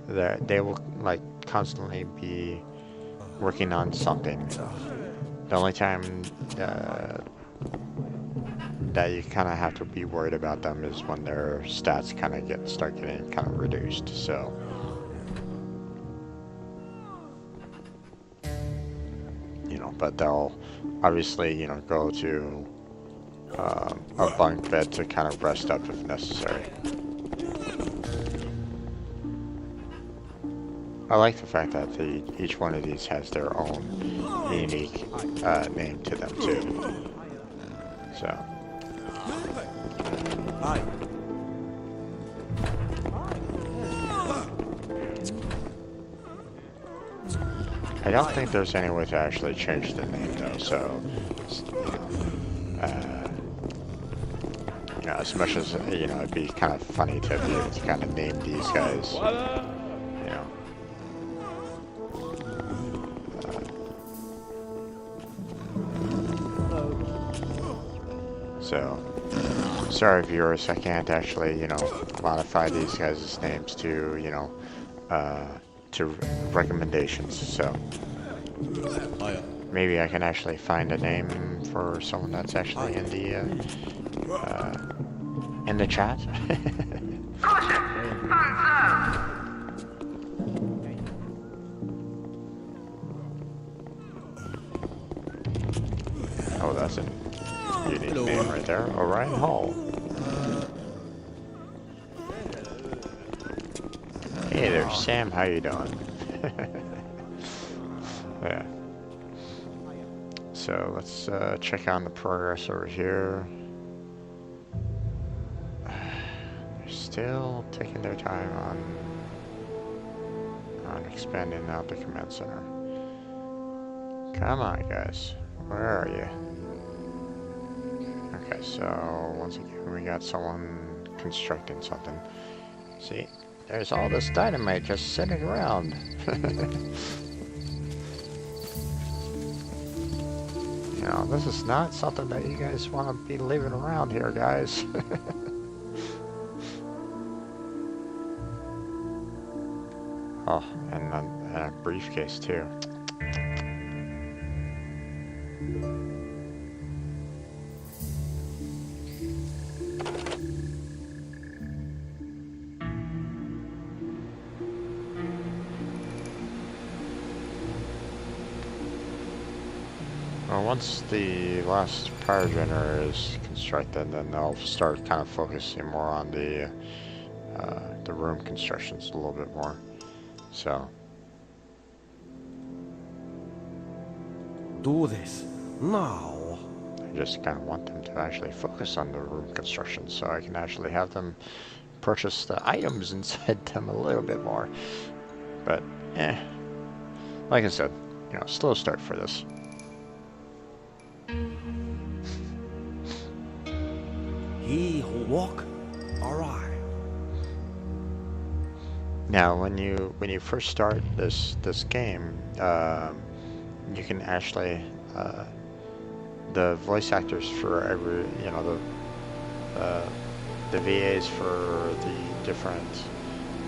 they will like constantly be working on something. The only time that you kind of have to be worried about them is when their stats kind of start getting kind of reduced. So but they'll obviously go to a bunk bed to kind of rest up if necessary. I like the fact that each one of these has their own unique name to them too. So. I don't think there's any way to actually change the name though, so as much as it'd be kind of funny to be able to kind of name these guys, so sorry viewers, I can't actually modify these guys' names to to recommendations, so maybe I can actually find a name for someone that's actually in the chat. Caution! Funds low! Oh, that's a unique name right there. Orion Hall. Hey there, Sam. How you doing? Yeah. So let's check on the progress over here. They're still taking their time on expanding out the command center. Come on, guys. Where are you? Okay, so once again we got someone constructing something. See, there's all this dynamite just sitting around. This is not something that you guys want to be leaving around here, guys. Oh, and a briefcase too. Well, once the last power generator is constructed, then they'll start kind of focusing more on the room constructions a little bit more. So. Do this now. I just kind of want them to actually focus on the room construction, so I can actually have them purchase the items inside them a little bit more. But, like I said, slow start for this. He who walk arrive. Now, when you first start this game, you can actually the voice actors for every the VAs for the different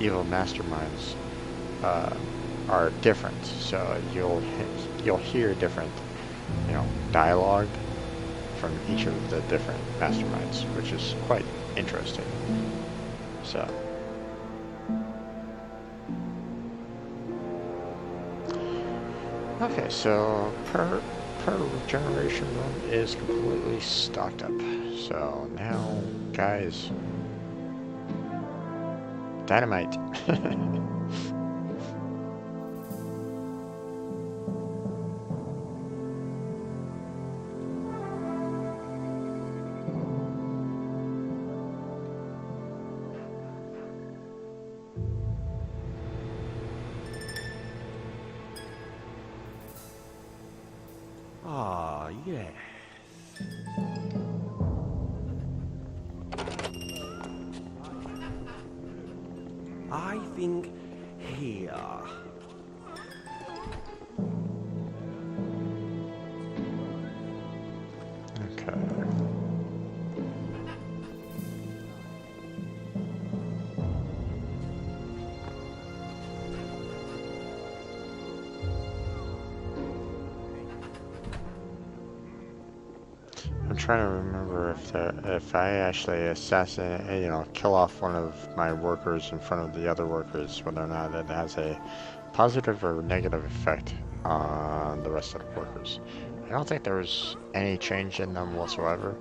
evil masterminds are different. So you'll hear different dialogue from each of the different masterminds, which is quite interesting. So. Okay, so per generation room is completely stocked up. So now, guys, dynamite. Ah, yes. I think here. trying to remember if I actually assassinate, kill off one of my workers in front of the other workers, whether or not it has a positive or negative effect on the rest of the workers. I don't think there was any change in them whatsoever,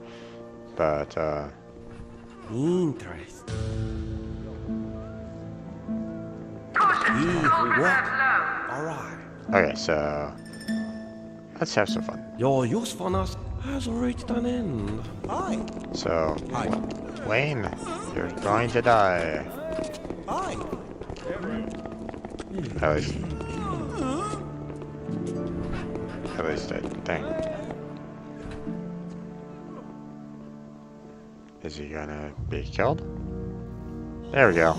but Interest. Caution, salt What? reserves low. Alright. okay, so let's have some fun. Your usefulness has reached an end. Aye. So, Aye. Wayne, you're going to die. Aye. At least I think. Is he gonna be killed? There we go.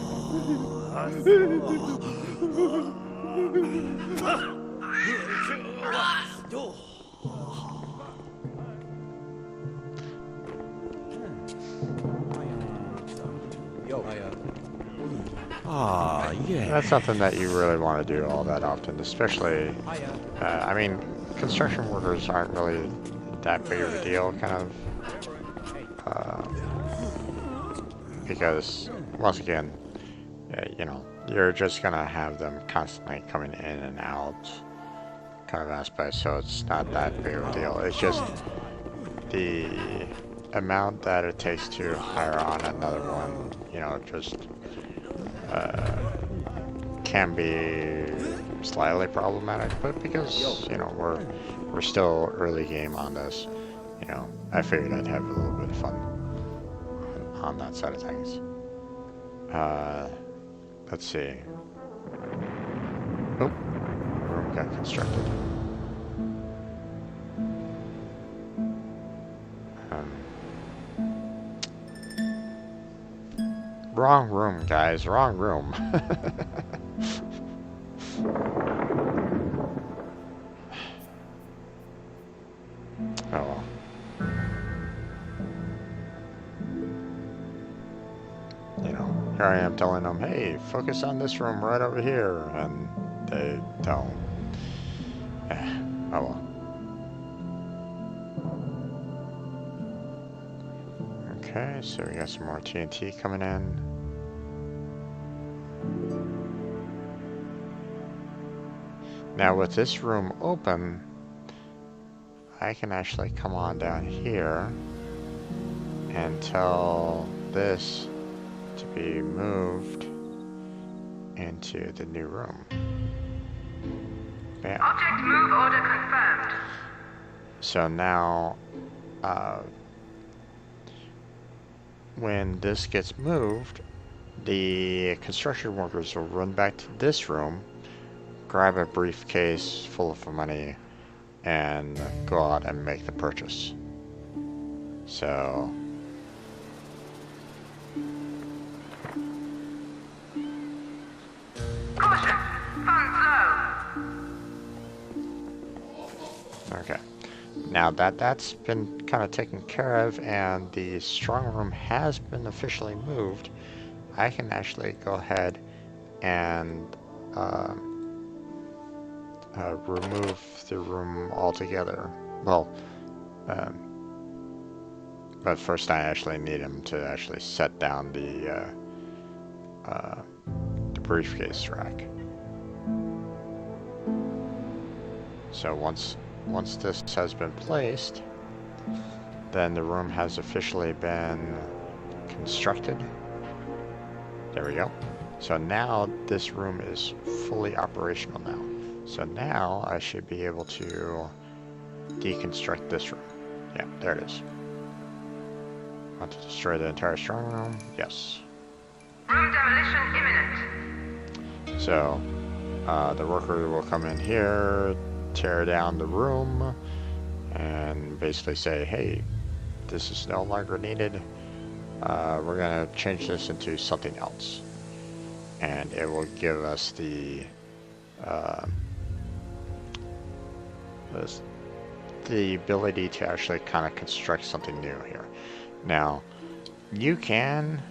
Ah, yeah. That's something that you really want to do all that often, especially, I mean, construction workers aren't really that big of a deal, kind of, because, once again, you're just gonna have them constantly coming in and out, kind of aspect, so it's not that big of a deal. It's just the amount that it takes to hire on another one, just can be slightly problematic, but because we're still early game on this, I figured I'd have a little bit of fun on that side of things. Let's see. Oh, room got constructed. Wrong room, guys. Wrong room. Oh well. Here I am telling them, hey, focus on this room right over here, and they don't. Oh well. Okay, so we got some more TNT coming in. Now with this room open, I can actually come on down here and tell this to be moved into the new room. Bam. Object move order confirmed. So now, when this gets moved, the construction workers will run back to this room, grab a briefcase full of money, and go out and make the purchase. So, Caution, funds low. okay. Now that's been kind of taken care of and the strong room has been officially moved, I can actually go ahead and remove the room altogether. Well, but first I actually need him to actually set down the briefcase rack. So once this has been placed, then the room has officially been constructed. There we go. So now this room is fully operational now. So now I should be able to deconstruct this room. Yeah, there it is. Want to destroy the entire strong room? Yes. Room demolition imminent. So the worker will come in here, tear down the room, and basically say, hey, this is no longer needed. We're going to change this into something else. And it will give us the ability to actually kind of construct something new here. Now, you can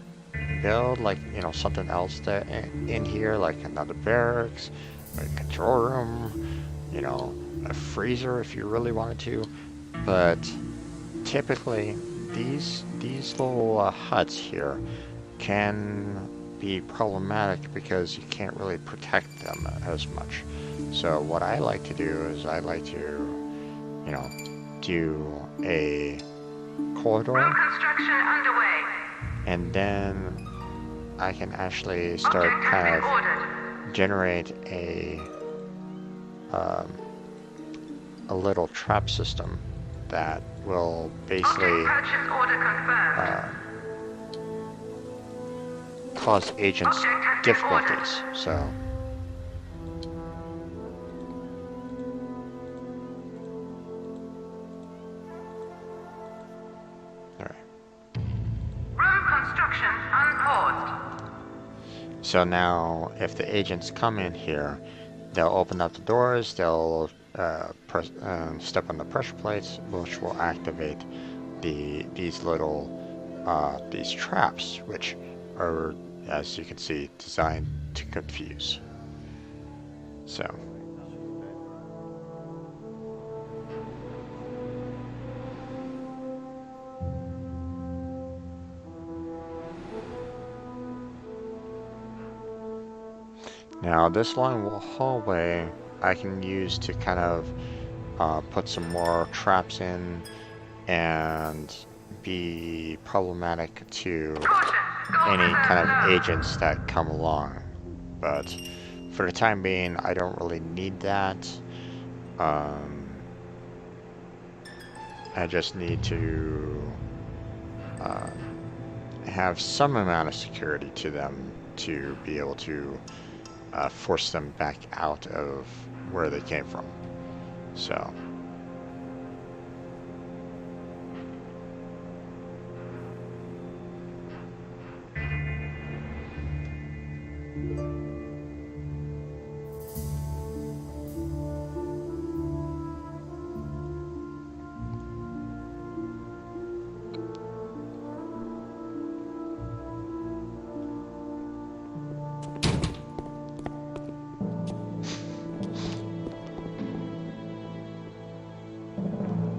build like, something else that in here, like another barracks, a control room, a freezer if you really wanted to, but typically these little huts here can be problematic because you can't really protect them as much. So what I like to do is I like to, you know, do a corridor, Road construction underway. and then I can actually start Object has kind been of ordered. generate a little trap system that will basically Object purchase order confirmed. cause agents Object has been difficulties. ordered. So alright. Road construction unpaused. So now if the agents come in here, they'll open up the doors, they'll step on the pressure plates, which will activate these little these traps, which are, as you can see, designed to confuse. So now this long hallway I can use to kind of put some more traps in and be problematic to Caution. Gold any reserve kind of low. agents that come along. But for the time being, I don't really need that. I just need to have some amount of security to them to be able to force them back out of where they came from. So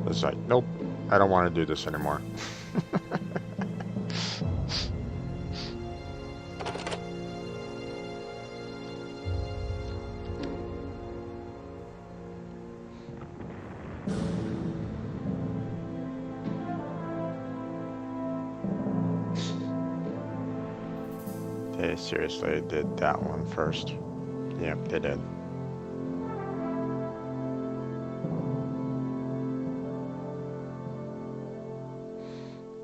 it's like, nope, I don't want to do this anymore. They seriously did that one first. Yep, they did.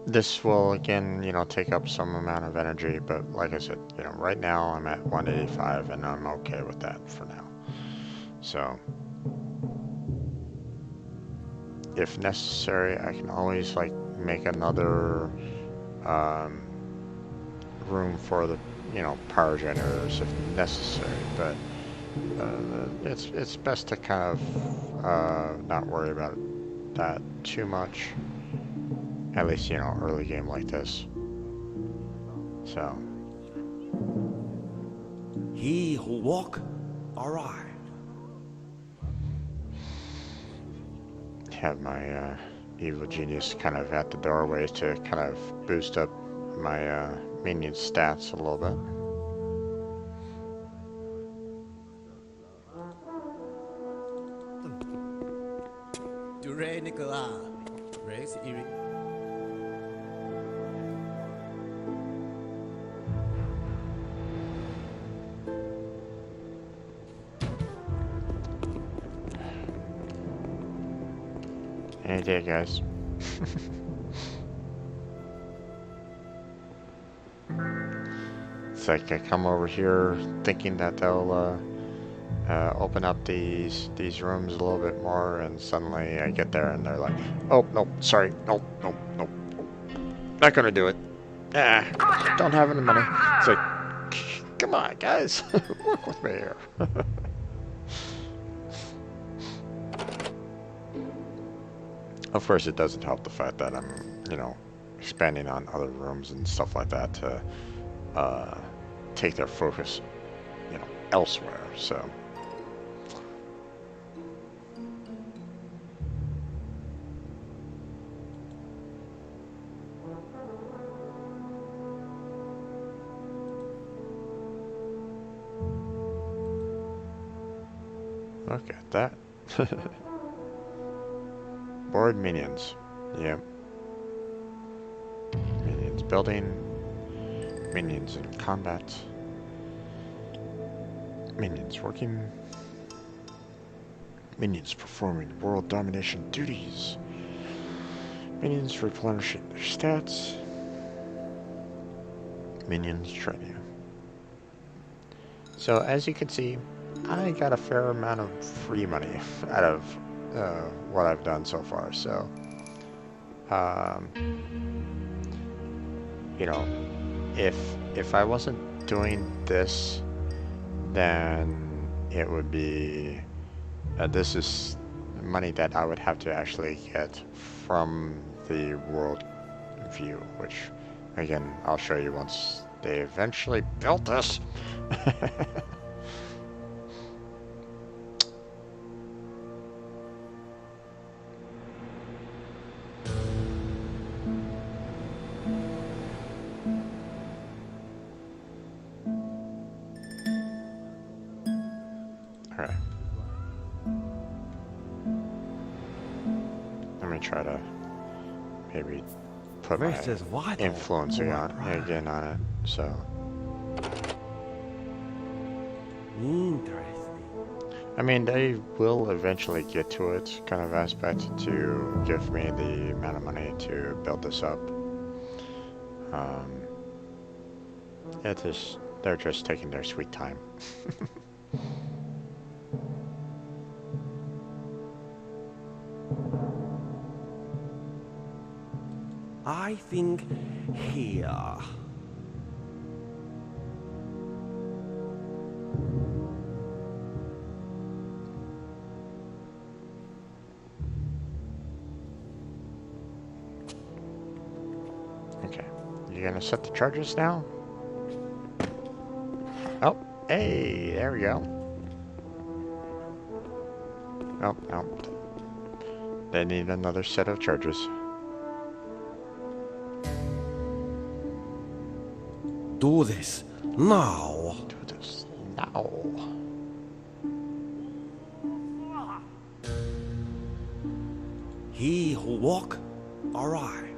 This will again, take up some amount of energy, but like I said, right now I'm at 185 and I'm okay with that for now. So, if necessary, I can always make another room for the, power generators if necessary, but it's best to kind of not worry about that too much. At least, early game like this. So. He who walk aright. Have my evil genius kind of at the doorways to kind of boost up my minion stats a little bit. Dure Nicolas. Rex Eric. Any day, guys. It's like I come over here thinking that they'll open up these rooms a little bit more, and suddenly I get there and they're like, "Oh nope, sorry, nope, nope, nope, nope. Not gonna do it. Don't have any money." It's like, come on, guys, work with me here. Of course, it doesn't help the fact that I'm, expanding on other rooms and stuff like that to take their focus, elsewhere. So, Look at that. Board minions. Yep. Minions building. Minions in combat. Minions working. Minions performing world domination duties. Minions replenishing their stats. Minions training. So as you can see, I got a fair amount of free money out of what I've done so far. So, you know, if I wasn't doing this, then it would be this is money that I would have to actually get from the world view, which again I'll show you once they eventually built this. Alright. Let me try to maybe put my This is vital influence to my on pride. again on it. So Interesting. I mean they will eventually get to it kind of aspect to give me the amount of money to build this up. They're just taking their sweet time. I think here. Okay. You gonna set the charges now? Oh, hey, there we go. Oh, no. They need another set of charges. Do this now. Do this now. He who walk arrive.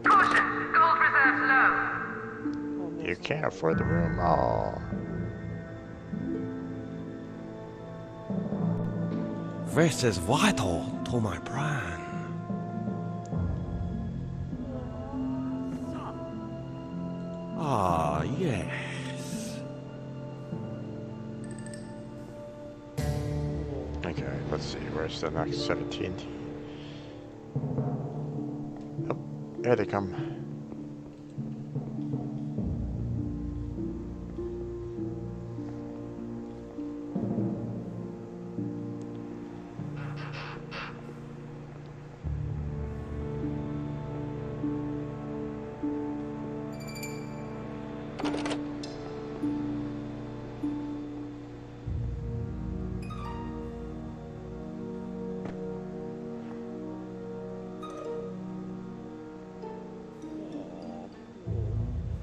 Caution, gold reserves low. You can't afford the room. Oh. This is vital to my plan. Ah, yes. Okay, let's see. Where's the next 17? Oh, here they come.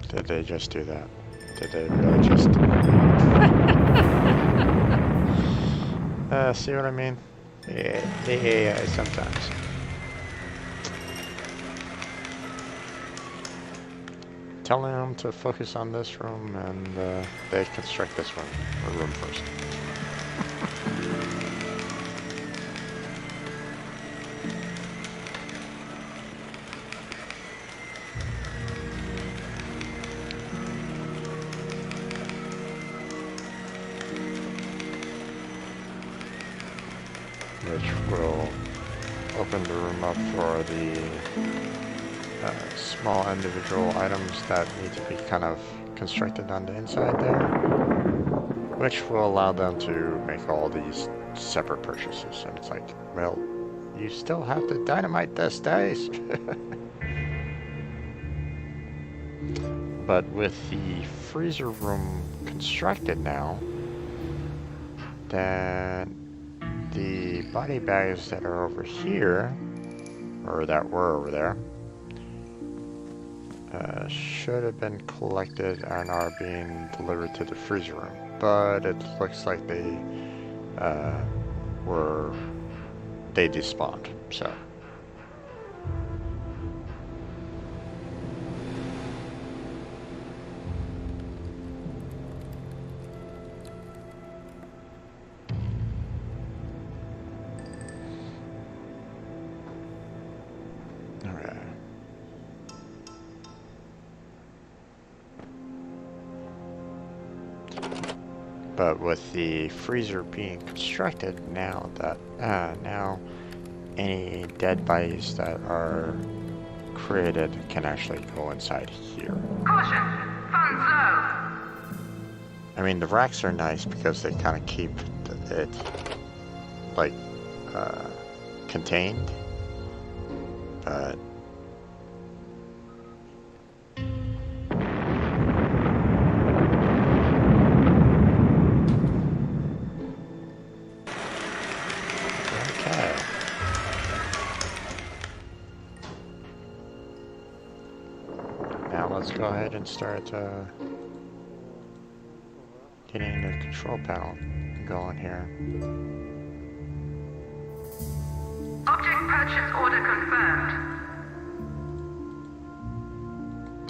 Did they just do that? Did they really just... see what I mean? Yeah, the AI sometimes. Telling them to focus on this room and they construct this room first. Which will open the room up for the small individual items that need to be kind of constructed on the inside there, which will allow them to make all these separate purchases. And it's like, well, you still have to dynamite this, guys. But with the freezer room constructed now, then the body bags that are over here, or that were over there, should have been collected and are being delivered to the freezer room. But it looks like they were they despawned. So. But with the freezer being constructed, now that now any dead bodies that are created can actually go inside here. Caution! Funds low! I mean, the racks are nice because they kind of keep it like contained, but let's go ahead and start getting the control panel going here. Object purchase order confirmed.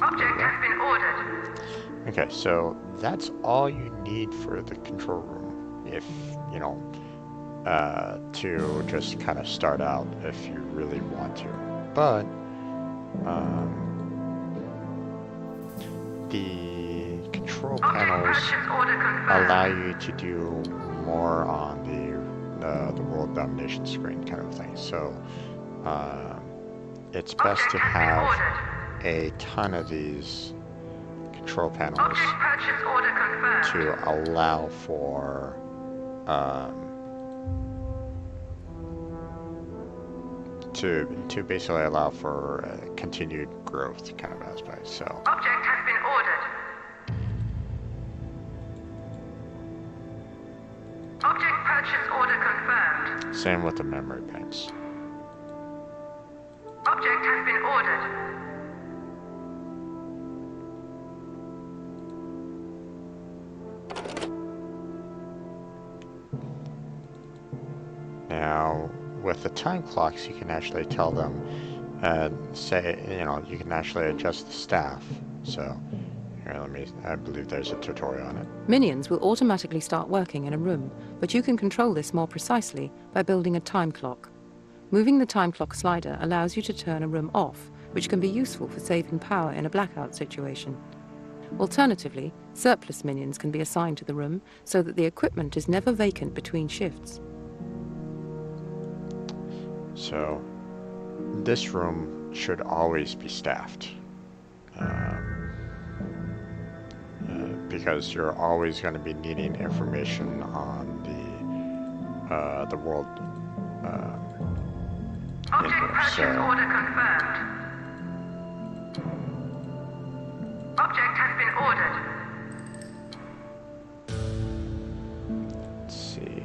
Object has been ordered. Okay, so that's all you need for the control room, if you know, to just kind of start out if you really want to. But the control panels allow you to do more on the world domination screen kind of thing. So it's best to have a ton of these control panels to allow for to basically allow for continued growth kind of aspect. So object has been ordered. Object purchase order confirmed. same with the memory banks. Object has been ordered. Now, with the time clocks, you can actually tell them, say, you know, you can actually adjust the staff. So, here, I believe there's a tutorial on it. Minions will automatically start working in a room, but you can control this more precisely by building a time clock. Moving the time clock slider allows you to turn a room off, which can be useful for saving power in a blackout situation. Alternatively, surplus minions can be assigned to the room so that the equipment is never vacant between shifts. So, this room should always be staffed. Because you're always going to be needing information on the world in Object here. purchase So, order confirmed. Object has been ordered. let's see.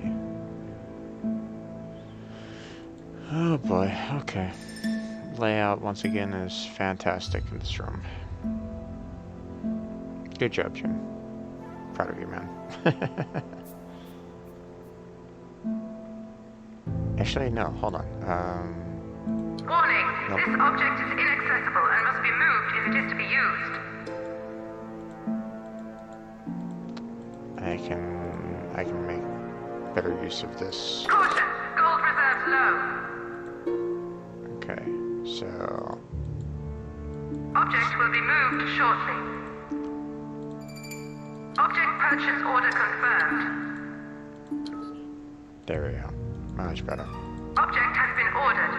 Oh boy, okay. Layout once again is fantastic in this room. Good job, Jim. Proud of you, man. Actually, no, hold on. Warning, Nope. this object is inaccessible and must be moved if it is to be used. I can make better use of this. Caution, gold reserves low. Okay, so Object will be moved shortly. Object purchase order confirmed. there we go. Much better. Object has been ordered.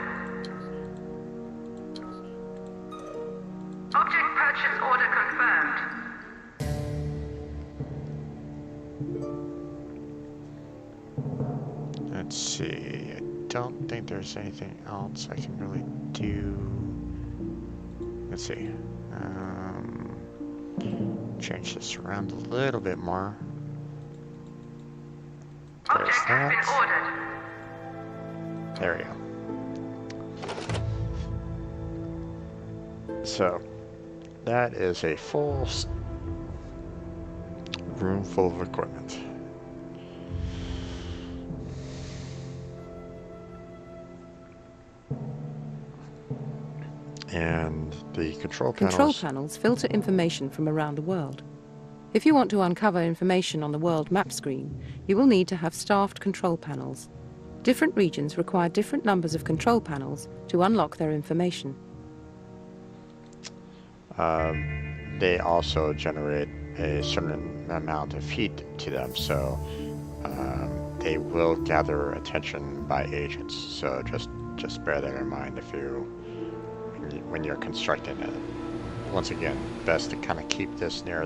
Object purchase order confirmed. Let's see. I don't think there's anything else I can really do. Let's see. Change this around a little bit more. There's Object has been that. ordered. There we go. So, that is a full room full of equipment. And the control Control panels. panels filter information from around the world. If you want to uncover information on the world map screen, you will need to have staffed control panels. Different regions require different numbers of control panels to unlock their information. They also generate a certain amount of heat to them, so they will gather attention by agents. So just bear that in mind if when you're constructing it. Once again, best to kind of keep this near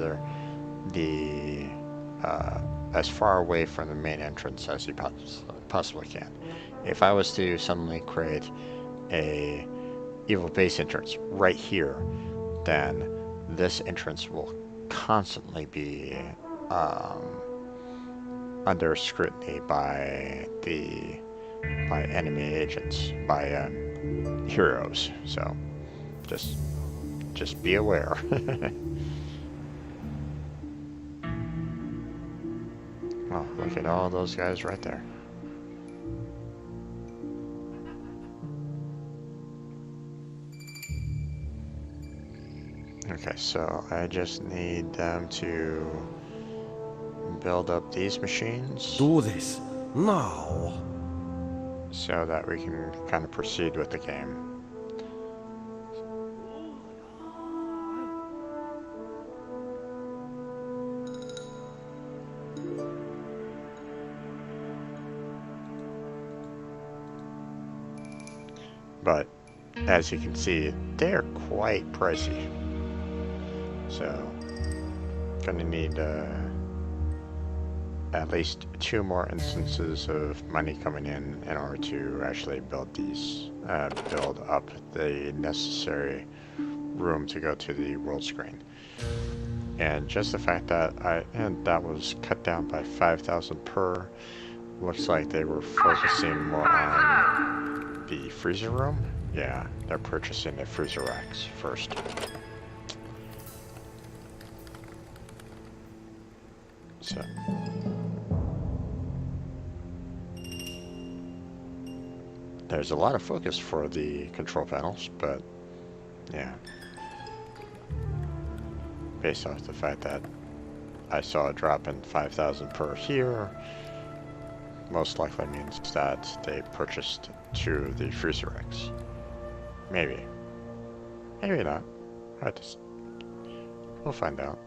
the as far away from the main entrance as you possibly can. If I was to suddenly create a evil base entrance right here, then this entrance will constantly be under scrutiny by enemy agents, by heroes. So just be aware. Oh, look at all those guys right there. Okay, so I just need them to build up these machines Do this now. so that we can kind of proceed with the game. But as you can see, they're quite pricey. So, gonna need at least 2 more instances of money coming in order to actually build up the necessary room to go to the world screen. And just the fact that that was cut down by 5,000 per, looks like they were focusing more on the freezer room. Yeah, they're purchasing the freezer racks first. So there's a lot of focus for the control panels, but yeah, based off the fact that I saw a drop in 5,000 per here, most likely means that they purchased 2 of the freezer racks. Maybe not. We'll find out.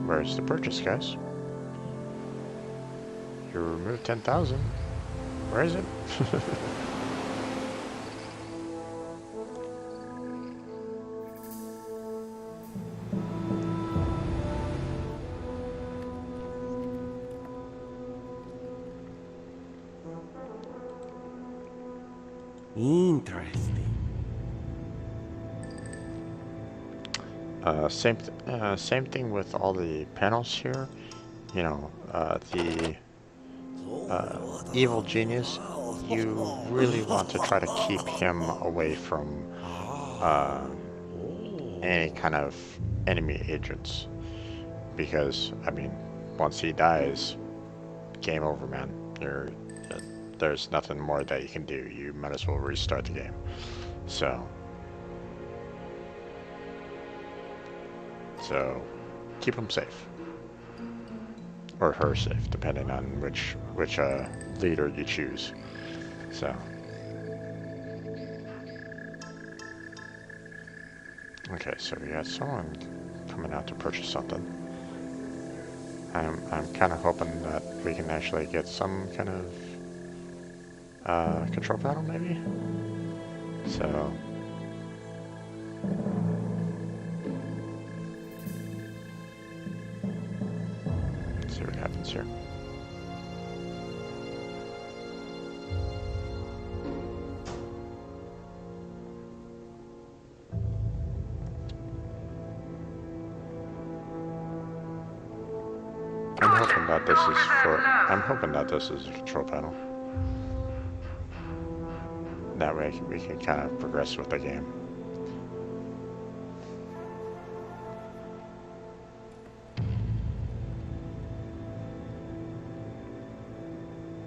Where's the purchase, guys? You removed 10,000. Where is it? Interesting. Same thing with all the panels here. You know, the evil genius, you really want to try to keep him away from any kind of enemy agents. Because, I mean, once he dies, game over, man. There's nothing more that you can do. You might as well restart the game. So keep him safe, or her safe, depending on which leader you choose. So okay, so we got someone coming out to purchase something. I'm kind of hoping that we can actually get some kind of control panel, maybe. So. See what happens here. I'm hoping that this is a control panel. That way we can kind of progress with the game.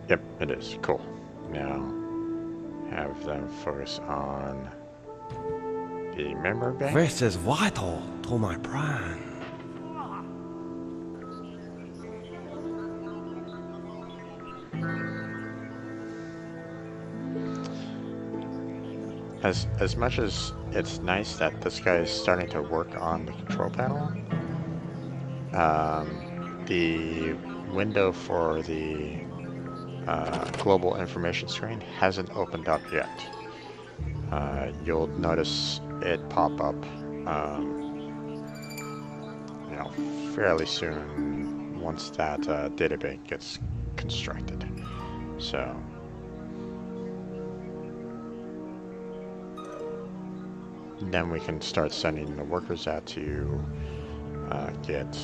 Yep, it is. Cool. Now, have them focus on the memory bank. This is vital to my plan. As much as it's nice that this guy is starting to work on the control panel, the window for the global information screen hasn't opened up yet. You'll notice it pop up, fairly soon once that databank gets constructed. So. Then we can start sending the workers out to get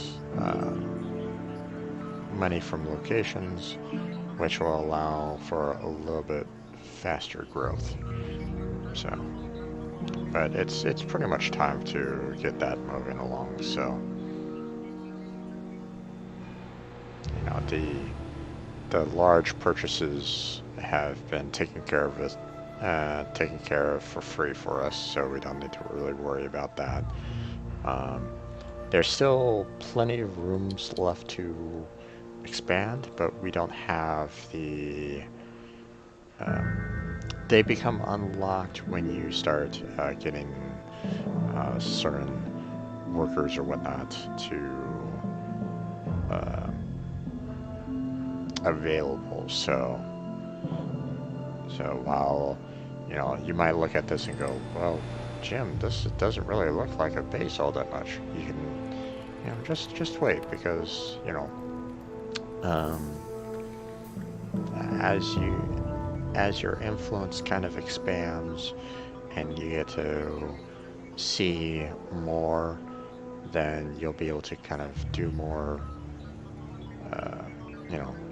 money from locations, which will allow for a little bit faster growth. So, but it's pretty much time to get that moving along. So, the large purchases have been taken care of for free for us, so we don't need to really worry about that. There's still plenty of rooms left to expand, but we don't have the... they become unlocked when you start getting certain workers or whatnot to available. So while you might look at this and go, well, Jim, this doesn't really look like a base all that much. You can, just wait, because as your influence kind of expands and you get to see more, then you'll be able to kind of do more,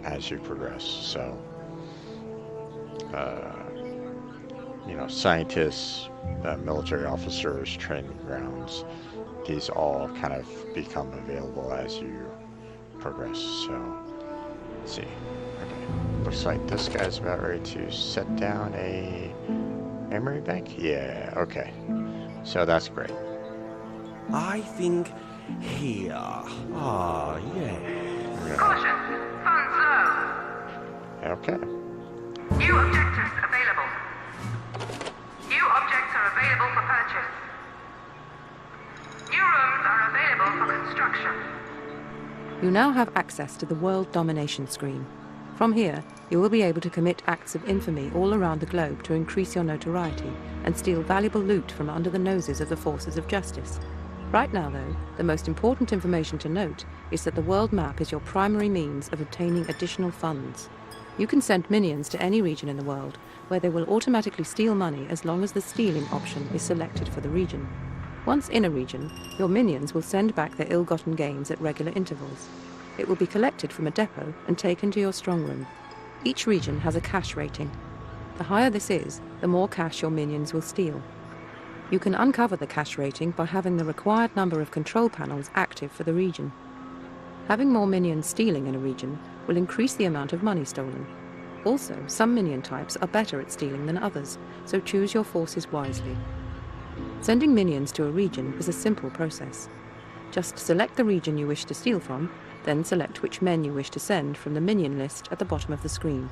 as you progress. So. Scientists, military officers, training grounds, these all kind of become available as you progress. So, let's see. Okay, looks like this guy's about ready to set down a memory bank. Yeah, okay. So that's great. I think here. Ah, yeah. Caution, funds low. Okay. New objectives available. New objects are available for purchase. New rooms are available for construction. You now have access to the World Domination screen. From here, you will be able to commit acts of infamy all around the globe to increase your notoriety and steal valuable loot from under the noses of the forces of justice. Right now, though, the most important information to note is that the world map is your primary means of obtaining additional funds. You can send minions to any region in the world, where they will automatically steal money as long as the stealing option is selected for the region. Once in a region, your minions will send back their ill-gotten gains at regular intervals. It will be collected from a depot and taken to your strong room. Each region has a cash rating. The higher this is, the more cash your minions will steal. You can uncover the cash rating by having the required number of control panels active for the region. Having more minions stealing in a region will increase the amount of money stolen. Also, some minion types are better at stealing than others, so choose your forces wisely. Sending minions to a region is a simple process. Just select the region you wish to steal from, then select which men you wish to send from the minion list at the bottom of the screen.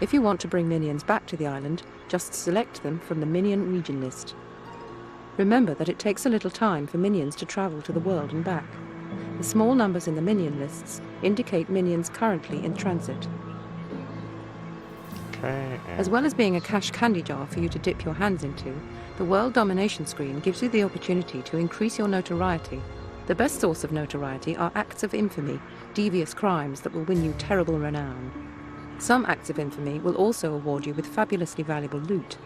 If you want to bring minions back to the island, just select them from the minion region list. Remember that it takes a little time for minions to travel to the world and back. The small numbers in the minion lists indicate minions currently in transit. Okay. As well as being a cash candy jar for you to dip your hands into, the World Domination screen gives you the opportunity to increase your notoriety. The best source of notoriety are acts of infamy, devious crimes that will win you terrible renown. Some acts of infamy will also award you with fabulously valuable loot.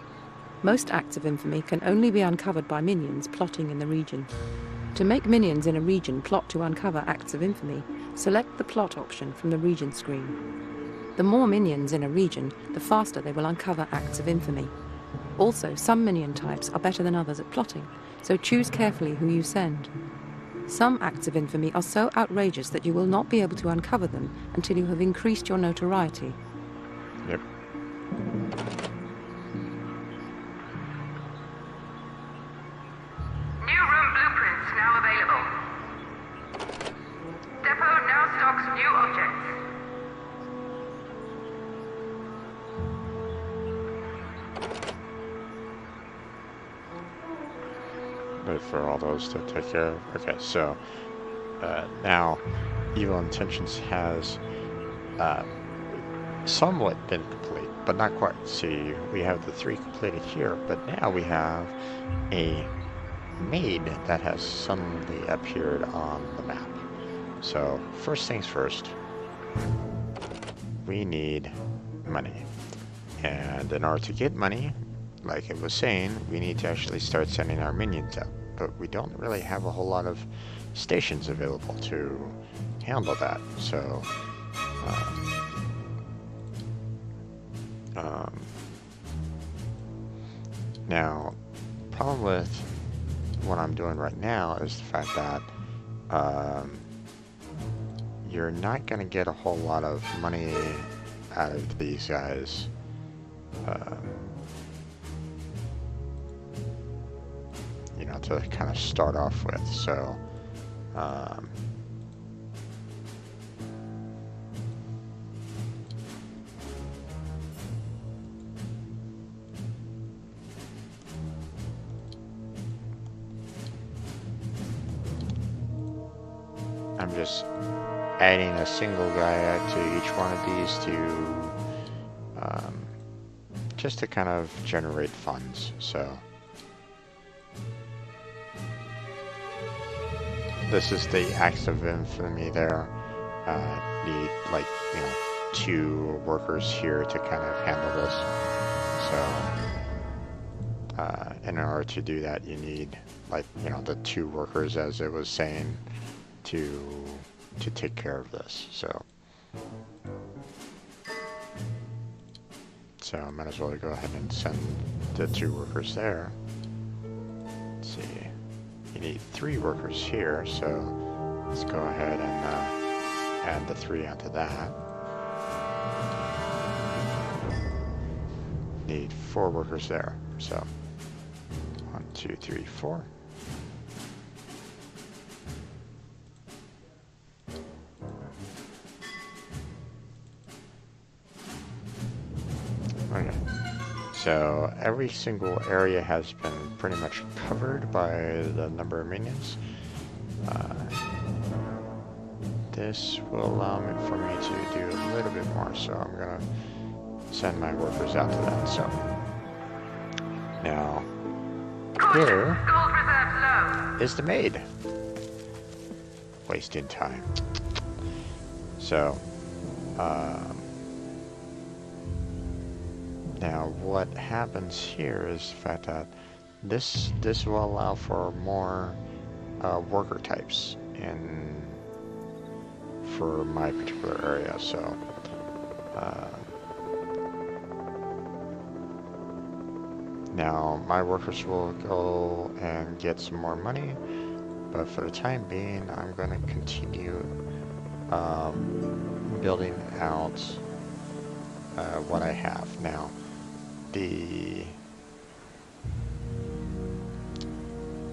Most acts of infamy can only be uncovered by minions plotting in the region. To make minions in a region plot to uncover acts of infamy, Select the plot option from the region screen. The more minions in a region, the faster they will uncover acts of infamy. Also, some minion types are better than others at plotting, so choose carefully who you send. Some acts of infamy are so outrageous that you will not be able to uncover them until you have increased your notoriety. Yep. New room blueprints now available. Depot now stocks new objects. Wait for all those to take care of. Okay, so now Evil Intentions has somewhat been complete, but not quite. See, we have the 3 completed here, but now we have a maid that has suddenly appeared on the map. So first things first, we need money, and in order to get money, like it was saying, we need to actually start sending our minions out, but we don't really have a whole lot of stations available to handle that. So now, problem with what I'm doing right now is the fact that you're not going to get a whole lot of money out of these guys. You know, to kind of start off with. So, I'm just adding a single guy to each one of these to just to kind of generate funds. So this is the acts of infamy there. Need, like, you know, 2 workers here to kind of handle this. So in order to do that, you need, like, you know, the 2 workers, as it was saying, to take care of this. So I might as well go ahead and send the 2 workers there. Let's see, you need 3 workers here, so let's go ahead and add the 3 onto that. Need 4 workers there, so 1, 2, 3, 4. Okay, so every single area has been pretty much covered by the number of minions. This will allow me for me to do a little bit more, so I'm gonna send my workers out to that. So now here Gold reserves low. is the maid. Wasting time. So now what happens here is the fact that this will allow for more worker types for my particular area. So now my workers will go and get some more money, but for the time being I'm going to continue building out what I have now.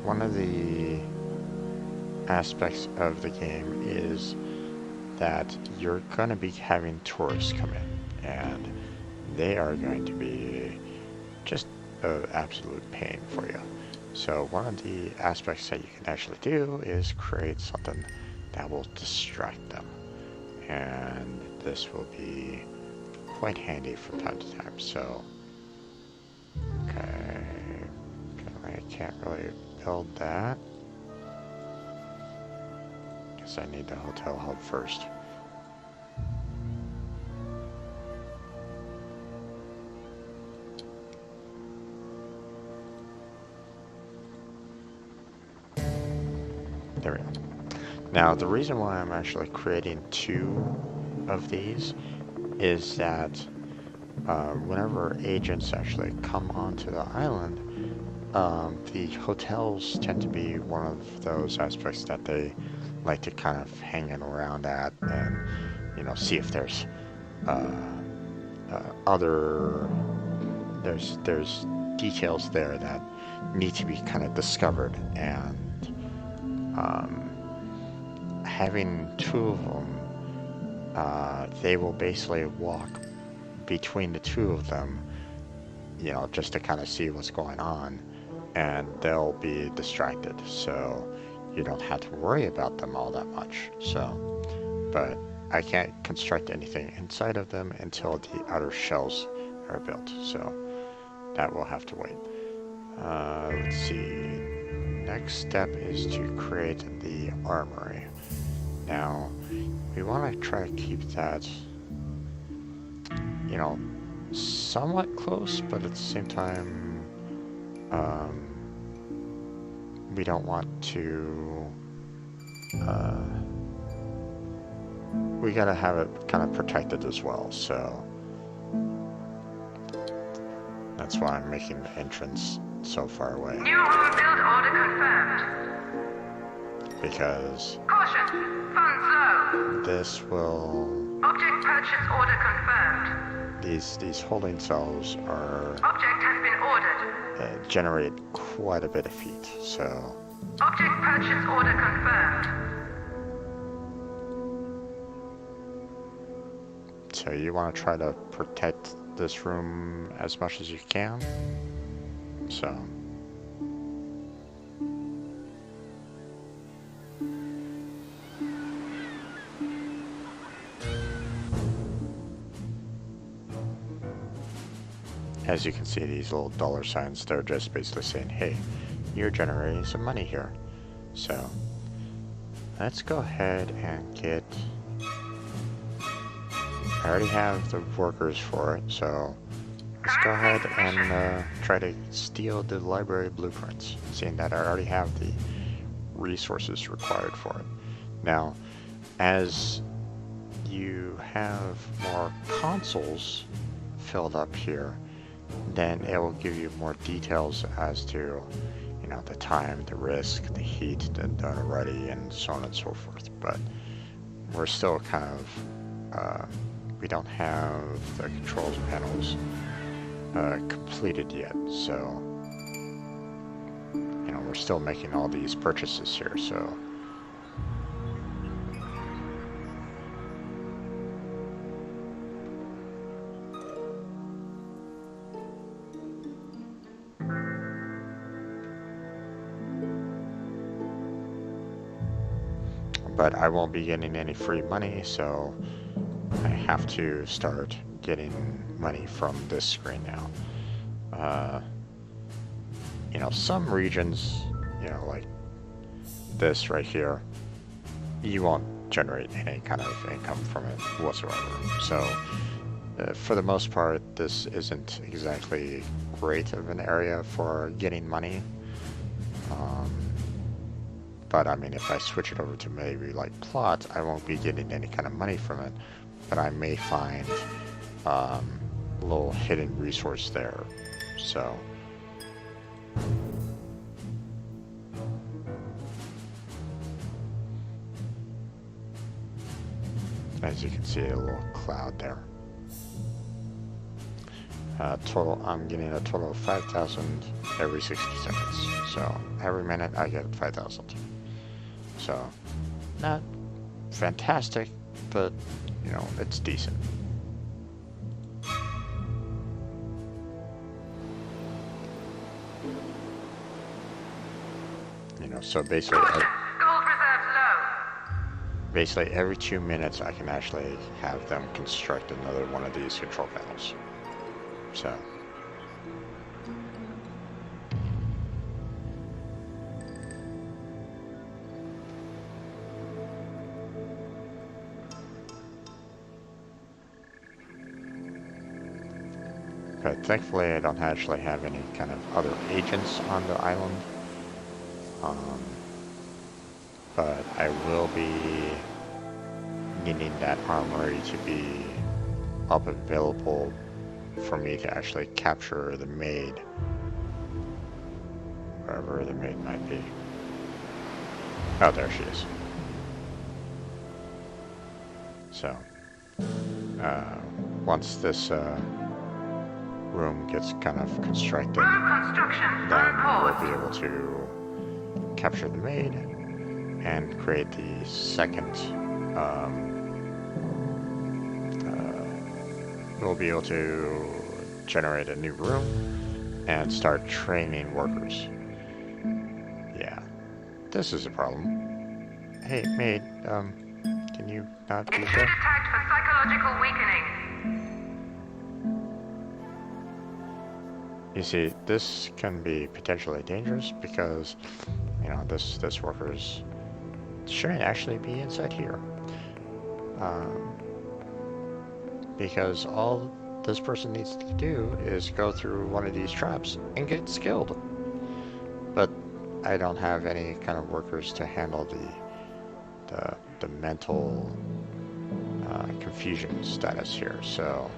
One of the aspects of the game is that you're going to be having tourists come in, and they are going to be just an absolute pain for you. So one of the aspects that you can actually do is create something that will distract them, and this will be quite handy from time to time. So okay, I can't really build that because I need the hotel hub first. There we go. Now, the reason why I'm actually creating 2 of these is that whenever agents actually come onto the island, the hotels tend to be one of those aspects that they like to kind of hang around at and, see if there's uh, other there's details there that need to be kind of discovered, and having 2 of them, they will basically walk between the 2 of them, just to kind of see what's going on, and they'll be distracted, so you don't have to worry about them all that much. So, but I can't construct anything inside of them until the outer shells are built, so that will have to wait. Let's see. Next step is to create the armory. Now, we want to try to keep that, somewhat close, but at the same time, we don't want to, we gotta have it kind of protected as well, so that's why I'm making the entrance so far away. New home build order confirmed. Because Caution, funds low. this will, Object purchase order confirmed. these holding cells are Object has been ordered. generate quite a bit of heat, so Object purchase order confirmed. you want to try to protect this room as much as you can. So as you can see, these little dollar signs, they're just basically saying, hey, you're generating some money here. So let's go ahead and get, I already have the workers for it, so let's go ahead and try to steal the library blueprints, seeing that I already have the resources required for it. Now, as you have more consoles filled up here, then it will give you more details as to, the time, the risk, the heat, the done already, and so on and so forth. But we're still kind of, we don't have the controls panels completed yet, so, we're still making all these purchases here, so. But I won't be getting any free money, so I have to start getting money from this screen now. Some regions, like this right here, you won't generate any kind of income from it whatsoever. So for the most part, this isn't exactly great of an area for getting money. But I mean, if I switch it over to maybe like plot, I won't be getting any kind of money from it, but I may find a little hidden resource there. So as you can see, a little cloud there. Total, I'm getting a total of 5,000 every 60 seconds. So every minute I get 5,000. So not fantastic, but it's decent. So basically, Gold reserves low. basically every 2 minutes I can actually have them construct another one of these control panels. So but thankfully I don't actually have any kind of other agents on the island. but I will be needing that armory to be up available for me to actually capture the maid, wherever the maid might be. Oh, there she is. So, once this room gets kind of constructed, then we'll be able to capture the maid and create the second. We'll be able to generate a new room and start training workers. Yeah, this is a problem. Hey, maid, can you not be Intruder there? tagged for psychological weakening. You see, this can be potentially dangerous because, you know, this worker's shouldn't actually be inside here. Because all this person needs to do is go through one of these traps and get skilled. But I don't have any kind of workers to handle the mental confusion status here, so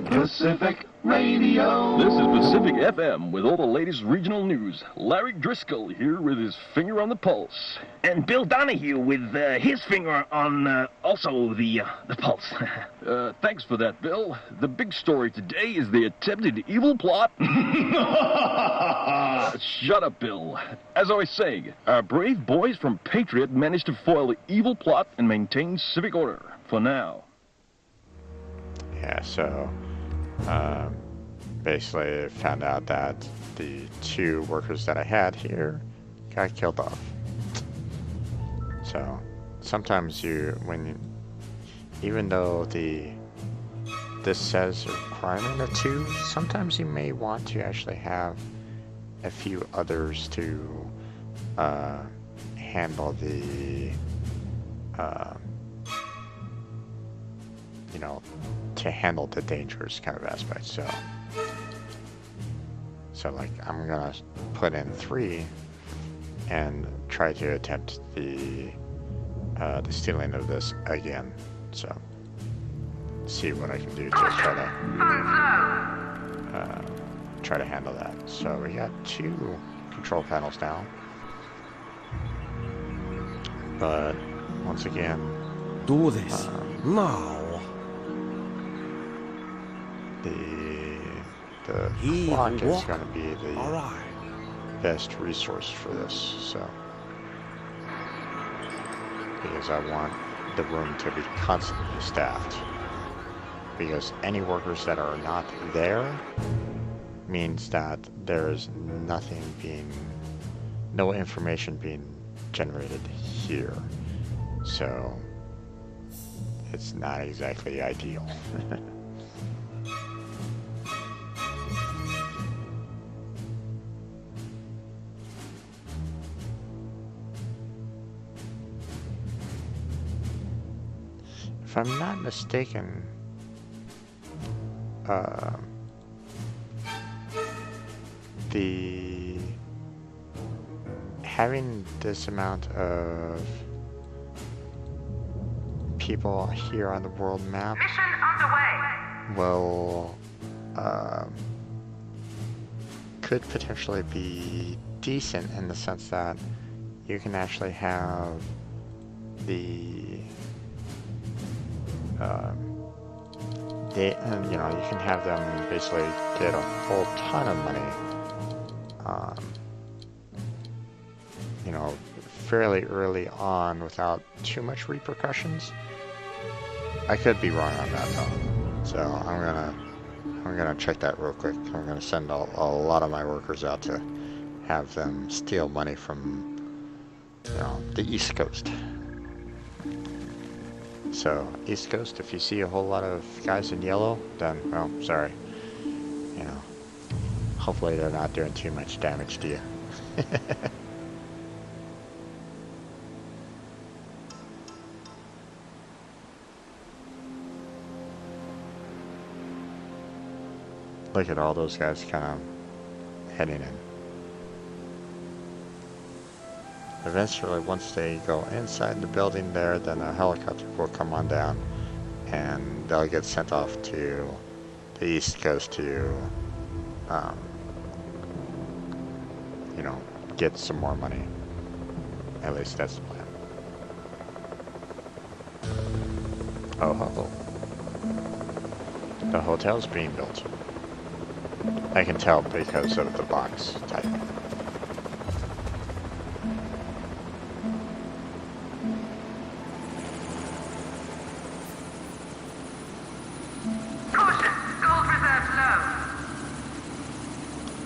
Pacific Radio. This is Pacific FM with all the latest regional news. Larry Driscoll here with his finger on the pulse. And Bill Donahue with his finger on also the pulse. Thanks for that, Bill. The big story today is the attempted evil plot. Shut up, Bill. As I was saying, our brave boys from Patriot managed to foil the evil plot and maintain civic order. For now. yeah, so basically found out that the 2 workers that I had here got killed off. So sometimes even though this says a requirement of 2, sometimes you may want to actually have a few others to handle the you know, to handle the dangerous kind of aspect. So like I'm gonna put in 3 and try to attempt the stealing of this again. So see what I can do to try to handle that. So we got 2 control panels now, but once again, Do this. Now. the He clock will is walk. going to be the Alright. best resource for this, so because I want the room to be constantly staffed, because any workers that are not there means that there's no information being generated here, so it's not exactly ideal. If I'm not mistaken, having this amount of people here on the world map Mission underway. will could potentially be decent in the sense that you can actually have the you know, you can have them basically get a whole ton of money, you know, fairly early on without too much repercussions. I could be wrong on that though, so I'm gonna check that real quick. I'm gonna send a lot of my workers out to have them steal money from, you know, the East Coast. So, East Coast, if you see a whole lot of guys in yellow, then, well, sorry. You know, hopefully they're not doing too much damage to you. Look at all those guys kind of heading in. eventually, once they go inside the building there, then a helicopter will come on down and they'll get sent off to the East Coast to, um, you know, get some more money. At least that's the plan. Oh, ho. The hotel's being built. I can tell because of the box type. Caution, gold reserves low.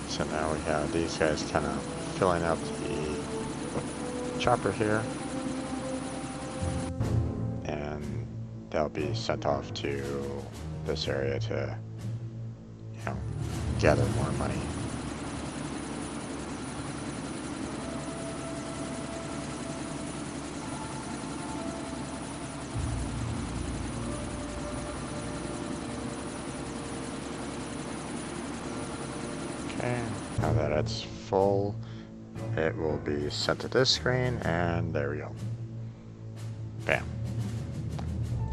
So now we have these guys kind of filling up the chopper here. And they'll be sent off to this area to, you know, gather more money. Okay, now that it's full, it will be sent to this screen, and there we go. Bam.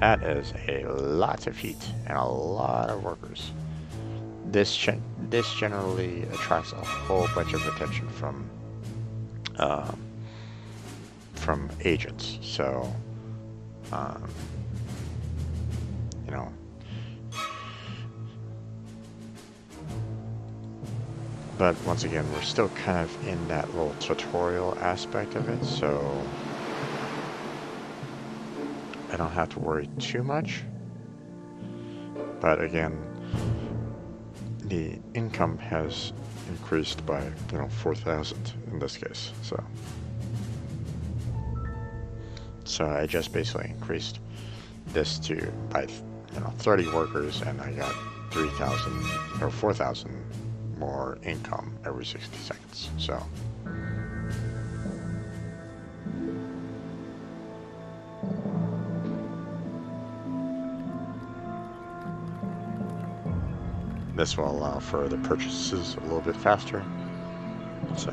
That is a lot of heat and a lot of workers. This generally attracts a whole bunch of attention from agents. So, you know, but once again, we're still kind of in that little tutorial aspect of it, so I don't have to worry too much. But again, the income has increased by, 4,000 in this case. So I just basically increased this to by 30 workers, and I got 3,000 or 4,000 more income every 60 seconds. So this will allow for the purchases a little bit faster. So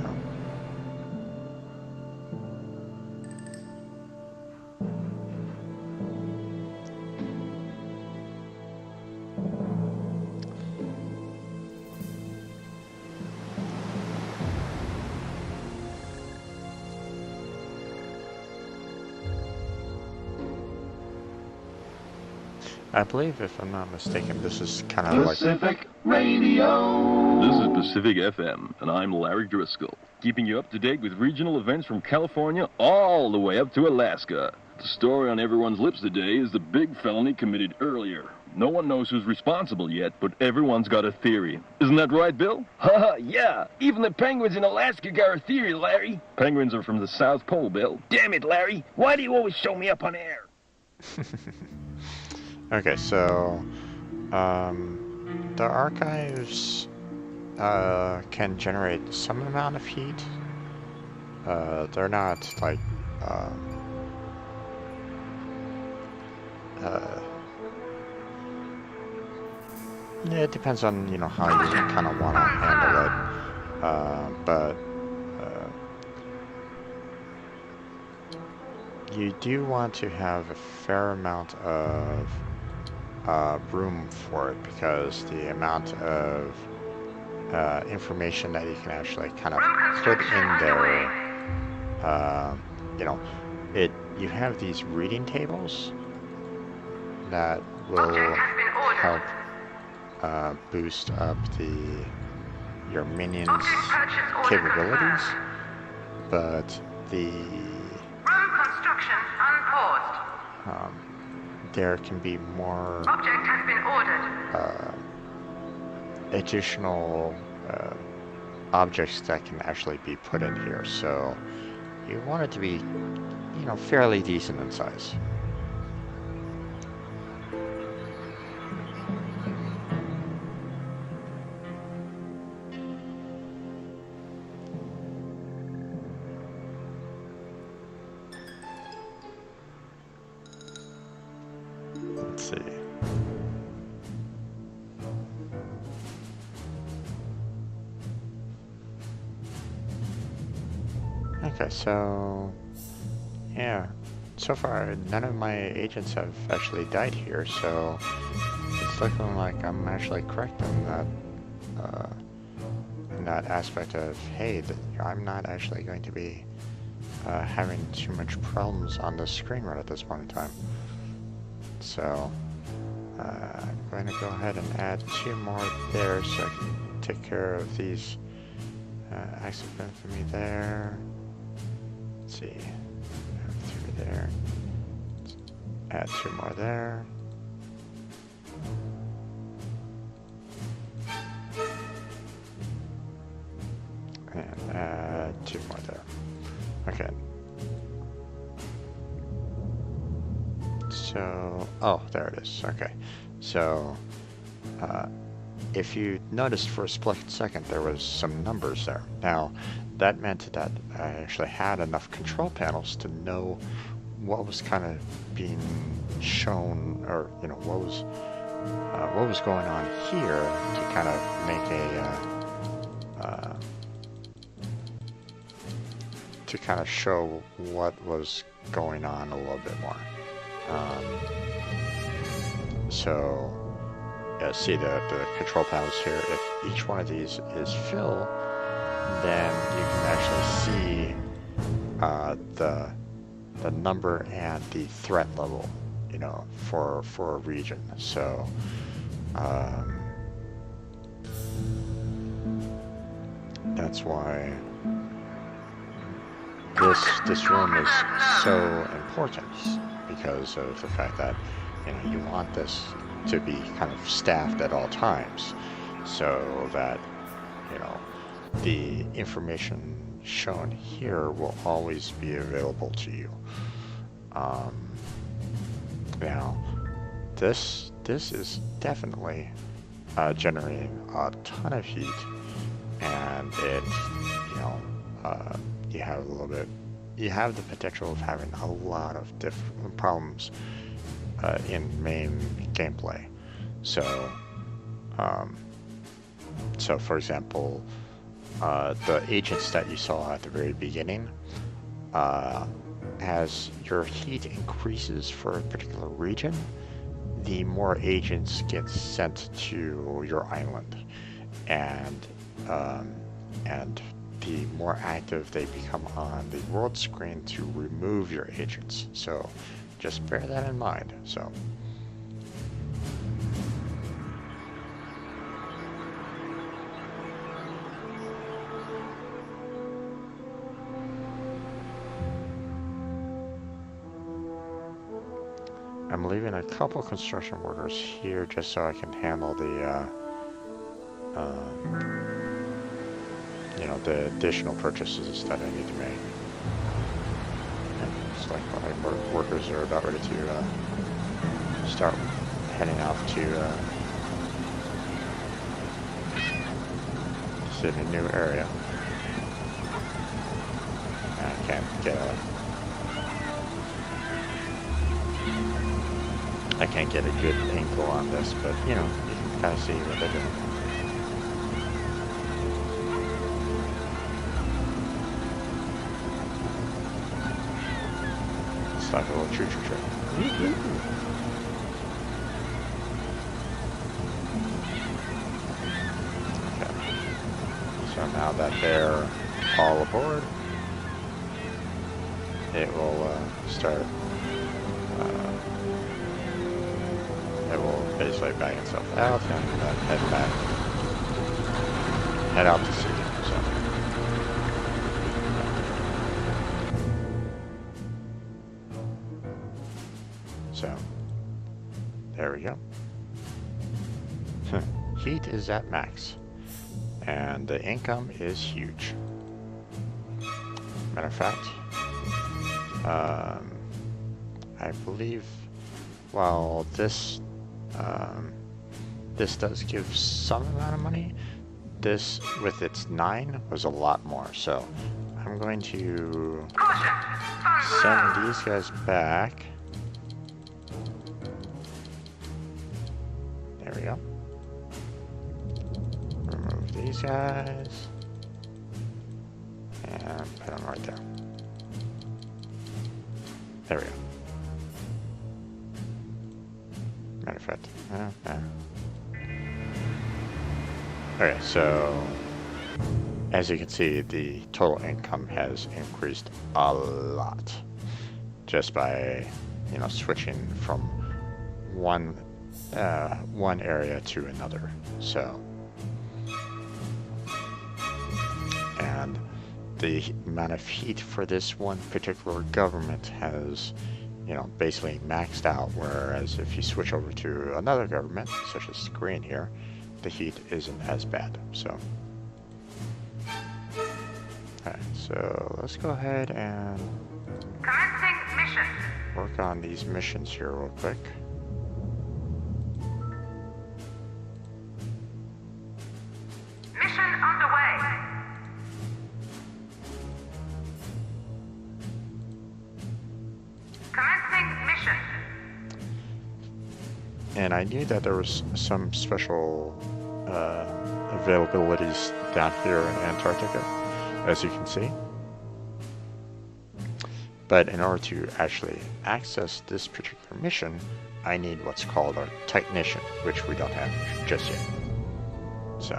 I believe, if I'm not mistaken, this is kind of like Pacific Radio. This is Pacific FM, and I'm Larry Driscoll, keeping you up to date with regional events from California all the way up to Alaska. The story on everyone's lips today is the big felony committed earlier. No one knows who's responsible yet, but everyone's got a theory. Isn't that right, Bill? Haha, yeah. Even the penguins in Alaska got a theory, Larry. Penguins are from the South Pole, Bill. Damn it, Larry. Why do you always show me up on air? Okay, so the archives can generate some amount of heat. They're not like yeah, it depends on how you kind of want to handle it, but you do want to have a fair amount of room for it, because the amount of information that you can actually kind of put in there, you have these reading tables that will help boost up your minions' capabilities, but Construction unpaused. there can be more Object has been ordered. additional objects that can actually be put in here, so you want it to be, fairly decent in size. Let's see. Okay, so yeah, so far none of my agents have actually died here, so it's looking like I'm actually correct in that aspect of, hey, I'm not actually going to be having too much problems on the screen right at this point in time. So I'm going to go ahead and add 2 more there so I can take care of these acts of infamy there. Let's see, have 3 there. Add 2 more there. And add 2 more there. Okay. So, oh, there it is. Okay. So, if you noticed for a split second, there was some numbers there. Now, that meant that I actually had enough control panels to know what was kind of being shown, or what was going on here to kind of make to kind of show what was going on a little bit more. So, see the control panels here. If each one of these is fill, then you can actually see the number and the threat level, for a region. So, that's why this room is so important, because of the fact that you want this to be kind of staffed at all times, so that the information shown here will always be available to you. Now, this is definitely generating a ton of heat, and it you have the potential of having a lot of different problems in main gameplay. So, for example, the agents that you saw at the very beginning, as your heat increases for a particular region, the more agents get sent to your island, and the more active they become on the world screen to remove your agents. So just bear that in mind. So I'm leaving a couple construction workers here just so I can handle the the additional purchases that I need to make. And it's like my workers are about ready to start heading off to a new area. I can't get a good angle on this, but you can kind of see what they're doing. It's like a little choo-choo train. Okay. So now that they're all aboard, it will start. It will basically back itself out and head out to sea. So there we go. Heat is at max, and the income is huge. Matter of fact, I believe while this does give some amount of money, this with its 9 was a lot more. So I'm going to send these guys back. There we go. Remove these guys and Put them right there. There we go. Matter of fact, okay, so as you can see, the total income has increased a lot just by, you know, switching from one area to another. So, and the amount of heat for this one particular government has, you know, basically maxed out, whereas if you switch over to another government, such as Korean here, the heat isn't as bad. So, alright, so let's go ahead and Commencing mission. work on these missions here real quick. Mission underway. Commencing mission. And I knew that there was some special availabilities down here in Antarctica, as you can see. But in order to actually access this particular mission, I need what's called a technician, which we don't have just yet. So.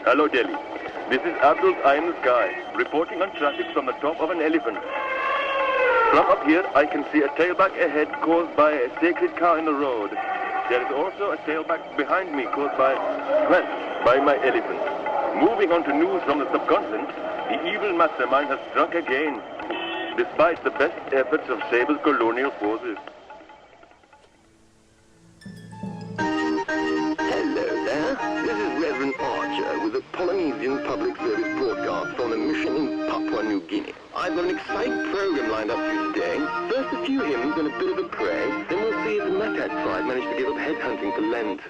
Hello, Delhi. This is Abdul's Eye in the Sky, reporting on traffic from the top of an elephant. From up here, I can see a tailback ahead caused by a sacred cow in the road. There is also a tailback behind me caused by stress by my elephant. Moving on to news from the subcontinent, the evil mastermind has struck again, despite the best efforts of Sable's colonial forces. Hello there. This is Reverend Archer with a Polynesian Public Service broadcast on a mission in Papua New Guinea. I've got an exciting program lined up for you today. First a few hymns and a bit of a pray, then we'll see if the Makat tribe managed to give up headhunting for Lent.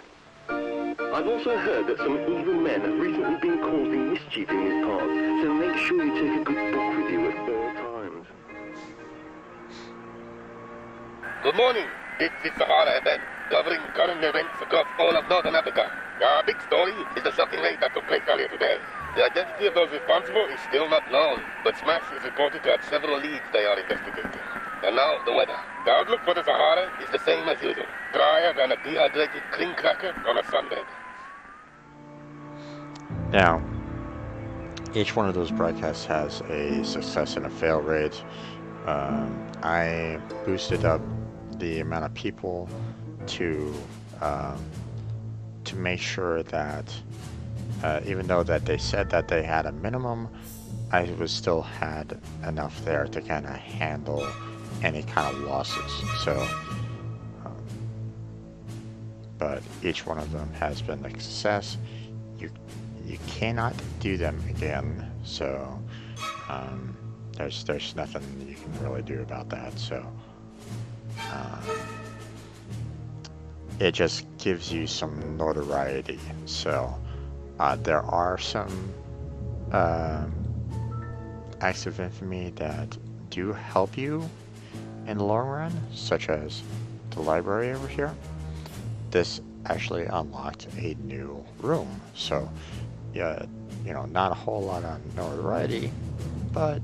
I've also heard that some evil men have recently been causing mischief in these parts, so make sure you take a good book with you at all times. Good morning. This is Sahara event, covering current events across all of Northern Africa. Our big story is the shocking raid that took place earlier today. The identity of those responsible is still not known, but Smash is reported to have several leads they are investigating. And now, the weather. The outlook for the Sahara is the same as usual. Drier than a dehydrated clean cracker on a sunbed. Now, each one of those broadcasts has a success and a fail rate. I boosted up the amount of people to make sure that even though that they said that they had a minimum, I was still had enough there to kind of handle any kind of losses. So, but each one of them has been a success. You cannot do them again. So there's nothing you can really do about that. So it just gives you some notoriety. So there are some acts of infamy that do help you in the long run, such as the library over here. This actually unlocked a new room, so yeah, you know, not a whole lot of notoriety, but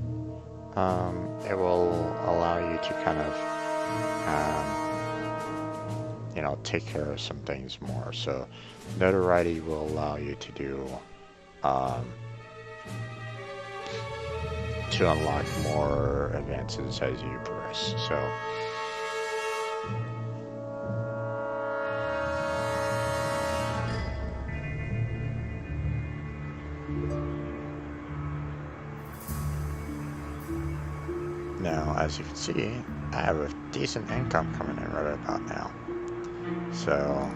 it will allow you to kind of you know, take care of some things more. So notoriety will allow you to do to unlock more advances as you progress. So now, as you can see, I have a decent income coming in right about now. So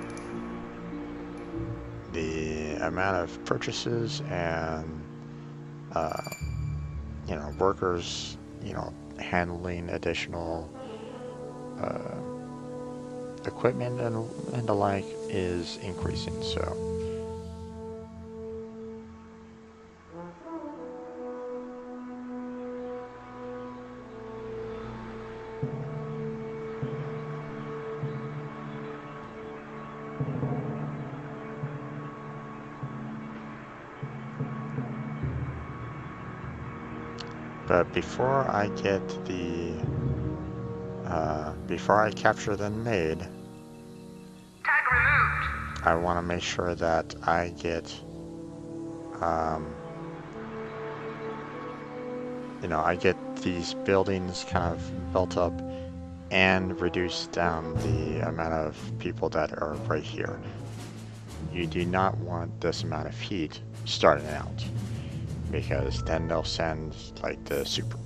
the amount of purchases and you know, workers, you know, handling additional equipment and the like is increasing. So But before I get before I capture the maid, Tag removed. I want to make sure that I get, I get these buildings kind of built up and reduce down the amount of people that are right here. You do not want this amount of heat starting out, because then they'll send like the super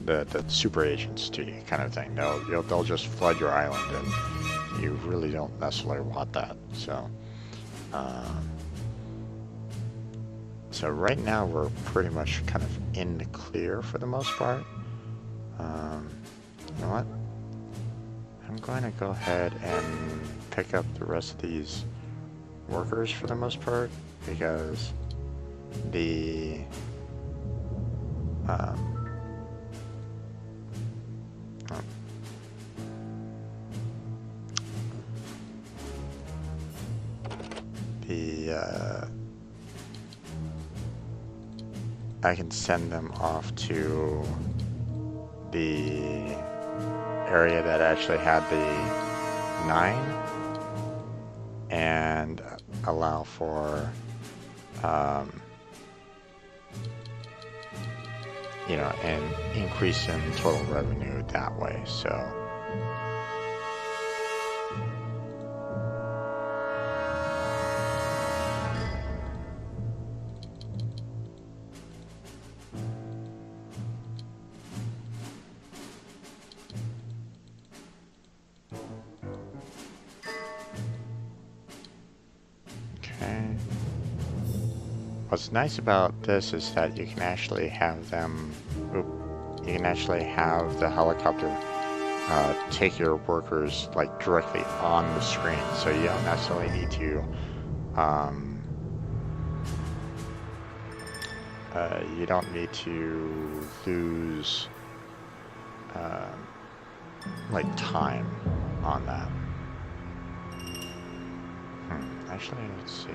the super agents to you, kind of thing. They'll just flood your island, and you really don't necessarily want that. So right now we're pretty much kind of in the clear for the most part. You know what? I'm going to go ahead and pick up the rest of these workers for the most part, because the I can send them off to the area that actually had the 9 and allow for an increase in total revenue that way. So what's nice about this is that you can actually have them, you can actually have the helicopter take your workers like directly on the screen, so you don't necessarily need to lose like time on that. Actually, let's see.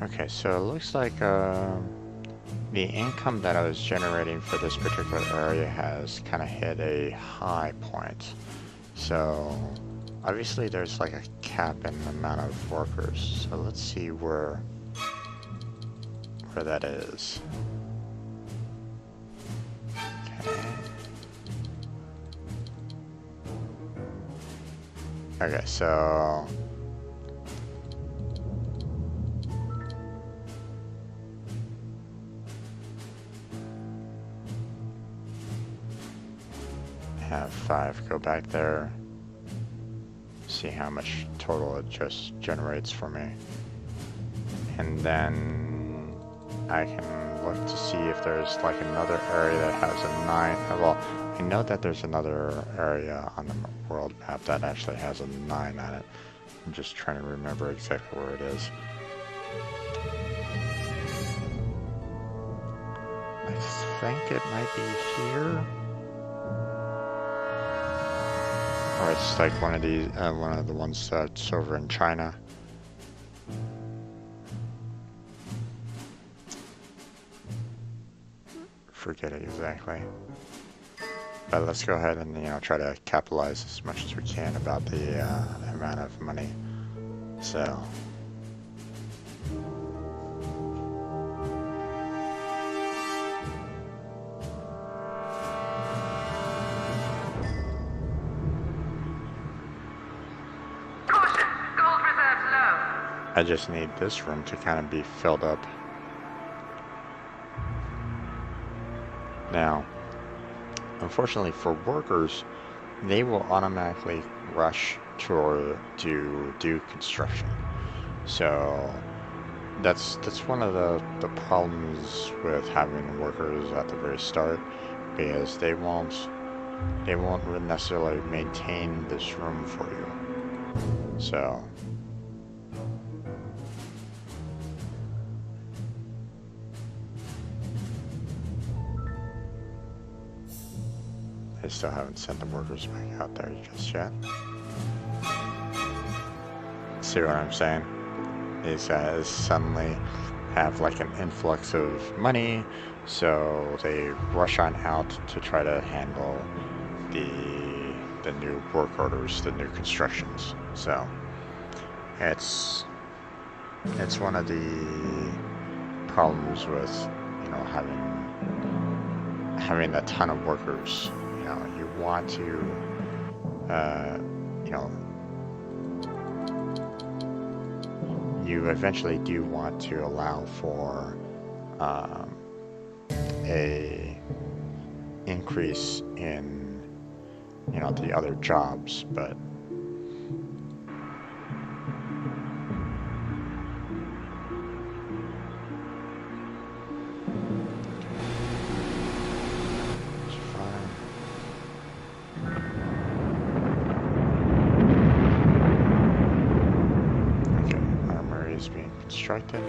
Okay, so it looks like the income that I was generating for this particular area has kind of hit a high point. So obviously there's like a cap in the amount of workers. So let's see where that is. Okay, so have 5 go back there, see how much total it just generates for me, and then I can look to see if there's like another area that has a 9. Well, I know that there's another area on the world map that actually has a 9 on it. I'm just trying to remember exactly where it is. I think it might be here. Or it's like one of these, one of the ones that's over in China. Forget it exactly. But let's go ahead and try to capitalize as much as we can about the amount of money. So. I just need this room to kind of be filled up. Now, unfortunately for workers, they will automatically rush to do construction. So that's one of the problems with having workers at the very start, because they won't necessarily maintain this room for you. So I still haven't sent the workers back out there just yet. See what I'm saying? These guys suddenly have like an influx of money, so they rush on out to try to handle the new work orders, the new constructions. So it's one of the problems with, you know, having a ton of workers. You know, you want to, you know, you eventually do want to allow for a increase in, you know, the other jobs, but constructed.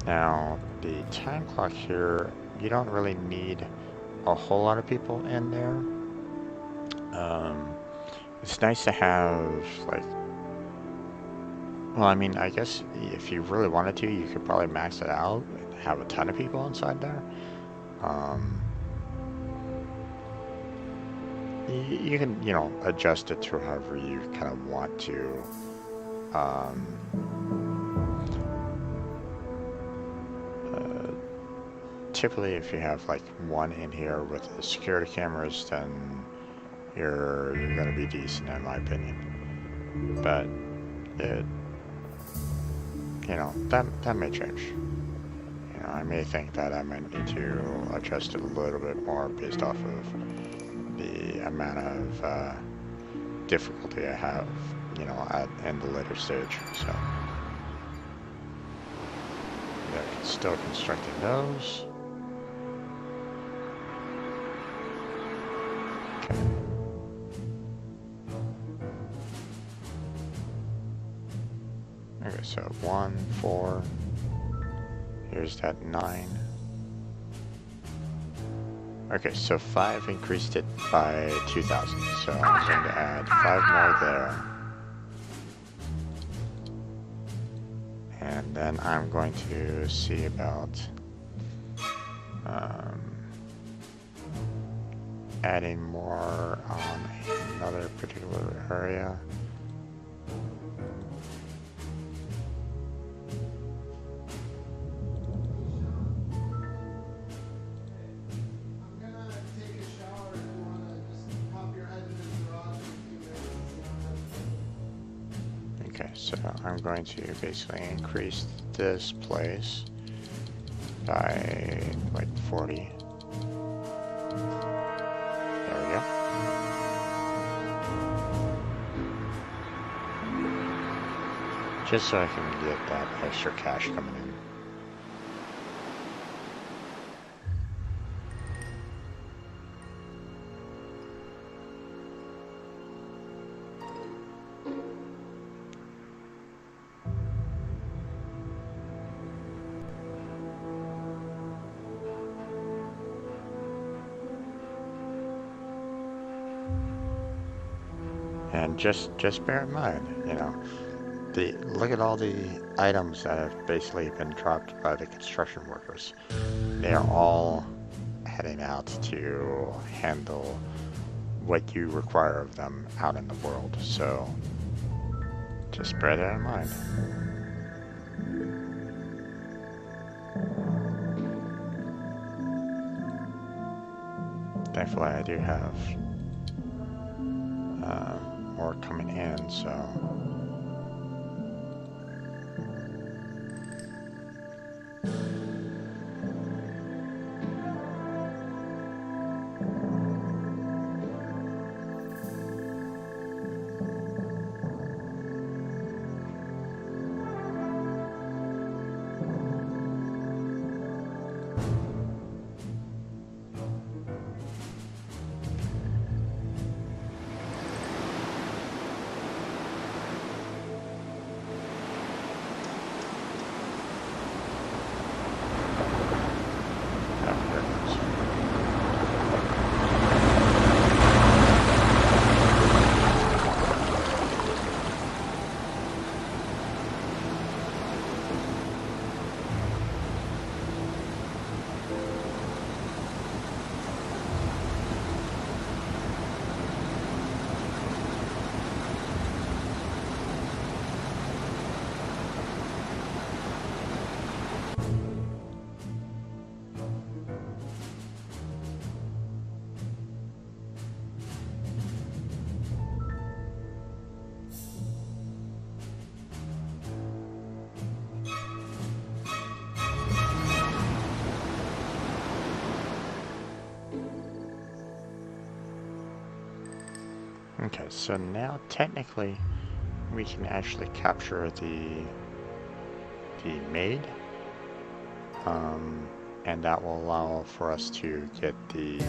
Now, the time clock here, you don't really need a whole lot of people in there. It's nice to have, like, well, I mean, I guess if you really wanted to, you could probably max it out and have a ton of people inside there. You can, you know, adjust it to however you kind of want to. Typically, if you have like one in here with the security cameras, then you're going to be decent, in my opinion. But it, you know, that may change. You know, I may think that I might need to adjust it a little bit more based off of the amount of difficulty I have, you know, in the later stage. So they're still constructing those. Okay. Okay, so 1, 4. Here's that 9. Okay, so 5 increased it by 2,000. So I'm going to add 5 more there. And then I'm going to see about adding more on another particular area. Okay, so I'm going to basically increase this place by like 40. There we go. Just so I can get that extra cash coming in. And just bear in mind, you know, look at all the items that have basically been dropped by the construction workers. They are all heading out to handle what you require of them out in the world. So just bear that in mind. Thankfully, I do have more coming in, so Okay, so now technically we can actually capture the maid, and that will allow for us to get the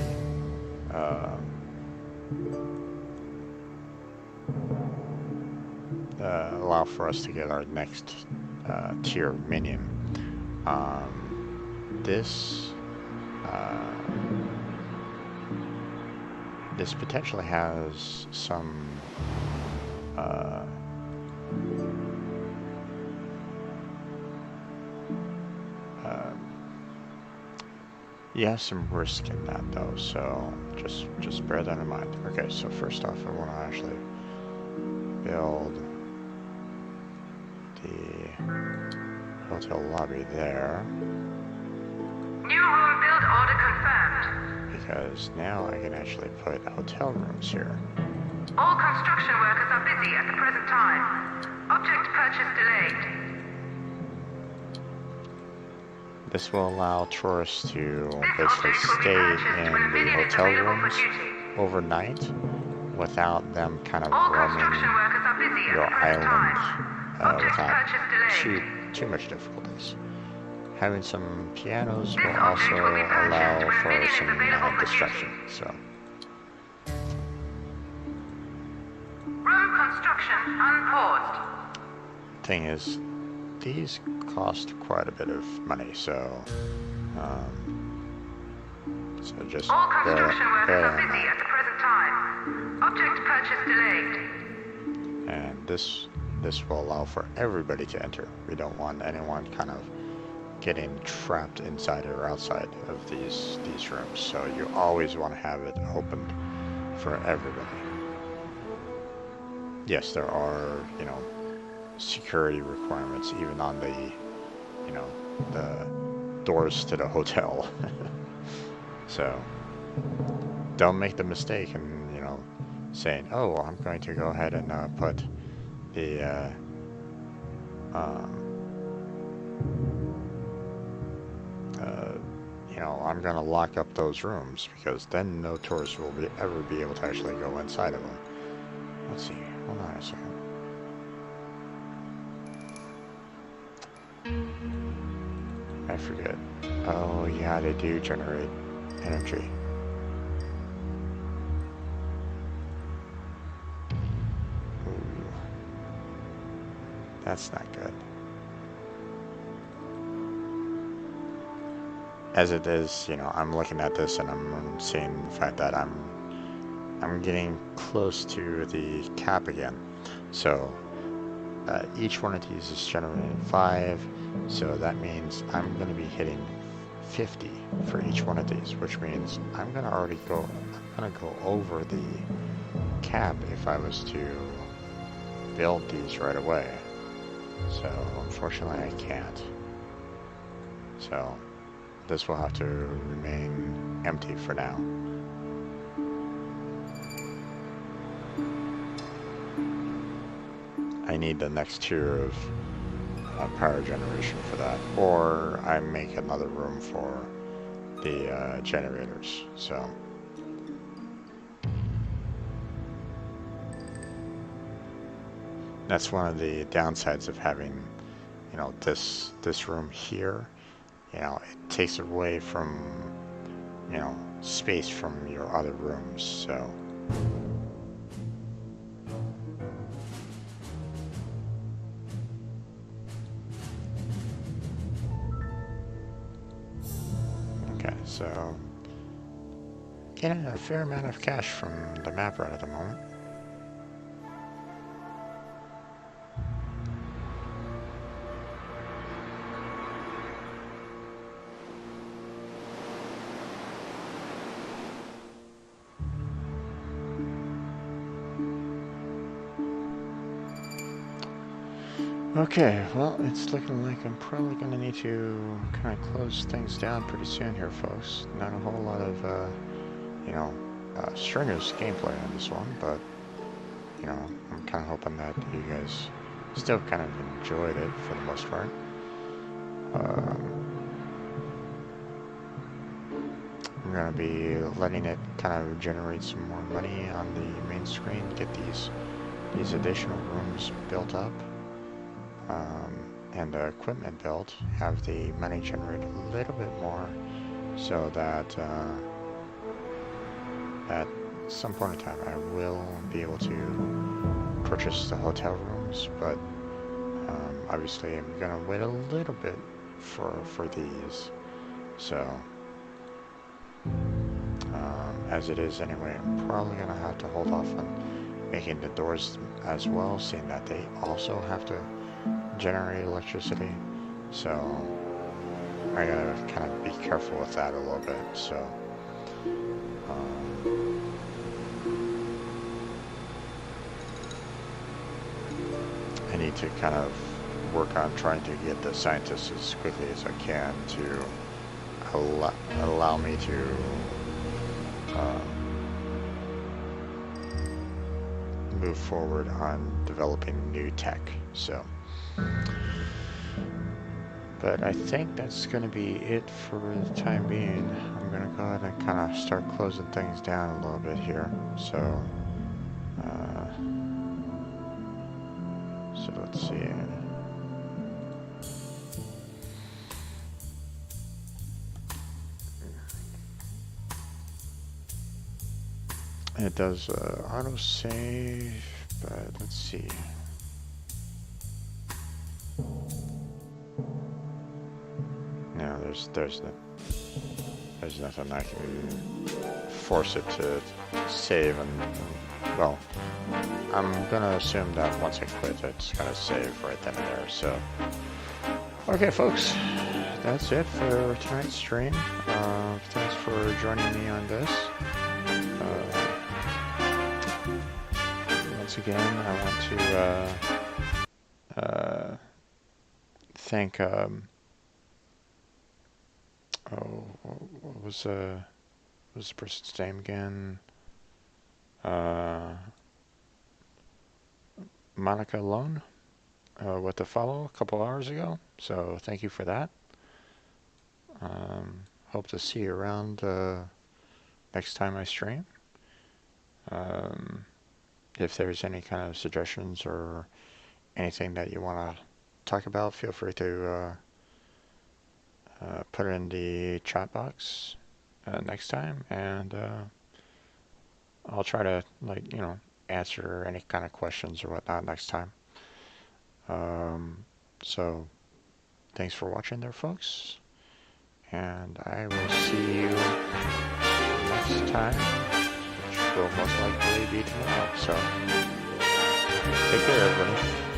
allow for us to get our next tier minion. This this potentially has some you have some risk in that though, so just bear that in mind. Okay, so first off, I want to actually build the hotel lobby there. New home build order confirmed. Because now I can actually put hotel rooms here. All construction workers are busy at the present time. Object purchase delayed. This will allow tourists to basically stay in the hotel rooms overnight without them kind of roaming your island without too much difficulties. Having some pianos will also allow for some distraction. So, room construction unpaused. thing is, these cost quite a bit of money, so just all construction workers are busy at the present time. Object purchase delayed. And this will allow for everybody to enter. We don't want anyone kind of getting trapped inside or outside of these rooms. So you always want to have it open for everybody. Yes, there are, you know, security requirements even on the, you know, the doors to the hotel. So don't make the mistake and, you know, saying, oh, I'm going to go ahead and put the you know, I'm going to lock up those rooms, because then no tourists will ever be able to actually go inside of them. Let's see, hold on a second. I forget. Oh yeah, they do generate energy. Ooh. That's not good. As it is, you know, I'm looking at this and I'm seeing the fact that I'm getting close to the cap again. So each one of these is generating 5, so that means I'm going to be hitting 50 for each one of these, which means I'm going to go over the cap if I was to build these right away. So unfortunately I can't. So this will have to remain empty for now. I need the next tier of power generation for that, or I make another room for the generators. So that's one of the downsides of having, you know, this room here. You know, it takes away from, you know, space from your other rooms. So okay, so getting a fair amount of cash from the map right at the moment. Okay, well, it's looking like I'm probably going to need to kind of close things down pretty soon here, folks. Not a whole lot of, you know, strenuous gameplay on this one, but, you know, I'm kind of hoping that you guys still kind of enjoyed it for the most part. I'm going to be letting it kind of generate some more money on the main screen, get these additional rooms built up, and the equipment built, have the money generate a little bit more, so that at some point in time I will be able to purchase the hotel rooms, but obviously I'm going to wait a little bit for these, so as it is anyway, I'm probably going to have to hold off on making the doors as well, seeing that they also have to generate electricity, so I gotta kind of be careful with that a little bit. So I need to kind of work on trying to get the scientists as quickly as I can to allow me to move forward on developing new tech. So, but I think that's going to be it for the time being. I'm going to go ahead and kind of start closing things down a little bit here. So, let's see. It does auto save, but let's see. No, there's nothing I can force it to save, and well, I'm gonna assume that once I quit, it's gonna save right then and there. So, okay, folks, that's it for tonight's stream. Thanks for joining me on this. Once again, I want to thank what was the person's name again? Monica Lone with the follow a couple hours ago. So thank you for that. Hope to see you around next time I stream. If there's any kind of suggestions or anything that you want to talk about, feel free to put it in the chat box next time, and I'll try to, like, answer any kind of questions or whatnot next time. So thanks for watching there, folks, and I will see you next time, which will most likely be tomorrow. So take care, everybody.